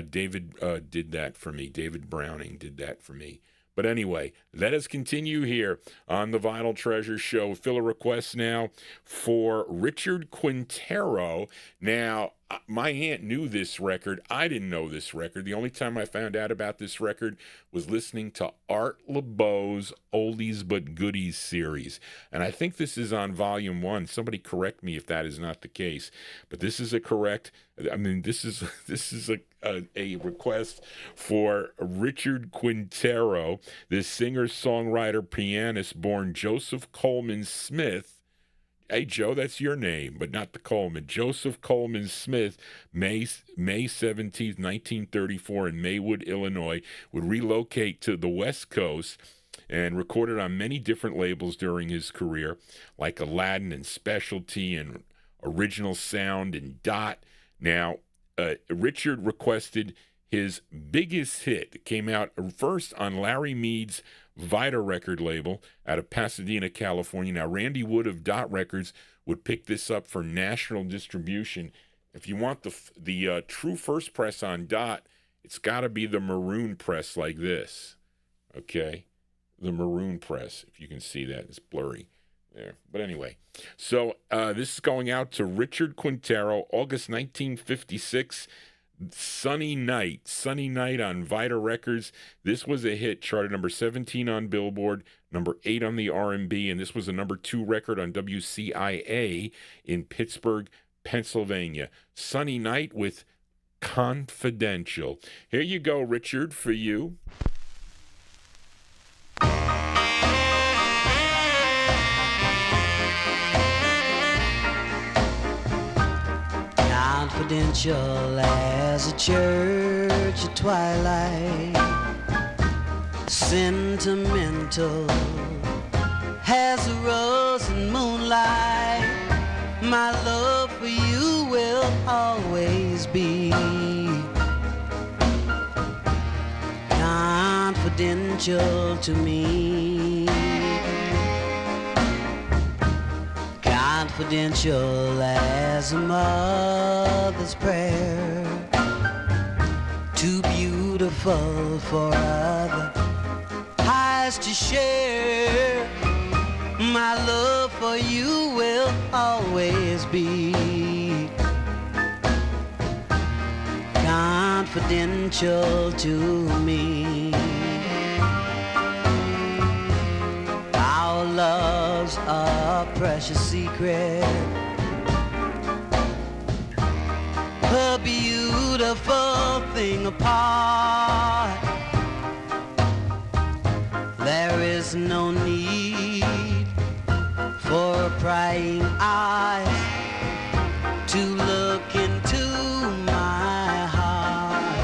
did that for me. David Browning did that for me. But anyway, let us continue here on the Vinyl Treasure Show. Fill a request now for Richard Quintero. Now, my aunt knew this record. I didn't know this record. The only time I found out about this record was listening to Art LeBeau's Oldies But Goodies series. And I think this is on Volume 1. Somebody correct me if that is not the case. But this is this is a request for Richard Quintero, this singer-songwriter, pianist born Joseph Coleman Smith. Hey, Joe, that's your name, but not the Coleman. Joseph Coleman Smith, May 17th, 1934, in Maywood, Illinois, would relocate to the West Coast and recorded on many different labels during his career, like Aladdin and Specialty and Original Sound and Dot. Now, Richard requested his biggest hit. It came out first on Larry Mead's Vita record label out of Pasadena, California. Now, Randy Wood of Dot Records would pick this up for national distribution. If you want the true first press on Dot, it's got to be the maroon press like this. Okay? The maroon press, if you can see that. It's blurry there. But anyway, so this is going out to Richard Quintero, August 1956. Sunny Night on Vita Records. This was a hit, charted number 17 on Billboard, number 8 on the R&B, and this was a number 2 record on WCIA in Pittsburgh, Pennsylvania. Sunny Night with Confidential. Here you go, Richard, for you. Confidential as a church at twilight, sentimental as a rose in moonlight. My love for you will always be confidential to me. Confidential as a mother's prayer, too beautiful for other eyes to share. My love for you will always be confidential to me. Our love's a precious secret, a beautiful thing apart. There is no need for prying eyes to look into my heart.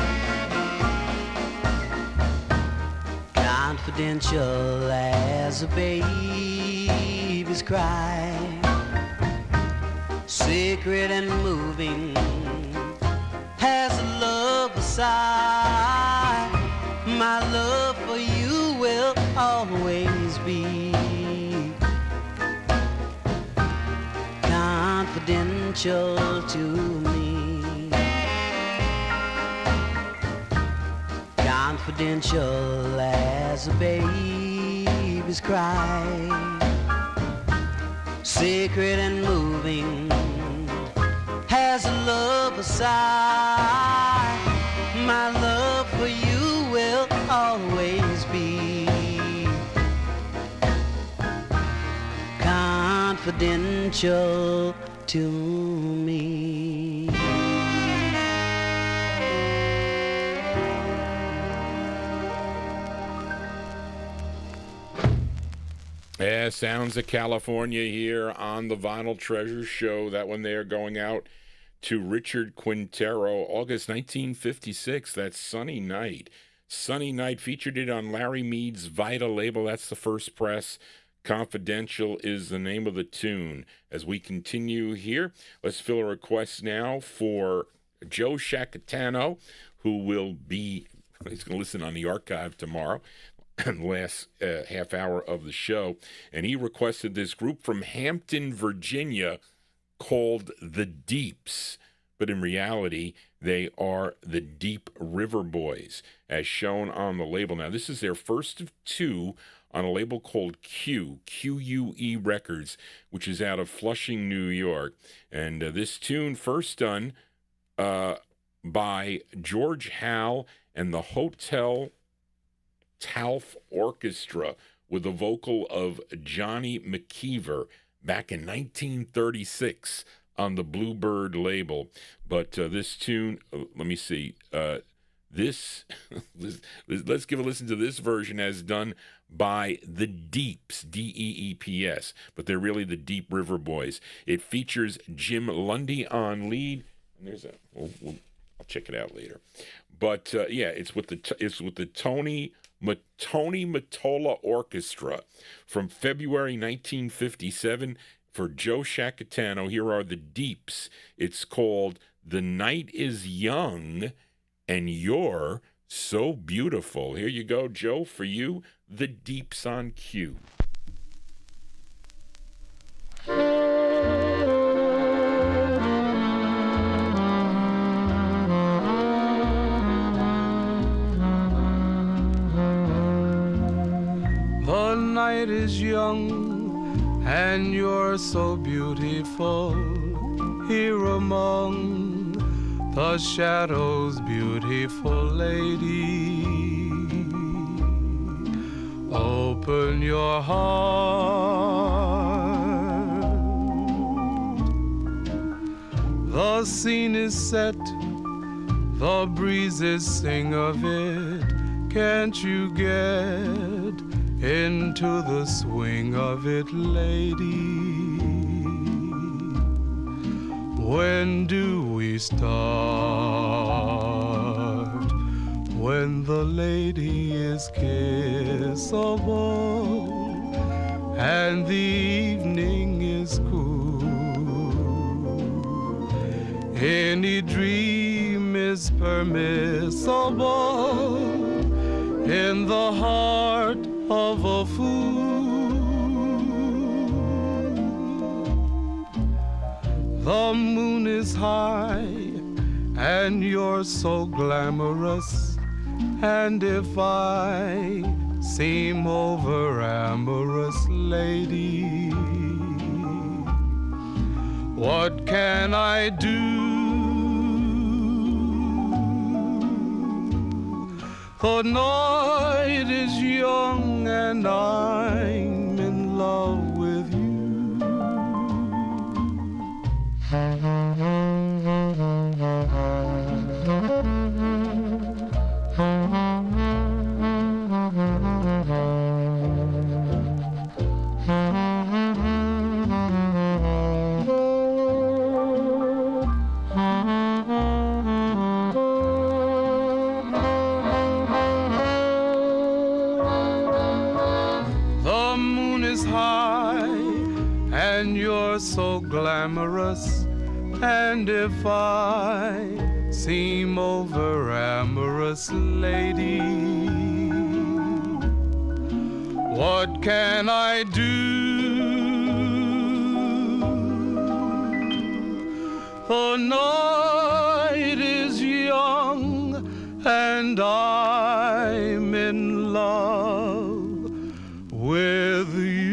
Confidential as a baby's cry, secret and moving as a lover's sigh. My love for you will always be confidential to me. Confidential as a baby's cry, secret and moving as a lover's sigh. My love for you will always be confidential to me. Sounds of California here on the Vinyl Treasure Show. That one there going out to Richard Quintero, August 1956. That's Sunny Night. Sunny Night featured it on Larry Mead's Vita label. That's the first press. Confidential is the name of the tune. As we continue here, let's fill a request now for Joe Shacatano, who will be, he's going to listen on the archive tomorrow, last half hour of the show, and he requested this group from Hampton, Virginia, called the Deeps, but in reality, they are the Deep River Boys, as shown on the label. Now, this is their first of two on a label called QUE Records, which is out of Flushing, New York. And this tune first done by George Hal and the Hotel Talf Orchestra with the vocal of Johnny McKeever back in 1936 on the Bluebird label. But this tune, let me see, let's give a listen to this version as done by the Deeps, Deeps, but they're really the Deep River Boys. It features Jim Lundy on lead, and there's I'll check it out later. But yeah, it's with the Tony Mottola Orchestra from February 1957 for Joe Shacatano. Here are the Deeps. It's called "The Night Is Young and You're So Beautiful." Here you go, Joe, for you, the Deeps on cue. The night is young and you're so beautiful here among the shadows, beautiful lady. Open your heart. The scene is set, the breezes sing of it. Can't you get into the swing of it, lady? When do we start? When the lady is kissable and the evening is cool. Any dream is permissible in the heart of a fool. The moon is high and you're so glamorous, and if I seem over amorous, lady, what can I do? The night is young and I'm in love with you. So glamorous, and if I seem over amorous, lady, what can I do? The night is young and I'm in love with you.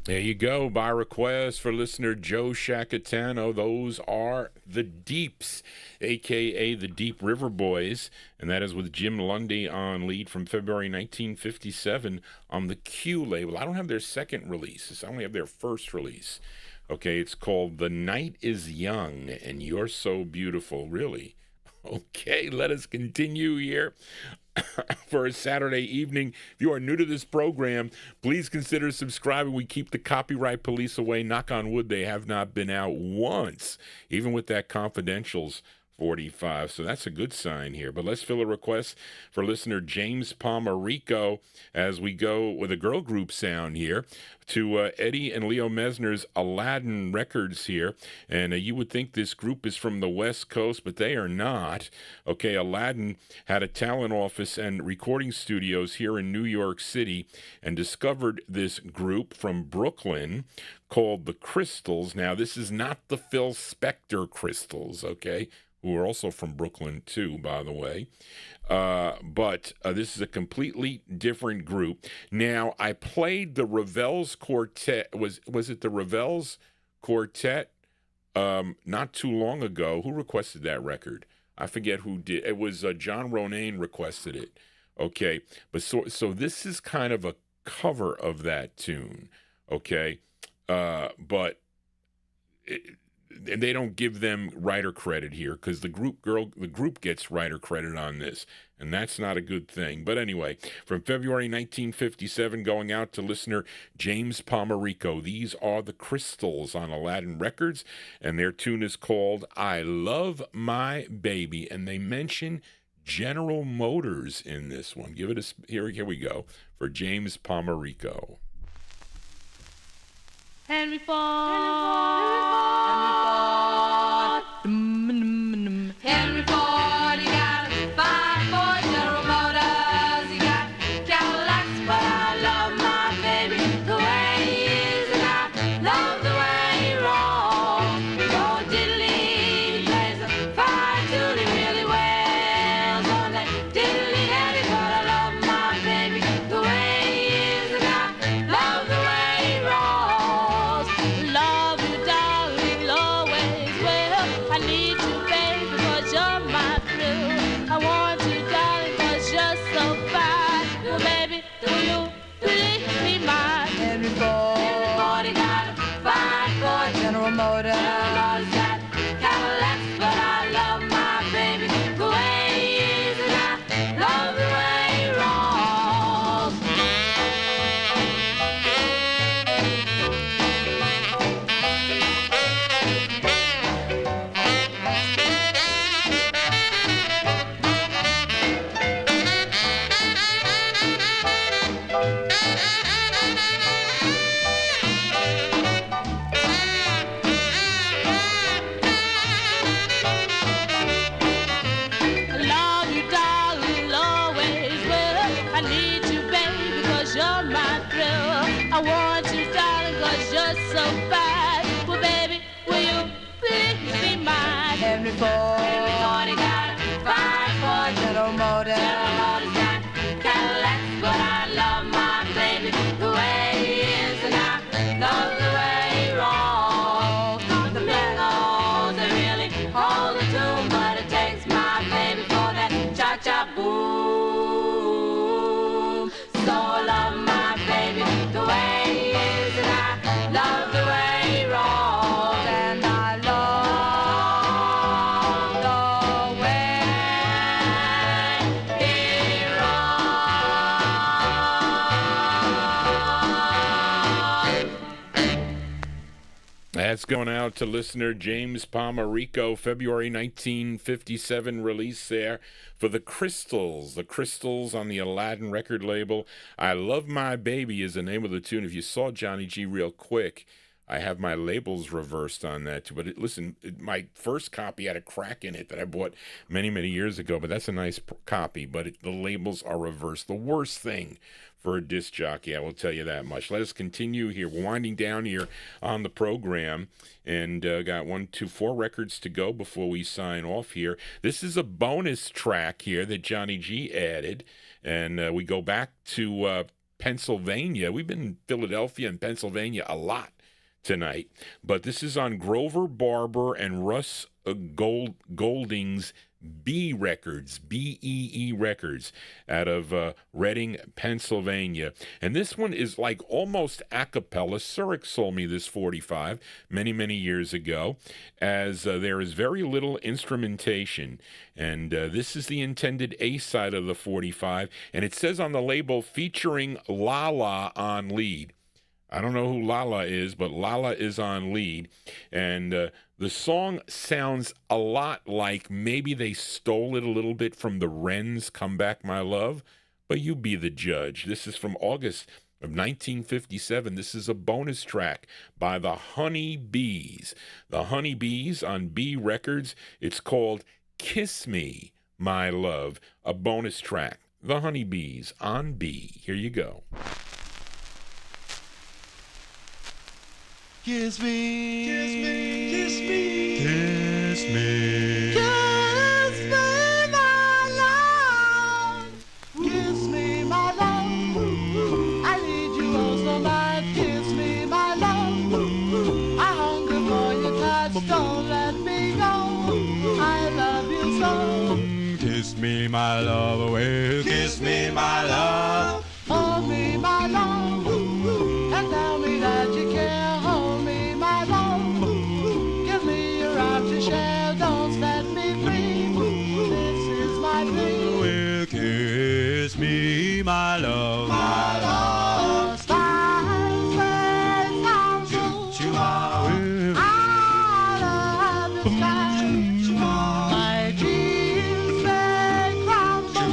There you go, by request for listener Joe Shacatano. Those are the Deeps, a.k.a. the Deep River Boys, and that is with Jim Lundy on lead from February 1957 on the Q label. I don't have their second release. I only have their first release. Okay, it's called The Night is Young and You're So Beautiful, really. Okay, let us continue here. For a Saturday evening. If you are new to this program, please consider subscribing. We keep the copyright police away. Knock on wood, they have not been out once, even with that Confidentials 45. So that's a good sign here. But let's fill a request for listener James Pomerico as we go with a girl group sound here to Eddie and Leo Mesner's Aladdin Records here. And you would think this group is from the West Coast, but they are not. Okay, Aladdin had a talent office and recording studios here in New York City and discovered this group from Brooklyn called the Crystals. Now, this is not the Phil Spector Crystals, okay, who are also from Brooklyn too, by the way. But this is a completely different group. Now, I played the Ravel's Quartet. Was it the Ravel's Quartet not too long ago? Who requested that record? I forget who did. It was John Ronayne requested it. Okay, but so this is kind of a cover of that tune. Okay, but and they don't give them writer credit here because the group gets writer credit on this, and that's not a good thing. But anyway, from February 1957, going out to listener James Pomerico. These are the Crystals on Aladdin Records, and their tune is called "I Love My Baby," and they mention General Motors in this one. Give it a here we go for James Pomerico. Henry Ford. Henry Ford, he got a 5-4 General Motors. He got Cadillacs, but I love my baby the way he is, and I love the way he rolls. Oh, diddly, he plays a fine tune, he really wails on that diddly Henry, but I love my baby the way he is, and I love the way he rolls. Love you, darling, always will. I need you, baby, 'cause you're my thrill. I want you, darling, 'cause you're so fine. Well, baby, do you please be mine? Henry Ford. Henry Ford, he got a 5-4 General Motors. General Motors got Cadillacs, but I love my baby the way he is, and I love the way he rolls. I love you, darling, always will. I need you, baby, 'cause you're my thrill. I want you, darling, 'cause you're so fine. Well, baby, will you please be mine? Henry Ford. Henry Ford, he got a 5-4 General Motors. General Motors got Cadillacs, but I love my baby the way he is, and I love the way he rolls. The Flamingos, they really hold the tune, but it takes my baby for that cha-cha boom. So I love my baby the way he is, and I love the way he rolls, and I love the way he rolls. That's going out to listener James Pomerico, February 1957 release there for the Crystals. The Crystals on the Aladdin record label. I Love My Baby is the name of the tune. If you saw Johnny G real quick, I have my labels reversed on that too. But my first copy had a crack in it that I bought many, many years ago. But that's a nice copy. But the labels are reversed. The worst thing for a disc jockey, I will tell you that much. Let us continue here. We're winding down here on the program, and got 4 records to go before we sign off here. This is a bonus track here that Johnny G added, and we go back to Pennsylvania. We've been in Philadelphia and Pennsylvania a lot tonight, but this is on Grover Barber and Russ Golding's B Records, B-E-E Records, out of Reading, Pennsylvania. And this one is like almost a cappella. Surik sold me this 45 many, many years ago, as there is very little instrumentation. And this is the intended A side of the 45, and it says on the label, featuring Lala on lead. I don't know who Lala is, but Lala is on lead. And the song sounds a lot like maybe they stole it a little bit from the Wrens' Come Back My Love, but you be the judge. This is from August of 1957. This is a bonus track by the Honeybees. The Honeybees on B Records. It's called Kiss Me, My Love, a bonus track. The Honeybees on B. Here you go. Kiss me, kiss me, kiss me, Kiss me. kiss me, my love. Kiss me, my love. I need you oh so much. Kiss me, my love. I hunger for your touch. Don't let me go. I love you so. Kiss me, my love, well, kiss me, my love. Hold me, my love, and tell me that you care. Hold me, my love. Give me your arms to share. Don't set me free. This is my dream. Well, kiss me, my love. My love. Stars may crumble. Out of the sky. My dreams may crumble.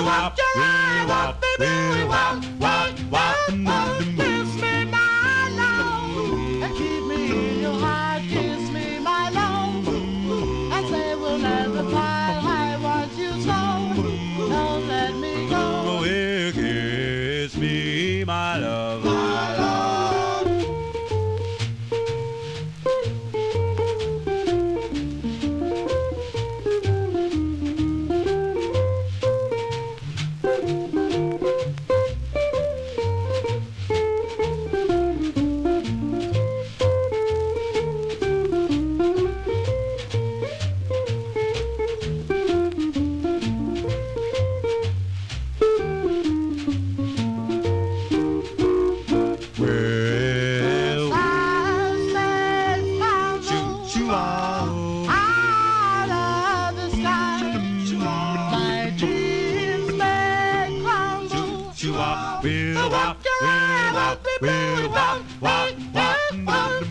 But your eyes won't be blue. Kiss me, my love, and keep me in your heart. Kiss me, my love, and say we'll never part. I want you so. Don't let me go. Well, kiss me, my love. My love.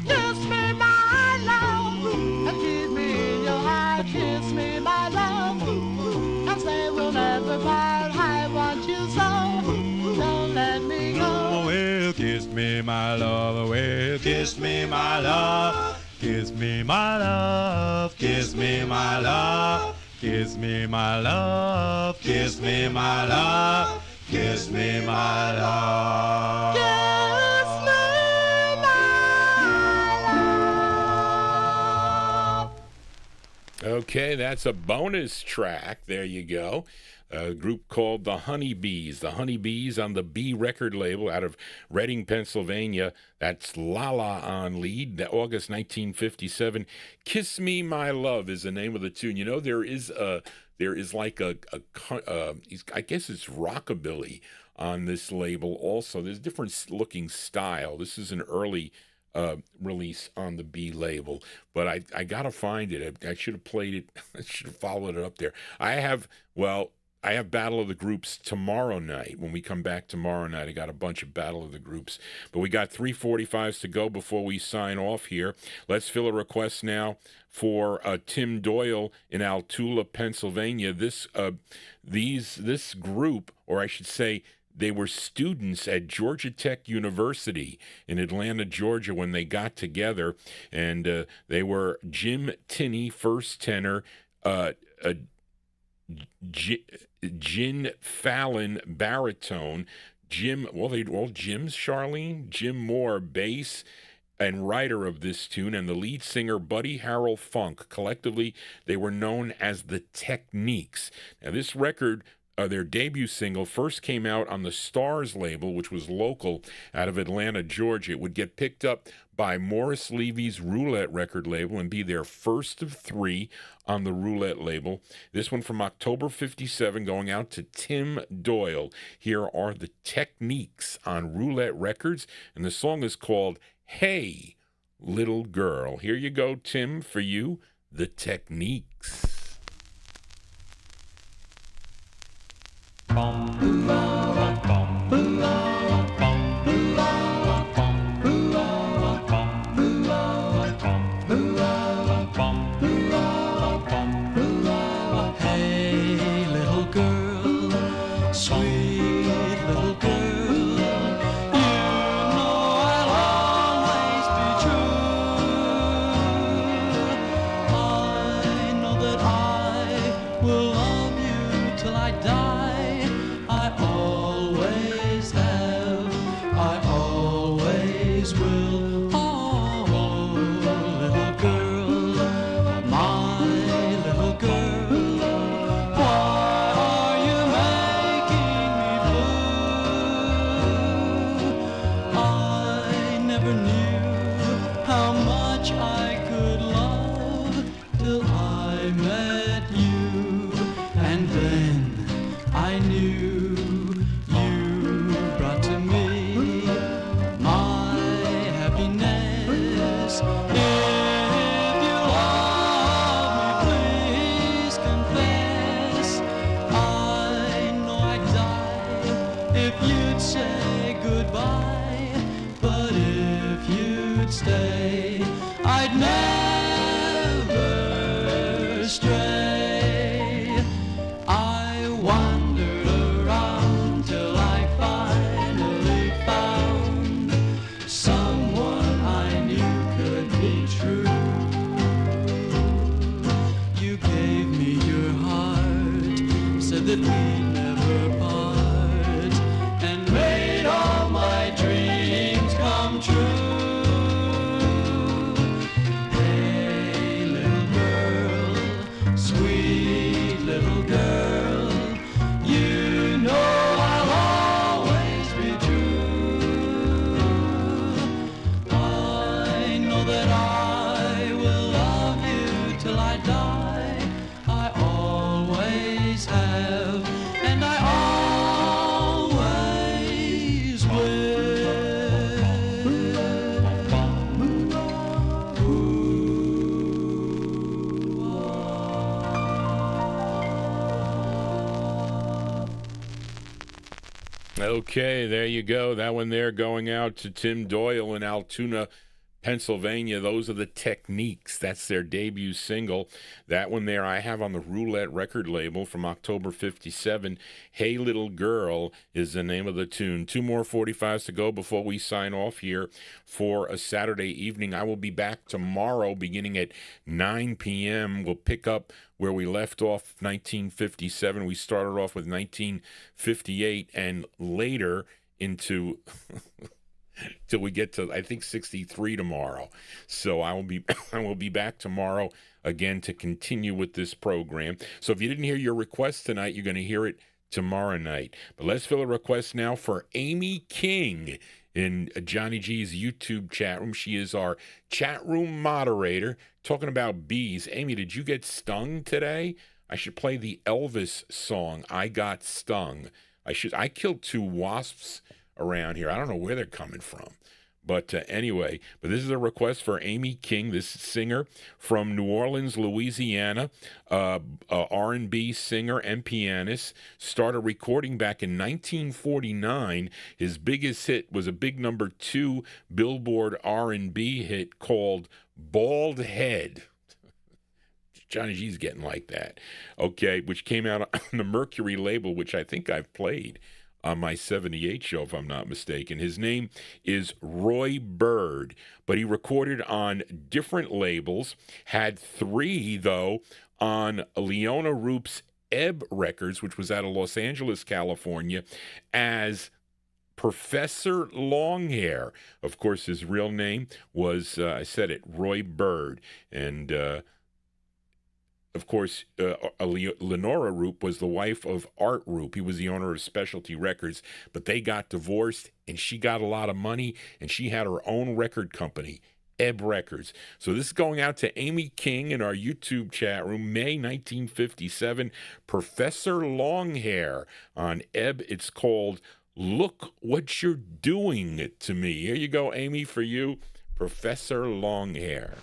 Kiss me, my love, and keep me in your heart. Kiss me, my love, and say we'll never part. I want you so. Don't let me go. Well, kiss me, my love. Well, kiss me, my love. Kiss me, my love. Kiss me, my love. Kiss me, my love. Kiss me, my love. Kiss me, my love. Kiss me, my love. Okay, that's a bonus track. There you go. A group called the Honeybees. The Honeybees on the B record label out of Reading, Pennsylvania. That's Lala on lead. August 1957. Kiss Me, My Love is the name of the tune. You know, there is like a I guess it's rockabilly on this label also. There's different looking style. This is an early release on the B label, but I gotta find it. I should have played it. I should have followed it up there. I have Battle of the Groups tomorrow night. When we come back tomorrow night, I got a bunch of Battle of the Groups. But we got 3:45s to go before we sign off here. Let's fill a request now for Tim Doyle in Altoona, Pennsylvania. This group, or I should say, they were students at Georgia Tech University in Atlanta, Georgia, when they got together, and they were Jim Tinney, first tenor, Gin Fallon, baritone, Jim Charlene, Jim Moore, bass, and writer of this tune, and the lead singer, Buddy Harold Funk. Collectively, they were known as the Techniques. Now, this record their debut single, first came out on the Stars label, which was local out of Atlanta, Georgia. It would get picked up by Morris Levy's Roulette record label and be their first of 3 on the Roulette label. This one from October 57 going out to Tim Doyle. Here are the Techniques on Roulette Records, and the song is called Hey, Little Girl. Here you go, Tim, for you, the Techniques. Hey, little girl, sweet little girl, you know I'll always be true. I know that I will love you till I die. I always have, I always will. Oh, little girl, my little girl, why are you making me blue? I never knew how much I could love till I met you, and then I knew you brought to me my happiness. If you love me, please confess. I know I'd die if you'd say goodbye, but if you'd stay, I'd never stray. I wandered around till I finally found someone I knew could be true. You gave me your heart, said that we'd never part, and made all my dreams come true. Hey, little girl, sweet little girl, you know I'll always be true. I know that I will love you till I die. I always have, and I always Okay, there you go. That one there going out to Tim Doyle in Altoona, Pennsylvania. Those are the Techniques. That's their debut single. That one there I have on the Roulette record label from October 57. Hey Little Girl is the name of the tune. 2 more 45s to go before we sign off here for a Saturday evening. I will be back tomorrow beginning at 9 p.m. We'll pick up where we left off 1957. We started off with 1958 and later into till we get to, I think, 63 tomorrow. So I will be back tomorrow again to continue with this program. So if you didn't hear your request tonight, you're going to hear it tomorrow night. But let's fill a request now for Amy King in Johnny G's YouTube chat room. She is our chat room moderator, talking about bees. Amy, did you get stung today? I should play the Elvis song, I Got Stung. I killed 2 wasps around here. I don't know where they're coming from. But anyway, this is a request for Amy King, this singer from New Orleans, Louisiana, R&B singer and pianist. Started recording back in 1949. His biggest hit was a big number 2 Billboard R&B hit called Bald Head. Johnny G's getting like that. Okay, which came out on the Mercury label, which I think I've played on my 78 show, if I'm not mistaken. His name is Roy Bird, but he recorded on different labels, had 3, though, on Leona Roop's Ebb Records, which was out of Los Angeles, California, as Professor Longhair. Of course, his real name was, I said it, Roy Bird. And of course, Lenora Roop was the wife of Art Roop. He was the owner of Specialty Records, but they got divorced, and she got a lot of money, and she had her own record company, Ebb Records. So this is going out to Amy King in our YouTube chat room, May 1957. Professor Longhair on Ebb. It's called Look What You're Doing to Me. Here you go, Amy, for you, Professor Longhair.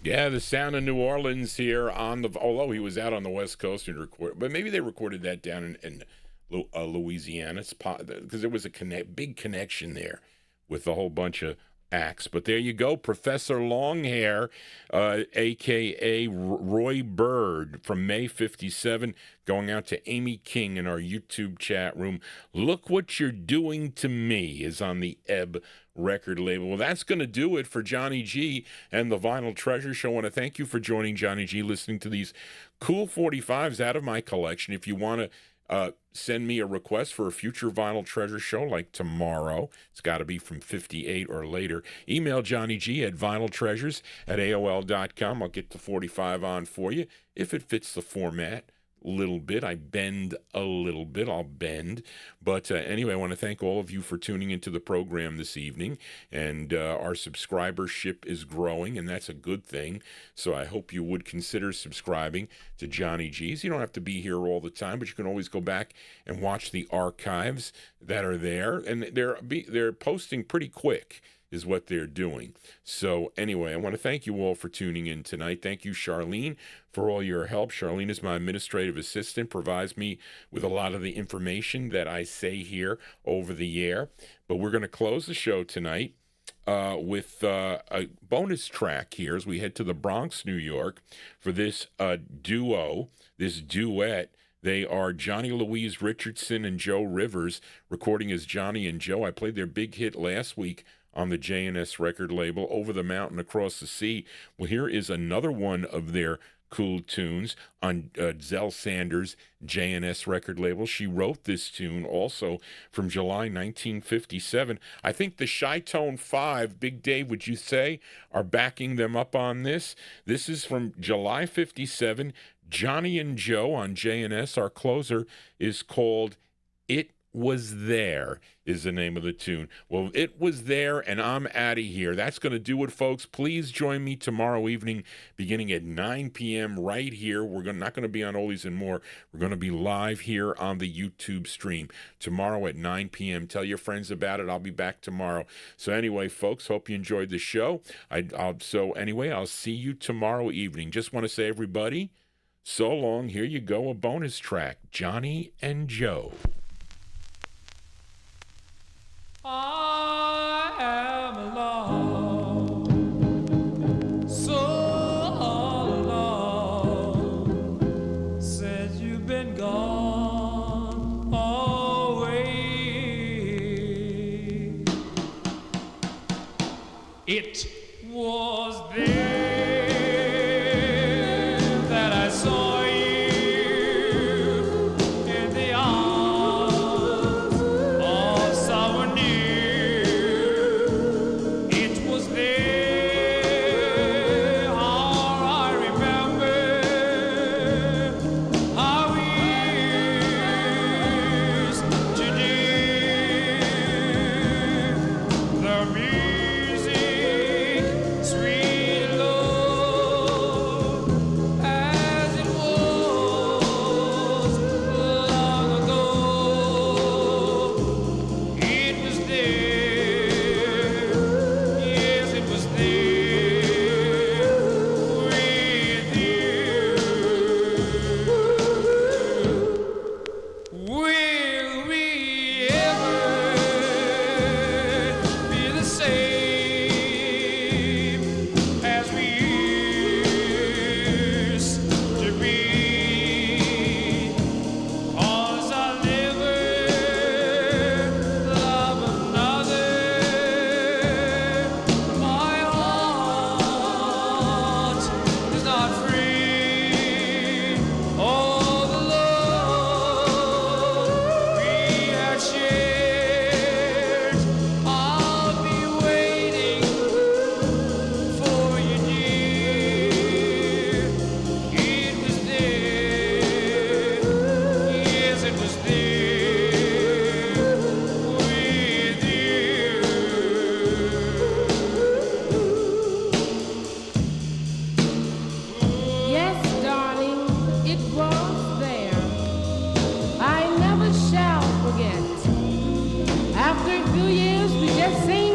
Yeah, the sound of New Orleans here on the. Although he was out on the West Coast and recorded, but maybe they recorded that down in Louisiana. It's because there was a big connection there with a whole bunch of acts. But there you go, Professor Longhair, a.k.a. Roy Bird from May 57, going out to Amy King in our YouTube chat room. Look What You're Doing to Me is on the Ebb record label. Well, that's going to do it for Johnny G and the Vinyl Treasure Show. I want to thank you for joining Johnny G, listening to these cool 45s out of my collection. If you want to send me a request for a future Vinyl Treasure Show like tomorrow, it's got to be from 58 or later, email Johnny G at vinyltreasures@aol.com. I'll get the 45 on for you if it fits the format. Little bit. I bend a little bit. I'll bend. But anyway, I want to thank all of you for tuning into the program this evening. And our subscribership is growing, and that's a good thing. So I hope you would consider subscribing to Johnny G's. You don't have to be here all the time, but you can always go back and watch the archives that are there. And they're posting pretty quick is what they're doing. So anyway, I want to thank you all for tuning in tonight. Thank you, Charlene, for all your help. Charlene is my administrative assistant, provides me with a lot of the information that I say here over the air. But we're going to close the show tonight with a bonus track here as we head to the Bronx, New York, for this duet. They are Johnny Louise Richardson and Joe Rivers, recording as Johnny and Joe. I played their big hit last week on the J&S record label, Over the Mountain, Across the Sea. Well, here is another one of their Cool Tunes on Zell Sanders' J&S record label. She wrote this tune also from July 1957. I think the Chi-Tone 5, Big Dave, would you say, are backing them up on this? This is from July 57. Johnny and Joe on J&S. Our closer is called It Was There, is the name of the tune. Well, It Was There, and I'm out of here. That's going to do it, folks. Please join me tomorrow evening beginning at 9 p.m. right here. We're not going to be on Oldies and More. We're going to be live here on the YouTube stream tomorrow at 9 p.m. Tell your friends about it. I'll be back tomorrow. So anyway, folks, hope you enjoyed the show. I'll see you tomorrow evening. Just want to say, everybody, so long. Here you go, a bonus track, Johnny and Joe. I am alone, so all alone, since you've been gone away. It was there that I saw you in the arms of someone new. It was there, how I remember how we used to do the music, sweet love, as it was long ago. It was there, yes, it was there with you. Will we ever be the same as we used to be? 'Cause I'll never love another. My heart is not free. All the love we had shared, I'll be waiting for you, dear. It was there, yes, it was there with you. Yes, darling, it was there. I never shall forget. After a few years, we just seemed